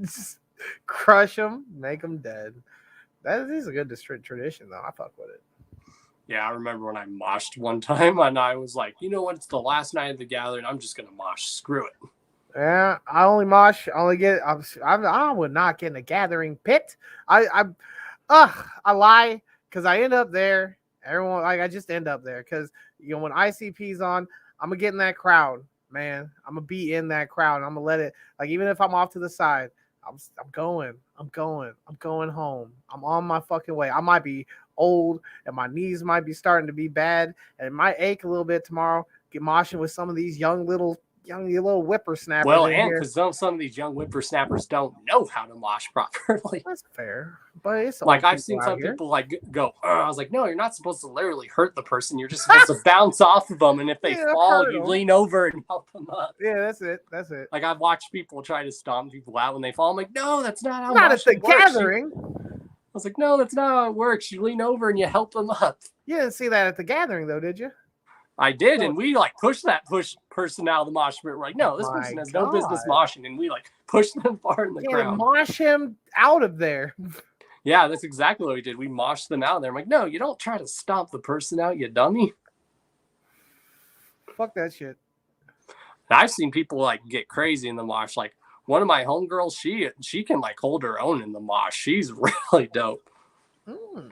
Just crush them, make them dead. That is a good tradition, though. I fuck with it. Yeah, I remember when I moshed one time, and I was like, you know what? It's the last night of the gathering. I'm just gonna mosh. Screw it. Yeah, I only mosh. I only get. I would not get in a gathering pit. I lie because I end up there. Everyone like I just end up there because when ICP's on, I'm gonna get in that crowd, man. I'm gonna be in that crowd. And I'm gonna let it like even if I'm off to the side, I'm going home. I'm on my fucking way. I might be old and my knees might be starting to be bad and it might ache a little bit tomorrow. Get moshing with some of these young little whippersnappers. Well, in and here. because some of these young whippersnappers don't know how to mosh properly. That's fair, but it's Like old I've seen people out some here. people like go. I was like, no, you're not supposed to literally hurt the person. You're just supposed to bounce off of them, and if they Yeah, fall, hurt you 'em. lean over and help them up. Yeah, that's it. That's it. Like I've watched people try to stomp people out when they fall. I'm like, no, that's not how. Not at the moshing works. gathering. I was like, no, that's not how it works. You lean over and you help them up. You didn't see that at the gathering, though, did you? I did, and we like pushed that person out of the mosh pit. We're like, no, this My person has no business God. moshing, and we like pushed them far in the Yeah, crowd. mosh him out of there. Yeah, that's exactly what we did. We moshed them out there. I'm like, no, you don't try to stomp the person out, you dummy. Fuck that shit. And I've seen people like get crazy in the mosh. Like one of my homegirls, she can like hold her own in the mosh. She's really dope. Mm.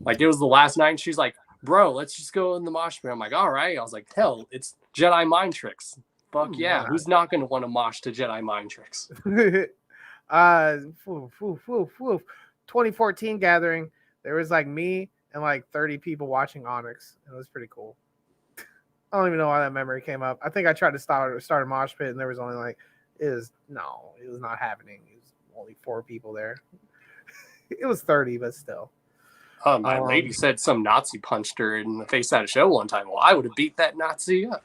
Like it was the last night, and she's like, bro, let's just go in the mosh pit. I'm like, all right. I was like, hell, it's Jedi mind tricks. Fuck yeah. my. Who's not going to want to mosh to Jedi mind tricks? 2014 gathering. There was like me and like 30 people watching Onyx. It was pretty cool. I don't even know why that memory came up. I think I tried to start a mosh pit, and there was only like, it was not happening. It was only 4 people there. It was 30, but still. My lady said some Nazi punched her in the face at a show one time. Well, I would have beat that Nazi up.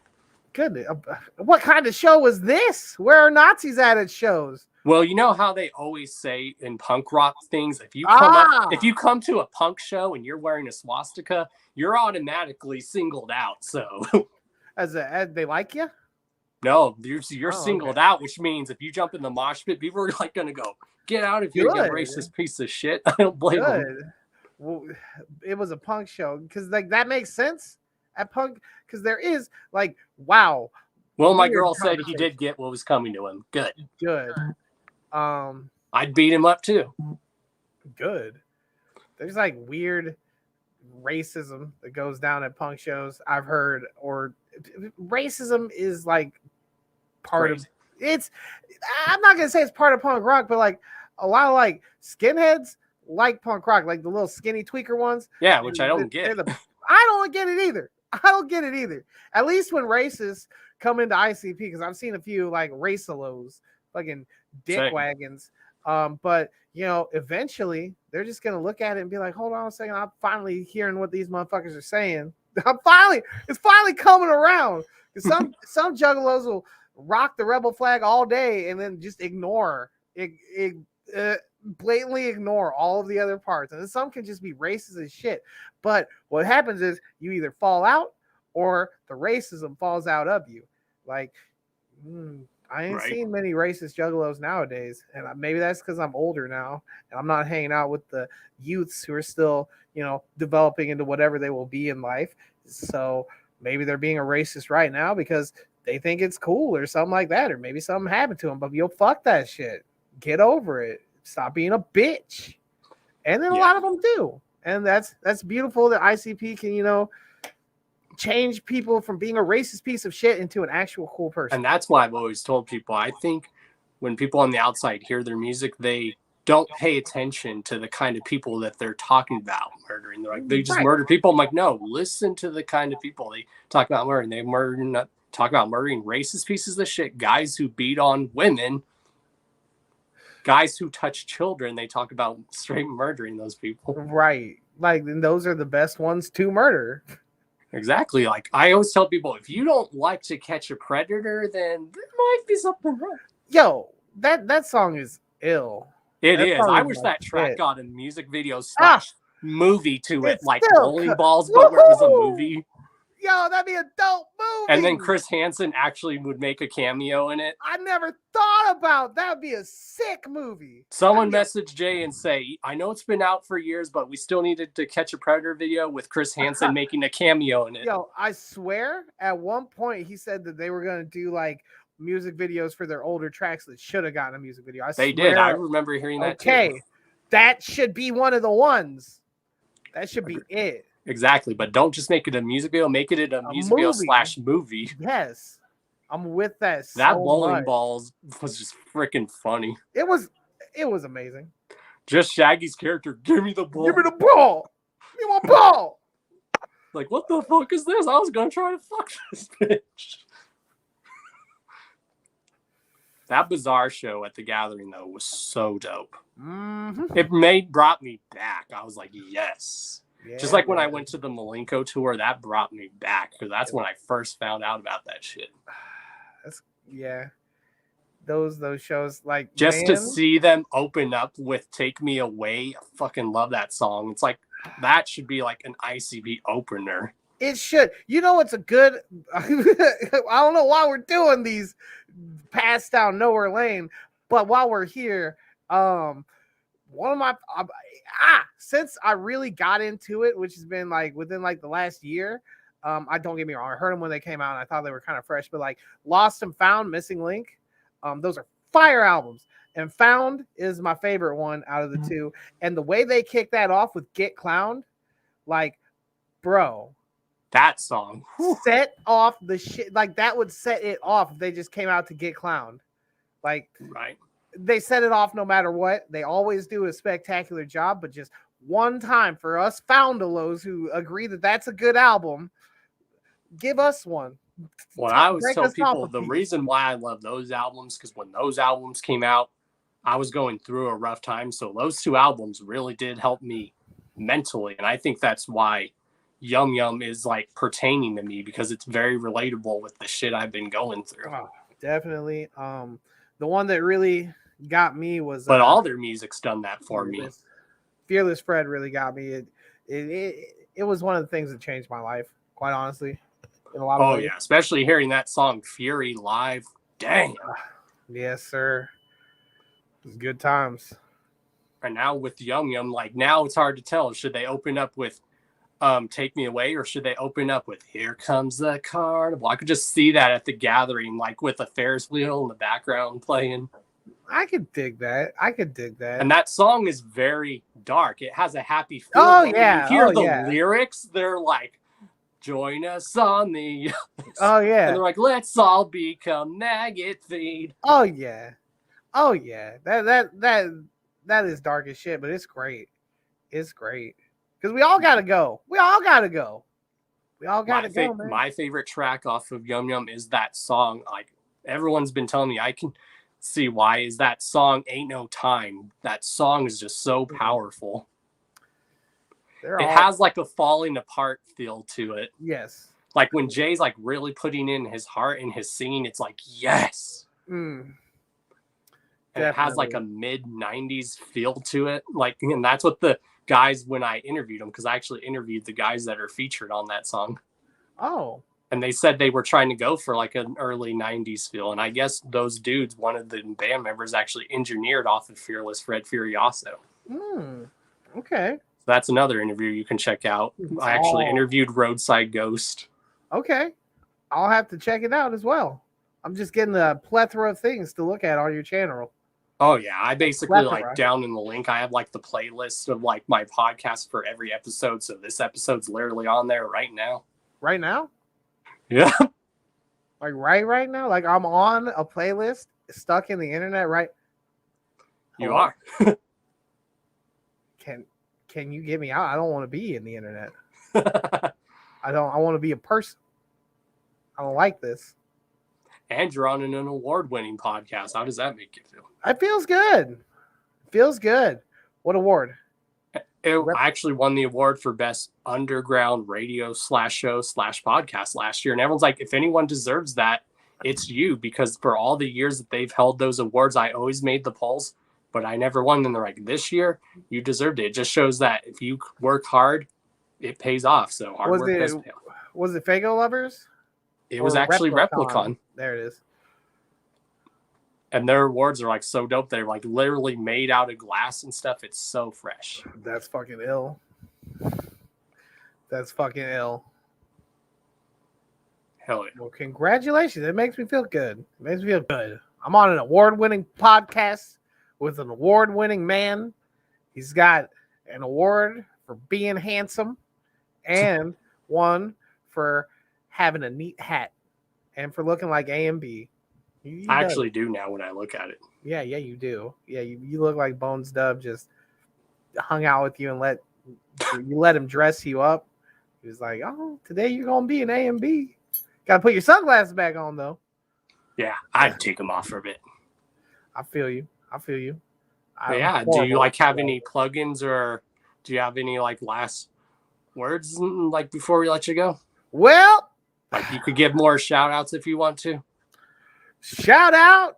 Goodness, what kind of show was this? Where are Nazis at shows? Well, you know how they always say in punk rock things, if you come to a punk show and you're wearing a swastika, you're automatically singled out. So As they like you? no, you're Oh, singled okay. out, which means if you jump in the mosh pit, people are like gonna go, get out if you're a Good. racist piece of shit. I don't blame them. Good. Well, it was a punk show because like that makes sense at punk because there is like wow. Well, my weird girl said he conversation. did get what was coming to him. Good. Good. I'd beat him up too. Good. There's like weird racism that goes down at punk shows. I've heard, or racism is like part of it's. I'm not gonna say it's part of punk rock, but like a lot of like skinheads like punk rock, like the little skinny tweaker ones. Yeah, which I don't get. I don't get it either. I don't get it either. At least when racists come into ICP, because I've seen a few like racilos, fucking dick Same. wagons. But you know, eventually they're just gonna look at it and be like, hold on a second, I'm finally hearing what these motherfuckers are saying. It's finally coming around. Some juggalos will rock the rebel flag all day and then just blatantly ignore all of the other parts, and then some can just be racist as shit. But what happens is you either fall out or the racism falls out of you. Like, I ain't seen many racist juggalos nowadays, and maybe that's because I'm older now and I'm not hanging out with the youths who are still, you know, developing into whatever they will be in life. So maybe they're being a racist right now because they think it's cool or something like that, or maybe something happened to them. But yo, fuck that shit. Get over it. Stop being a bitch. And then a lot of them do, and that's beautiful that ICP can, you know, change people from being a racist piece of shit into an actual cool person. And that's why I've always told people, I think when people on the outside hear their music, they don't pay attention to the kind of people that they're talking about murdering. They're like, they just murder people. I'm like, no, listen to the kind of people they talk about murdering. They talk about murdering racist pieces of shit, guys who beat on women, guys who touch children. They talk about straight murdering those people. Right. Like, and those are the best ones to murder. Exactly. Like, I always tell people, if you don't like To Catch a Predator, then there might be something wrong. Yo, that song is ill. It is. I wish that track got a music video / movie to it, like Bowling Balls, but where it was a movie. Yo, that'd be a dope movie. And then Chris Hansen actually would make a cameo in it. I never thought about that. Would be a sick movie. Someone message Jay and say, I know it's been out for years, but we still needed To Catch a Predator video with Chris Hansen making a cameo in it. Yo, I swear at one point he said that they were going to do like music videos for their older tracks that should have gotten a music video. They did. I remember hearing that too. Okay, that should be one of the ones. That should be it. Exactly, but don't just make it a music video. Make it a music video / movie. Yes, I'm with that. That Bowling Balls was just freaking funny. It was amazing. Just Shaggy's character, give me the ball. Give me the ball. Give me my ball. Like, what the fuck is this? I was gonna try to fuck this bitch. That Bizarre show at the Gathering though was so dope. Mm-hmm. It brought me back. I was like, yes. Yeah, just like when I went to the Malenko tour, that brought me back because that's when I first found out about that shit. Those shows, like, just to see them open up with "Take Me Away," I fucking love that song. It's like that should be like an ICP opener. It should. You know, it's a good. I don't know why we're doing these pass down nowhere lane, but while we're here, one of my since I really got into it, which has been like within like the last year, I don't get me wrong, I heard them when they came out and I thought they were kind of fresh, but like Lost and Found, Missing Link, those are fire albums, and Found is my favorite one out of the two. And the way they kick that off with Get Clowned, like, bro, that song set off the shit. Like, that would set it off if they just came out to Get Clowned. Like, right. They set it off no matter what. They always do a spectacular job, but just one time for us Foundalos who agree that that's a good album, give us one. Well, I always tell people the reason why I love those albums, because when those albums came out, I was going through a rough time. So those two albums really did help me mentally. And I think that's why Yum Yum is like pertaining to me, because it's very relatable with the shit I've been going through. Oh, definitely. The one that really got me was, but all their music's done that for me. Fearless Fred really got me. It was one of the things that changed my life, quite honestly, in a lot of ways. Yeah, especially hearing that song Fury live. Dang. Yes, sir. It was good times. And now with Yum Yum, like, now it's hard to tell. Should they open up with Take Me Away, or should they open up with Here Comes the Carnival? I could just see that at the Gathering, like with a Ferris wheel in the background playing. I could dig that. And that song is very dark. It has a happy feel. Oh, yeah. You hear the lyrics, they're like, join us on the... Oh, yeah. And they're like, let's all become maggot feed. Oh, yeah. Oh, yeah. That is dark as shit, but it's great. It's great. Because we all got to go. We all got to go, man. My favorite track off of Yum Yum is that song. Like, everyone's been telling me, see why, is that song Ain't No Time. That song is just so powerful. It has like a falling apart feel to it. Yes. Like when Jay's like really putting in his heart and his singing, it's like, yes. Mm. And it has like a mid 90s feel to it. Like, and that's what the guys, when I interviewed them, because I actually interviewed the guys that are featured on that song. Oh. And they said they were trying to go for like an early 90s feel. And I guess those dudes, one of the band members actually engineered off of Fearless, Fred Furioso. Okay. So that's another interview you can check out. I actually interviewed Roadside Ghost. Okay. I'll have to check it out as well. I'm just getting a plethora of things to look at on your channel. Oh yeah, I basically Plethora. like down in the link, I have like the playlist of like my podcast for every episode. So this episode's literally on there right now. Right now? Yeah. Like right now? Like I'm on a playlist stuck in the internet, right? You Hello? are. Can you get me out? I don't want to be in the internet. I want to be a person. I don't like this. And you're on an award-winning podcast. How does that make you feel? It feels good. Feels good. What award? I actually won the award for best underground radio /show/podcast last year. And everyone's like, if anyone deserves that, it's you, because for all the years that they've held those awards, I always made the polls, but I never won. And they're like, this year you deserved it. It just shows that if you work hard, it pays off. So hard work does pay off. Was it Fago Lovers? It was actually Replicon. There it is. And their awards are like so dope. They're like literally made out of glass and stuff. It's so fresh. That's fucking ill. That's fucking ill. Hell yeah. Well, congratulations. It makes me feel good. It makes me feel good. I'm on an award-winning podcast with an award-winning man. He's got an award for being handsome and one for having a neat hat and for looking like A&B. I actually do now when I look at it. Yeah, you do. Yeah, you look like Bones Dub just hung out with you and let him dress you up. He was like, oh, today you're going to be an A&B. Got to put your sunglasses back on, though. Yeah, I'd take them off for a bit. I feel you. Yeah, do you like have any plugins, or do you have any like last words like before we let you go? Well, like you could give more shout outs if you want to. Shout out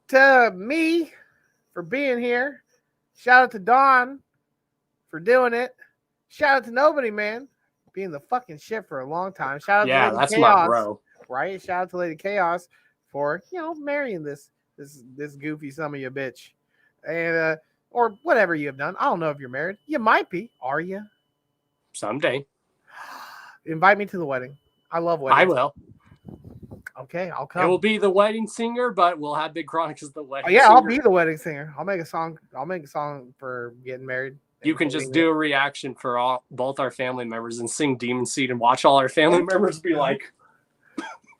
to me for being here. Shout out to Don for doing it. Shout out to Nobody Man being the fucking shit for a long time. Shout out to Lady that's Chaos, my bro. Right? Shout out to Lady Chaos for marrying this goofy son of your bitch, and or whatever you have done. I don't know if you're married. You might be. Are you? Someday. Invite me to the wedding. I love weddings. I will. Okay, I'll come. It will be the wedding singer, but we'll have Big Chronic as the wedding yeah, singer. I'll be the wedding singer. I'll make a song for getting married. You can just do a reaction for both our family members and sing Demon Seed and watch all our family members be like,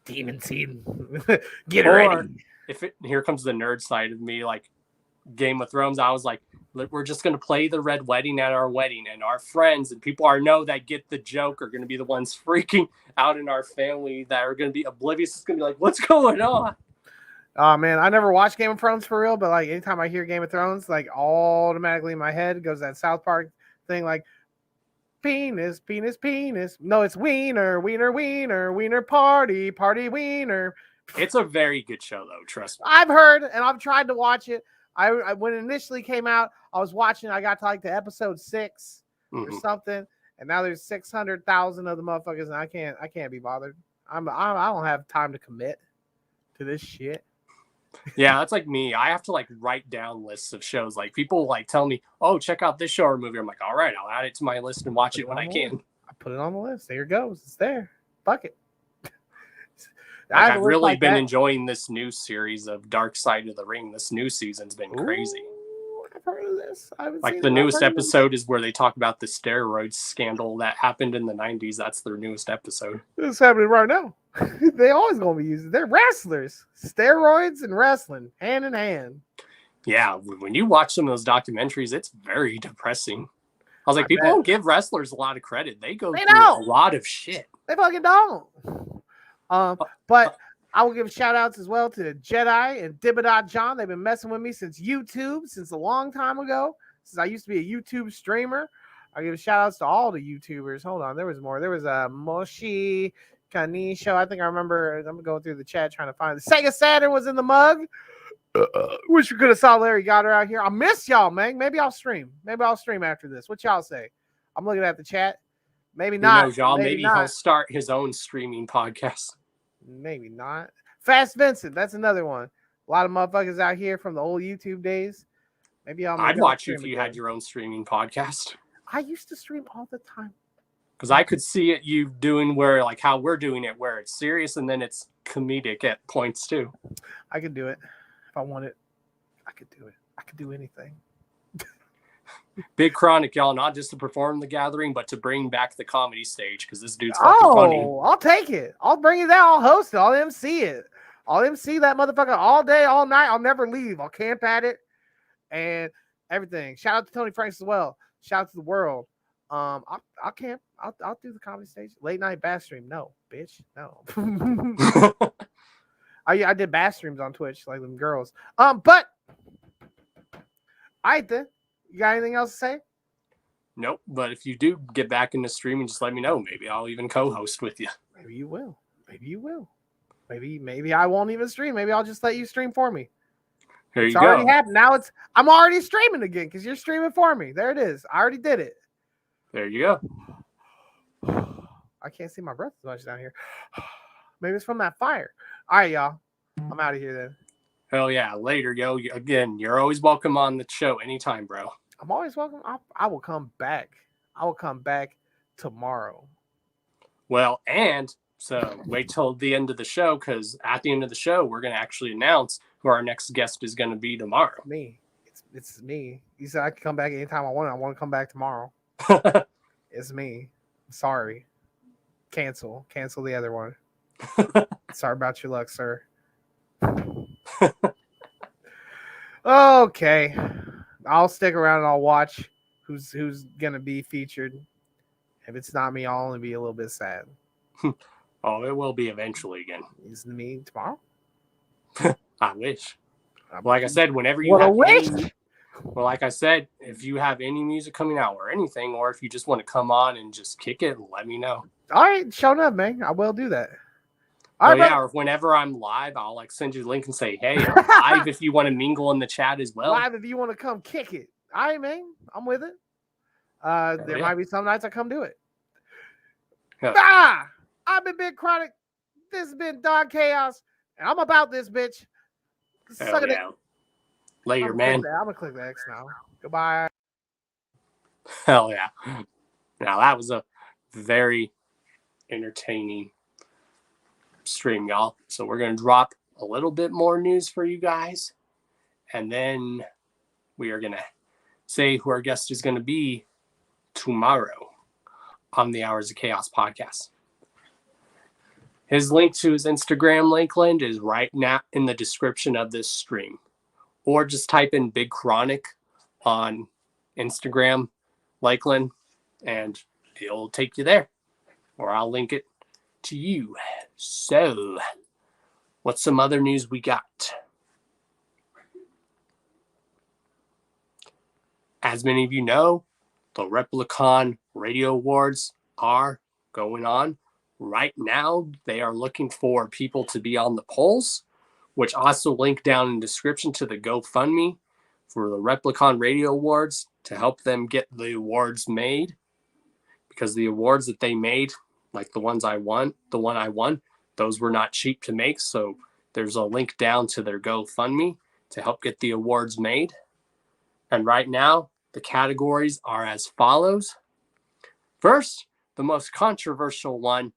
Demon Seed, get ready. Here comes the nerd side of me, like Game of Thrones. I was like, we're just going to play the Red Wedding at our wedding, and our friends and people I know that get the joke are going to be the ones freaking out in our family that are going to be oblivious. It's going to be like, what's going on? Oh man, I never watched Game of Thrones for real, but like anytime I hear Game of Thrones, like automatically in my head goes that South Park thing, like penis, penis, penis. No, it's wiener, wiener, wiener, wiener, party, party, wiener. It's a very good show, though. Trust me. I've heard, and I've tried to watch it. I when it initially came out, I was watching. I got to like the episode 6 or something, and now there's 600,000 of the motherfuckers, and I can't be bothered. I don't have time to commit to this shit. Yeah, that's like me. I have to like write down lists of shows. Like people like tell me, "Oh, check out this show or movie." I'm like, "All right, I'll add it to my list and watch it when I can." I put it on the list. There it goes. It's there. Fuck it. I've really been enjoying this new series of Dark Side of the Ring. This new season's been crazy. Ooh, I've heard of this. Like the newest episode is where they talk about the steroids scandal that happened in the 90s. That's their newest episode. It's happening right now. They always gonna be using. They're wrestlers, steroids and wrestling hand in hand. Yeah, when you watch some of those documentaries, it's very depressing. I was like, people don't give wrestlers a lot of credit. They go through a lot of shit. They fucking don't. But I will give shout outs as well to Jedi and Dibadot John. They've been messing with me since YouTube, since a long time ago, since I used to be a YouTube streamer. I'll give shout outs to all the YouTubers. Hold on, there was more. There was a Moshi Kanisho. I think I remember. I'm going through the chat trying to find the Sega Saturn was in the mug. Wish we could have saw Larry Goddard out here. I miss y'all, man. Maybe I'll stream. Maybe I'll stream after this. What y'all say? I'm looking at the chat. Maybe not. Who knows, y'all? Maybe he'll start his own streaming podcast. Maybe not. Fast Vincent, that's another one. A lot of motherfuckers out here from the old YouTube days. Maybe I'd watch you if you had your own streaming podcast. I used to stream all the time. Because I could see it you doing where, like how we're doing it, where it's serious and then it's comedic at points too. I could do it if I wanted. I could do it. I could do anything. Big Chronic, y'all, not just to perform the gathering, but to bring back the comedy stage because this dude's fucking funny. I'll take it. I'll bring it down. I'll host it. I'll MC it. I'll MC that motherfucker all day, all night. I'll never leave. I'll camp at it and everything. Shout out to Tony Franks as well. Shout out to the world. I'll camp. I'll do the comedy stage. Late night bass stream. No, bitch. No. I did bass streams on Twitch like them girls. But I did. You got anything else to say? Nope. But if you do get back into streaming, just let me know. Maybe I'll even co-host with you. Maybe you will. Maybe you will. Maybe I won't even stream. Maybe I'll just let you stream for me. There It's you go. already happened. Now I'm already streaming again because you're streaming for me. There it is. I already did it. There you go. I can't see my breath as much down here. Maybe it's from that fire. All right, y'all. I'm out of here then. Hell yeah. Later, yo. Again, you're always welcome on the show anytime, bro. I'm always welcome. I will come back. I will come back tomorrow. Well, and so wait till the end of the show because at the end of the show, we're going to actually announce who our next guest is going to be tomorrow. Me. It's me. You said I can come back anytime I want. I want to come back tomorrow. It's me. Sorry. Cancel the other one. Sorry about your luck, sir. Okay. I'll stick around and I'll watch who's gonna be featured. If it's not me, I'll only be a little bit sad. Oh, it will be eventually again. Is it me tomorrow? I wish. Like I said, whenever you What a have wish! well, like I said, if you have any music coming out or anything, or if you just want to come on and just kick it, let me know. All right, showing up, man. I will do that. All Well, right, yeah, or whenever I'm live, I'll like send you the link and say, "Hey, I'm live." If you want to mingle in the chat as well. live if you want to come kick it. All right, man. I'm with it. There yeah. might be some nights I come do it. Yeah. I've been Big Chronic. This has been Don Chaos, and I'm about this bitch. Hell Suck it. yeah. Later, man. I'm gonna click the X now. Goodbye. Hell yeah. Now that was a very entertaining stream, y'all. So we're going to drop a little bit more news for you guys. And then we are going to say who our guest is going to be tomorrow on the Hours of Chaos podcast. His link to his Instagram, Lakeland, is right now in the description of this stream. Or just type in Big Chronic on Instagram, Lakeland, and it'll take you there. Or I'll link it to you. So, what's some other news we got? As many of you know, the Replicon Radio Awards are going on. Right now, they are looking for people to be on the polls, which also link down in the description to the GoFundMe for the Replicon Radio Awards to help them get the awards made. Because the awards that they made, like the one I won, those were not cheap to make. So there's a link down to their GoFundMe to help get the awards made. And right now, the categories are as follows. First, the most controversial one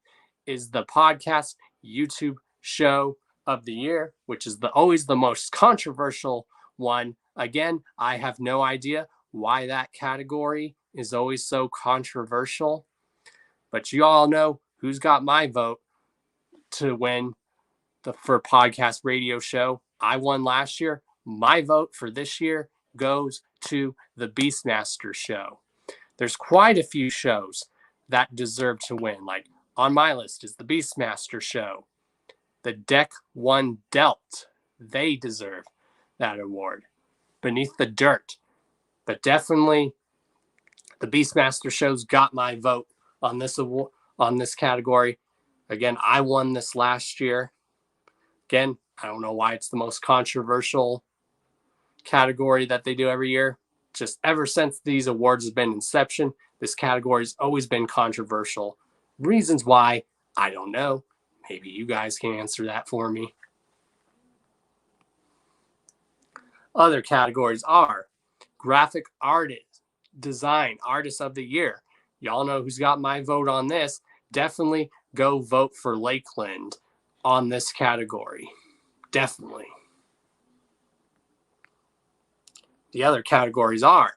is the podcast YouTube show of the year, which is always the most controversial one. Again, I have no idea why that category is always so controversial, but you all know who's got my vote to win for podcast radio show. I won last year. My vote for this year goes to the Beastmaster show. There's quite a few shows that deserve to win. Like on my list is the Beastmaster show. the Deck One Delt. They deserve that award. Beneath the Dirt. But definitely the Beastmaster shows got my vote on this award, on this category. Again, I won this last year. Again, I don't know why it's the most controversial category that they do every year. Just ever since these awards have been inception, this category has always been controversial. Reasons why, I don't know. Maybe you guys can answer that for me. Other categories are graphic artist, design, artist of the year. Y'all know who's got my vote on this. Definitely go vote for Lakeland on this category. Definitely. The other categories are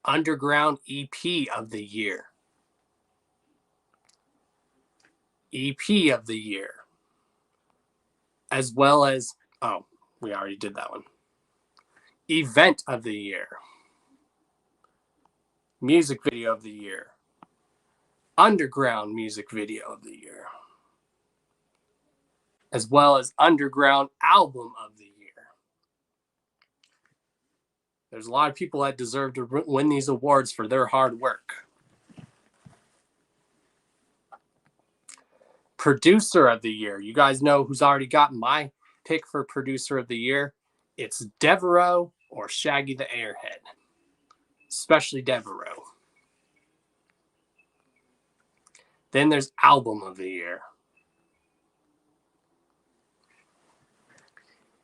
Underground EP of the Year, EP of the Year, as well as, oh, we already did that one, Event of the Year, Music Video of the Year, Underground Music Video of the Year, as well as Underground Album of the Year. There's a lot of people that deserve to win these awards for their hard work. Producer of the Year. You guys know who's already got my pick for Producer of the Year. It's Devereaux or Shaggy the Airhead. Especially Devereaux. Then there's Album of the Year.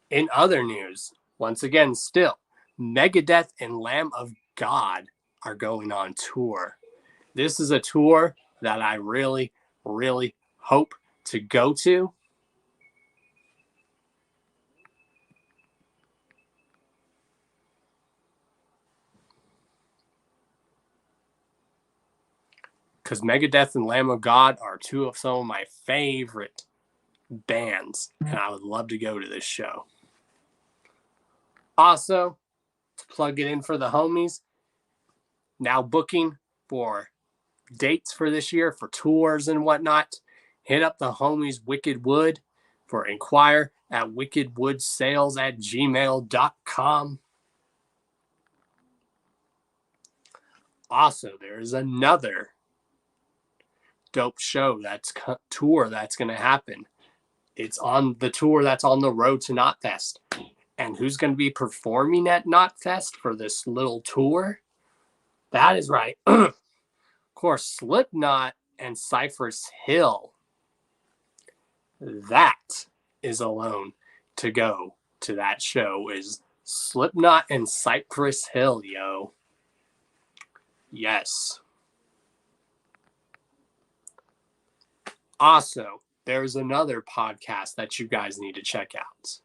In other news, once again, still, Megadeth and Lamb of God are going on tour. This is a tour that I really, really hope to go to. Because Megadeth and Lamb of God are two of some of my favorite bands, and I would love to go to this show. Also, to plug it in for the homies, now booking for dates for this year for tours and whatnot, hit up the homies Wicked Wood for inquire at wickedwoodsales@gmail.com. Also, there is another dope show tour that's going to happen. It's on the tour that's on the road to Knotfest. And who's going to be performing at Knotfest for this little tour? That is right. Of course, Slipknot and Cypress Hill. That is alone to go to that show is Slipknot and Cypress Hill, yo. Yes. Also, there's another podcast that you guys need to check out.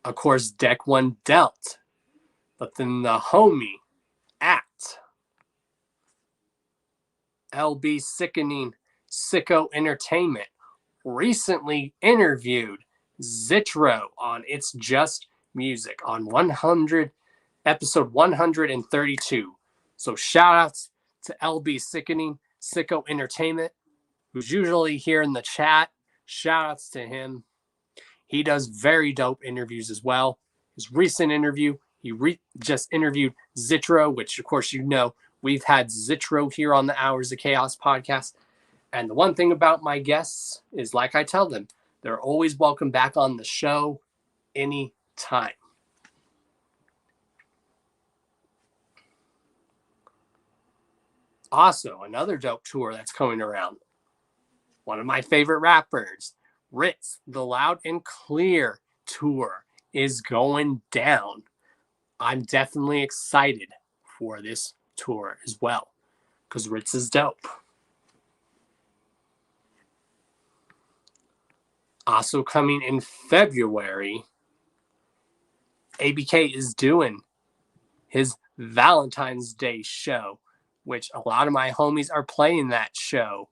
Of course, Deck One Delt. But then the homie at LB Sickening Sicko Entertainment recently interviewed Zitro on It's Just Music on episode 132. So shout outs to LB Sickening Sicko Entertainment, who's usually here in the chat. Shout outs to him. He does very dope interviews as well. His recent interview, he just interviewed Zitro, which of course you know, we've had Zitro here on the Hours of Chaos podcast. And the one thing about my guests is, like I tell them, they're always welcome back on the show anytime. Also, another dope tour that's coming around. One of my favorite rappers, Ritz, the Loud and Clear tour is going down. I'm definitely excited for this tour as well because Ritz is dope. Also coming in February, ABK is doing his Valentine's Day show, which a lot of my homies are playing that show.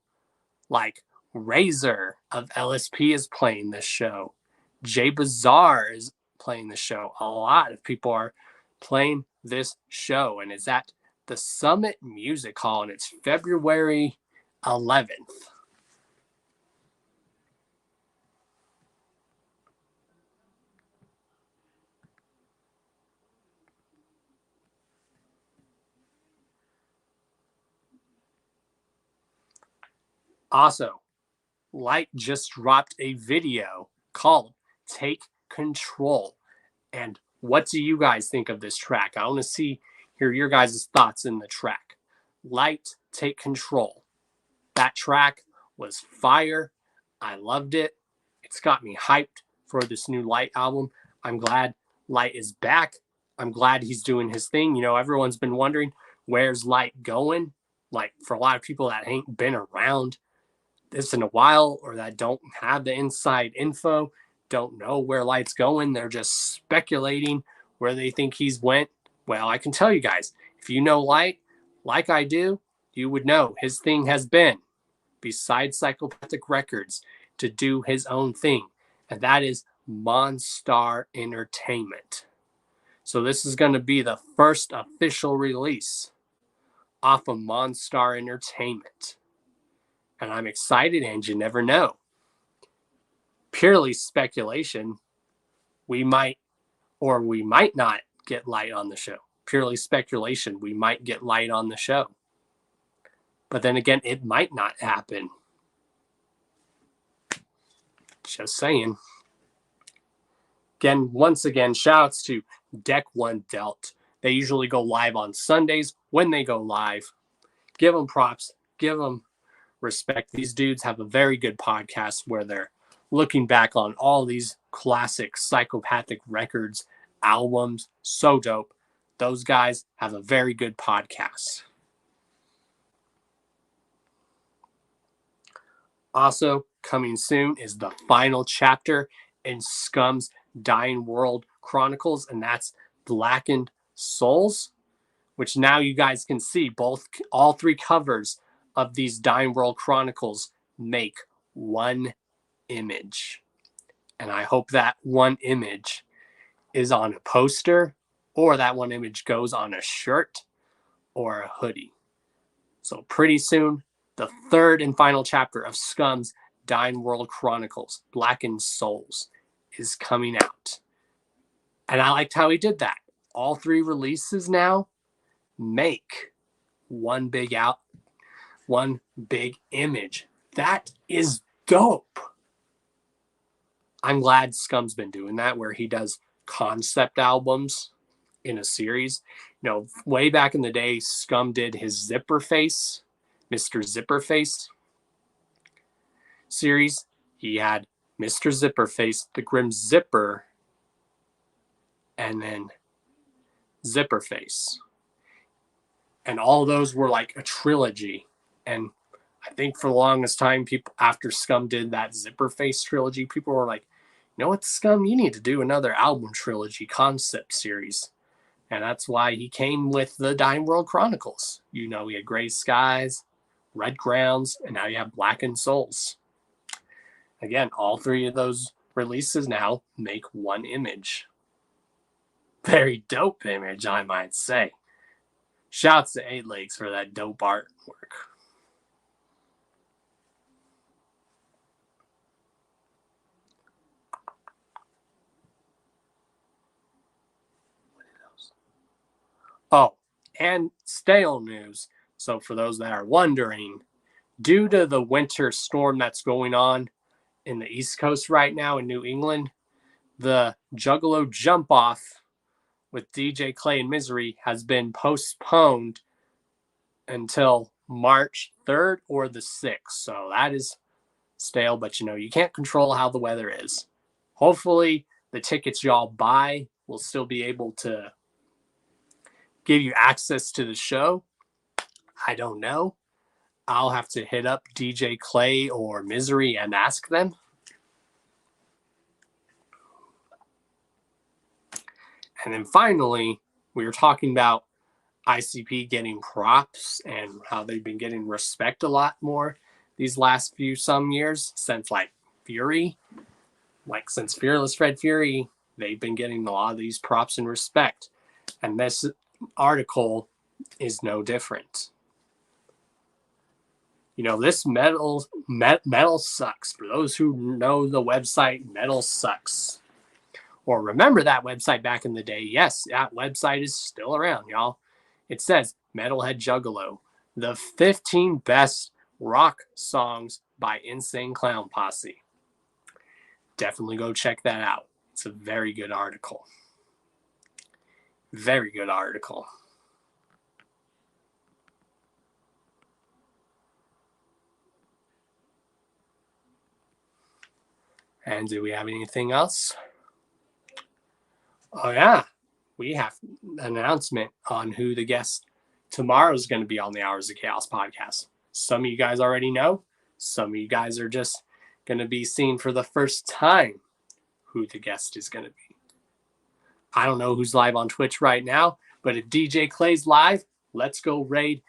Like Razor of LSP is playing this show. Jay Bazaar is playing the show. A lot of people are playing this show, and it's at the Summit Music Hall, and it's February 11th. Also, Light just dropped a video called Take Control. And what do you guys think of this track? I want to hear your guys' thoughts in the track. Light, Take Control. That track was fire. I loved it. It's got me hyped for this new Light album. I'm glad Light is back. I'm glad he's doing his thing. You know, everyone's been wondering, where's Light going? Like, for a lot of people that ain't been around this in a while, or that don't have the inside info, don't know where Light's going, they're just speculating where they think he's went. Well, I can tell you guys, if you know Light like I do, you would know his thing has been, besides Psychopathic Records, to do his own thing, and that is Monstar Entertainment. So this is going to be the first official release off of Monstar Entertainment. And I'm excited, and you never know. Purely speculation, we might or we might not get Light on the show. Purely speculation, we might get Light on the show. But then again, it might not happen. Just saying. Again, once again, shouts to Deck One Delt. They usually go live on Sundays. When they go live, give them props, give them respect. These dudes have a very good podcast where they're looking back on all these classic Psychopathic Records albums. So dope. Those guys have a very good podcast. Also, coming soon is the final chapter in Scum's Dying World Chronicles, and that's Blackened Souls, which now you guys can see all three covers of these Dying World Chronicles make one image. And I hope that one image is on a poster, or that one image goes on a shirt or a hoodie. So pretty soon, the third and final chapter of Scum's Dying World Chronicles, Blackened Souls, is coming out. And I liked how he did that. All three releases now make one big image. That is dope. I'm glad Scum's been doing that, where he does concept albums in a series. You know, way back in the day, Scum did his Zipper Face, Mr. Zipper Face series. He had Mr. Zipper Face, the Grim Zipper, and then Zipper Face. And all those were like a trilogy. And I think for the longest time, people, after Scum did that Zipper Face trilogy, people were like, you know what, Scum, you need to do another album trilogy concept series. And that's why he came with the Dying World Chronicles. You know, he had Gray Skies, Red Grounds, and now you have Blackened Souls. Again, all three of those releases now make one image. Very dope image, I might say. Shouts to 8 Legs for that dope artwork. Oh, and stale news. So for those that are wondering, due to the winter storm that's going on in the East Coast right now in New England, the Juggalo Jump Off with DJ Clay and Misery has been postponed until March 3rd or the 6th. So that is stale, but you know, you can't control how the weather is. Hopefully the tickets y'all buy will still be able to give you access to the show. I don't know. I'll have to hit up DJ Clay or Misery and ask them. And then finally, we were talking about ICP getting props and how they've been getting respect a lot more these last some years since like Fury. Like since Fearless Fred Fury, they've been getting a lot of these props and respect. And this article is no different. You know, this metal sucks. For those who know the website, Metal Sucks, or remember that website back in the day, yes, that website is still around, y'all. It says Metalhead Juggalo, the 15 best Rock Songs by Insane Clown Posse. Definitely go check that out. It's a very good article. Very good article. And do we have anything else? Oh, yeah. We have an announcement on who the guest tomorrow is going to be on the Hours of Chaos podcast. Some of you guys already know. Some of you guys are just going to be seeing for the first time who the guest is going to be. I don't know who's live on Twitch right now, but if DJ Clay's live, let's go raid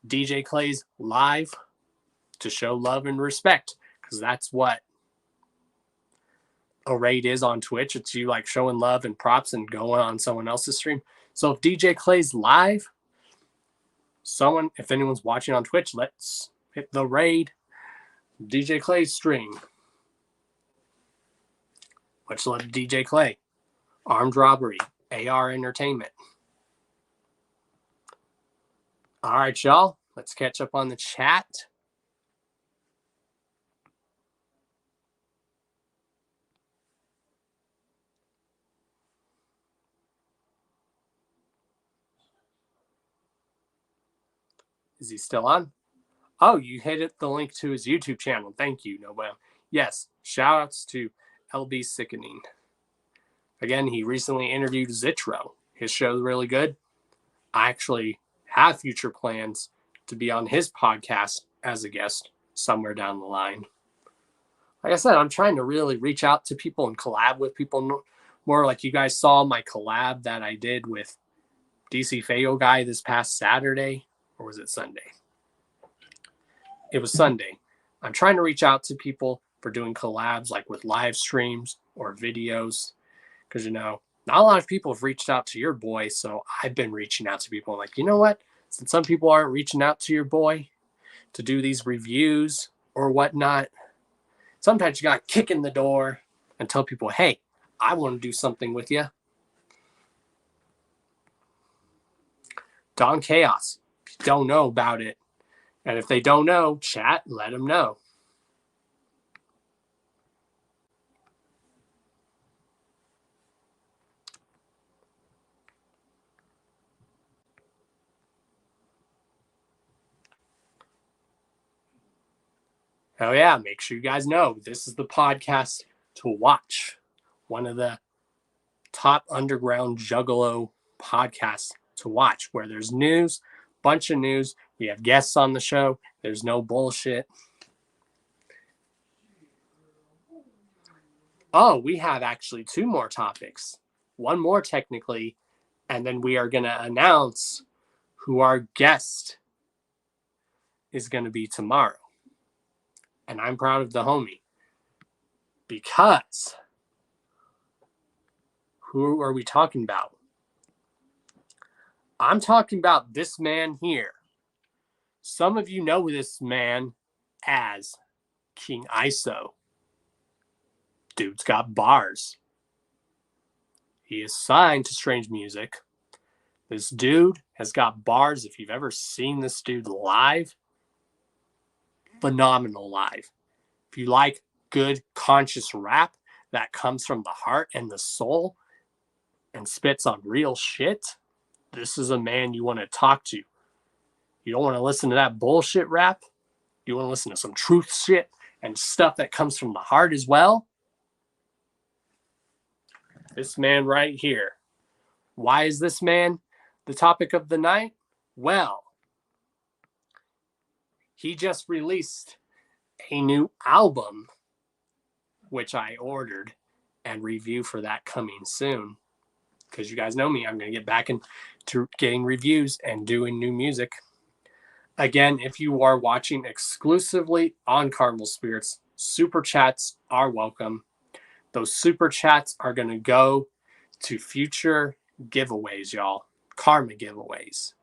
DJ Clay's live to show love and respect, because that's what a raid is on Twitch. It's you like showing love and props and going on someone else's stream. So if DJ Clay's live, if anyone's watching on Twitch, let's hit the raid DJ Clay's stream. Much love to DJ Clay. Armed Robbery, AR Entertainment. All right, y'all. Let's catch up on the chat. Is he still on? Oh, you hit the link to his YouTube channel. Thank you, Noel. Yes, shout outs to LB Sickening. Again, he recently interviewed Zitro. His show's really good. I actually have future plans to be on his podcast as a guest somewhere down the line. Like I said, I'm trying to really reach out to people and collab with people more. Like you guys saw my collab that I did with DC Feo Guy this past Saturday. Or was it Sunday? It was Sunday. I'm trying to reach out to people for doing collabs like with live streams or videos. Because, you know, not a lot of people have reached out to your boy. So I've been reaching out to people like, you know what? Since some people aren't reaching out to your boy to do these reviews or whatnot, sometimes you got to kick in the door and tell people, hey, I want to do something with you. Don Chaos. If you don't know about it, and if they don't know, chat, let them know. Oh yeah, make sure you guys know this is the podcast to watch. One of the top underground juggalo podcasts to watch, where there's news, bunch of news. We have guests on the show. There's no bullshit. Oh, we have actually 2 more topics. 1 more technically, and then we are going to announce who our guest is going to be tomorrow. And I'm proud of the homie. Because who are we talking about? I'm talking about this man here. Some of you know this man as King ISO. Dude's got bars. He is signed to Strange Music. This dude has got bars. If you've ever seen this dude live, phenomenal live. If you like good conscious rap that comes from the heart and the soul and spits on real shit, this is a man you want to talk to. You don't want to listen to that bullshit rap. You want to listen to some truth shit and stuff that comes from the heart as well. This man right here. Why is this man the topic of the night? Well, he just released a new album, which I ordered and review for that coming soon. Because you guys know me, I'm going to get back into getting reviews and doing new music. Again, if you are watching exclusively on Carnival Spirits, super chats are welcome. Those super chats are going to go to future giveaways, y'all. Karma giveaways.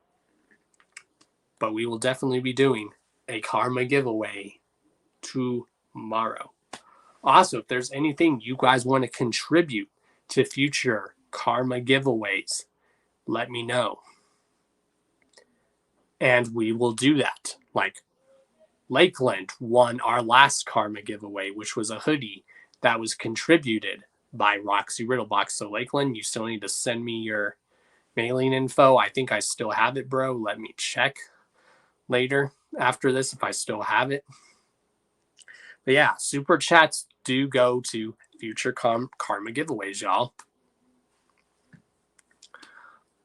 But we will definitely be doing a karma giveaway tomorrow. Also, if there's anything you guys want to contribute to future karma giveaways, let me know. And we will do that. Like Lakeland won our last Karma giveaway, which was a hoodie that was contributed by Roxy Riddlebox. So Lakeland, you still need to send me your mailing info. I think I still have it, bro. Let me check later after this if I still have it. But yeah, super chats do go to future Karma giveaways, y'all.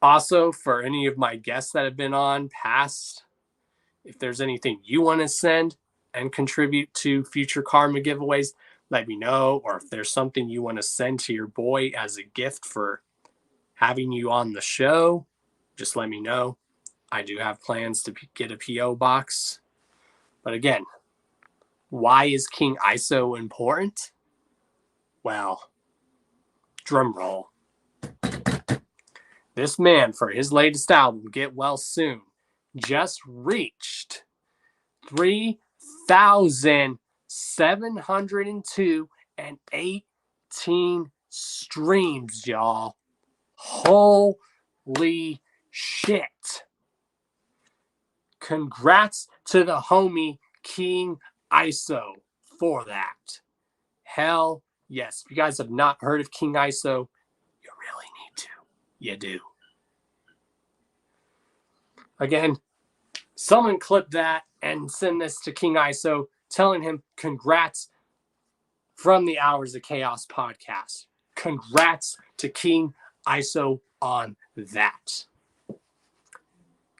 Also, for any of my guests that have been on past, if there's anything you want to send and contribute to future Karma giveaways, let me know. Or if there's something you want to send to your boy as a gift for having you on the show, just let me know. I do have plans to get a P.O. box. But again, why is King ISO important? Well, drum roll. This man, for his latest album, Get Well Soon, just reached 3,702 and 18 streams, y'all. Holy shit. Congrats to the homie King ISO for that. Hell yes. If you guys have not heard of King ISO, you really need to. You do. Again, someone clip that and send this to King ISO, telling him congrats from the Hours of Chaos podcast. Congrats to King ISO on that.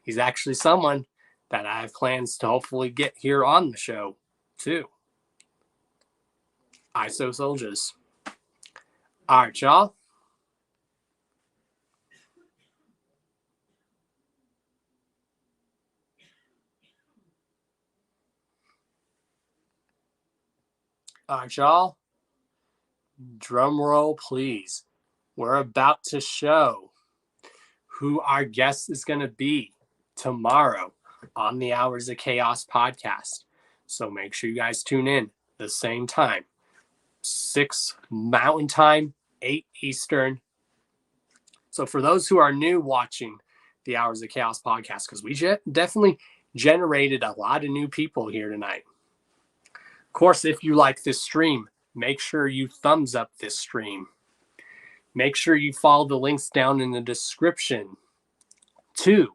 He's actually someone that I have plans to hopefully get here on the show too. ISO soldiers. All right, y'all. All right, y'all. Drum roll, please. We're about to show who our guest is going to be tomorrow on the Hours of Chaos podcast. So make sure you guys tune in the same time. 6 Mountain Time, 8 Eastern. So for those who are new watching the Hours of Chaos podcast, because we definitely generated a lot of new people here tonight. Of course, if you like this stream, make sure you thumbs up this stream. Make sure you follow the links down in the description to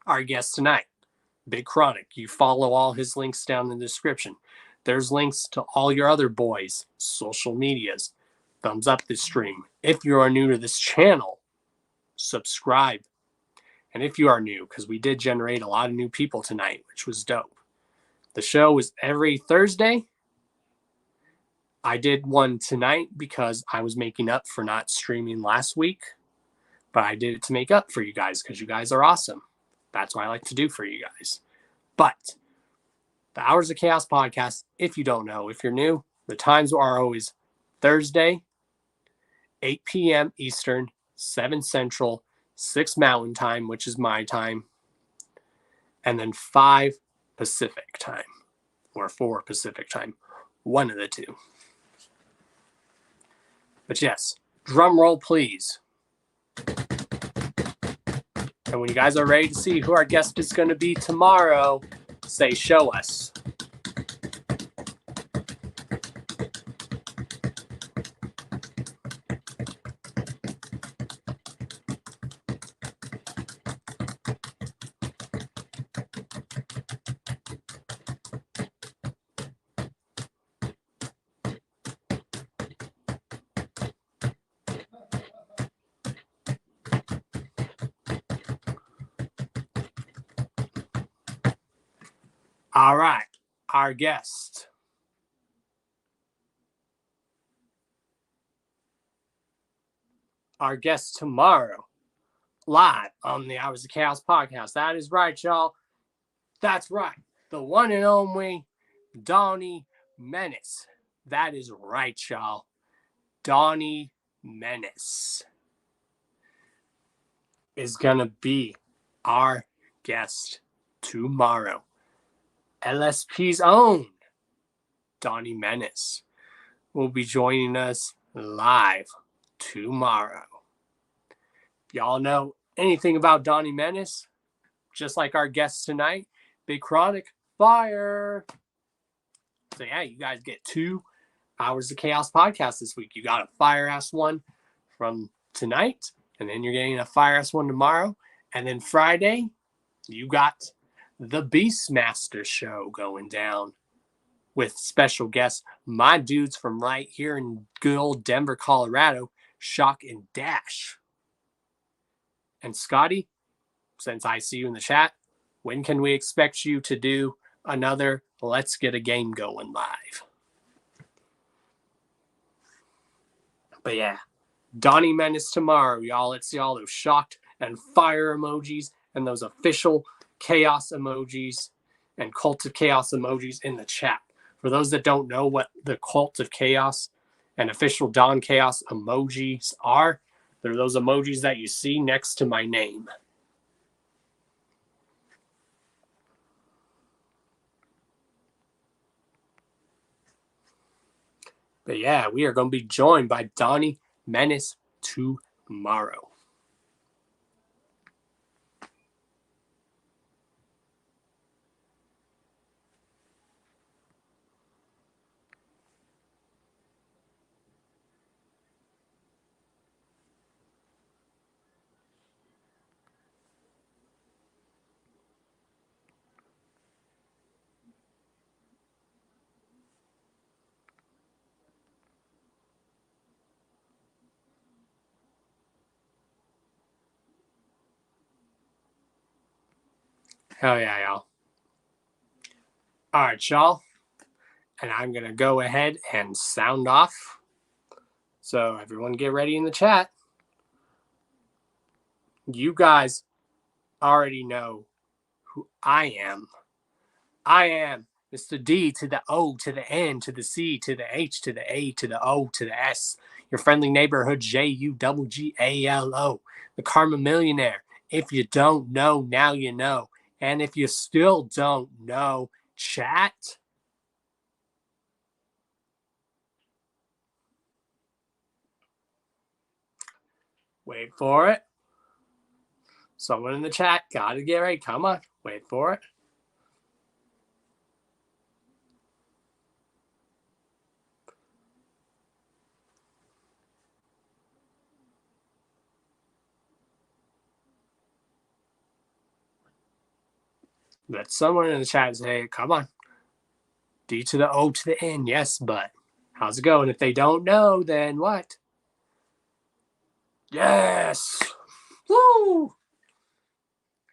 our guest tonight, Big Chronic. You follow all his links down in the description. There's links to all your other boys' social medias. Thumbs up this stream. If you are new to this channel, subscribe. And if you are new, because we did generate a lot of new people tonight, which was dope. The show is every Thursday. I did one tonight because I was making up for not streaming last week. But I did it to make up for you guys because you guys are awesome. That's what I like to do for you guys. But the Hours of Chaos podcast, if you don't know, if you're new, the times are always Thursday, 8 p.m. Eastern, 7 Central, 6 Mountain Time, which is my time, and then 5 Pacific Time, or 4 Pacific Time, one of the two. But yes, drum roll, please. And when you guys are ready to see who our guest is going to be tomorrow, say, show us. All right, our guest. Our guest tomorrow, live on the Hours of Chaos podcast. That is right, y'all. That's right. The one and only Donnie Menace. That is right, y'all. Donnie Menace is going to be our guest tomorrow. LSP's own Donnie Menace will be joining us live tomorrow. If y'all know anything about Donnie Menace, just like our guest tonight, Big Chronic, fire. So yeah, you guys get 2 Hours of Chaos podcast this week. You got a fire-ass one from tonight, and then you're getting a fire-ass one tomorrow. And then Friday, you got the Beastmaster show going down with special guests, my dudes from right here in good old Denver, Colorado, Shock and Dash. And Scotty, since I see you in the chat, when can we expect you to do another Let's Get a Game Going live? But yeah, Donnie Menace tomorrow, y'all. Let's see all those shocked and fire emojis and those official chaos emojis and Cult of Chaos emojis in the chat. For those that don't know what the Cult of Chaos and official Don Chaos emojis are, they're those emojis that you see next to my name. But yeah, we are going to be joined by Donnie Menace tomorrow. Hell yeah, y'all. All right, y'all. And I'm going to go ahead and sound off. So everyone get ready in the chat. You guys already know who I am. I am Mr. D to the O to the N to the C to the H to the A to the O to the S. Your friendly neighborhood JUGGALO. The Karma Millionaire. If you don't know, now you know. And if you still don't know, chat. Wait for it. Someone in the chat, gotta get ready. Come on, wait for it. Let someone in the chat say, come on. D to the O to the N, yes, but how's it going? If they don't know, then what? Yes! Woo!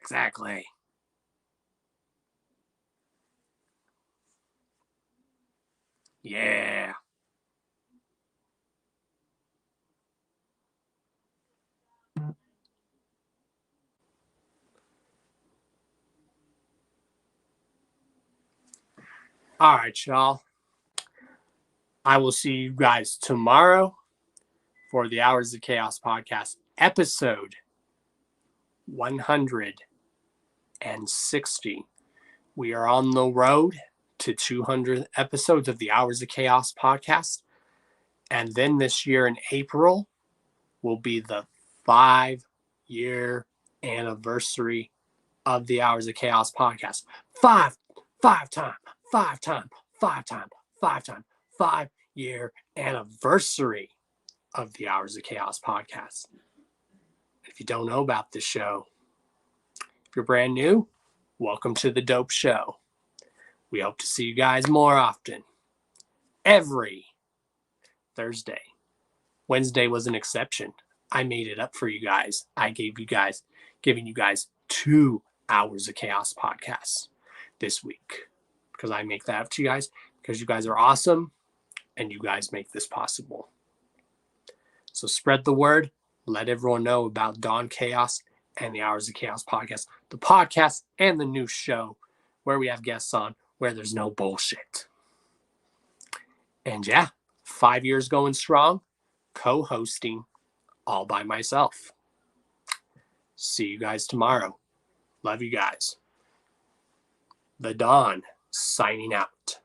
Exactly. Yeah. All right, y'all. I will see you guys tomorrow for the Hours of Chaos podcast, episode 160. We are on the road to 200 episodes of the Hours of Chaos podcast. And then this year in April will be the 5-year anniversary of the Hours of Chaos podcast. 5-year anniversary of the Hours of Chaos podcast. If you don't know about this show, if you're brand new, welcome to the Dope Show. We hope to see you guys more often. Every Thursday. Wednesday was an exception. I made it up for you guys. I giving you guys 2 Hours of Chaos podcasts this week, because I make that up to you guys, because you guys are awesome and you guys make this possible. So spread the word. Let everyone know about Don Chaos and the Hours of Chaos podcast, the podcast and the new show where we have guests on, where there's no bullshit. And yeah, 5 years going strong, co-hosting all by myself. See you guys tomorrow. Love you guys. The Don signing out.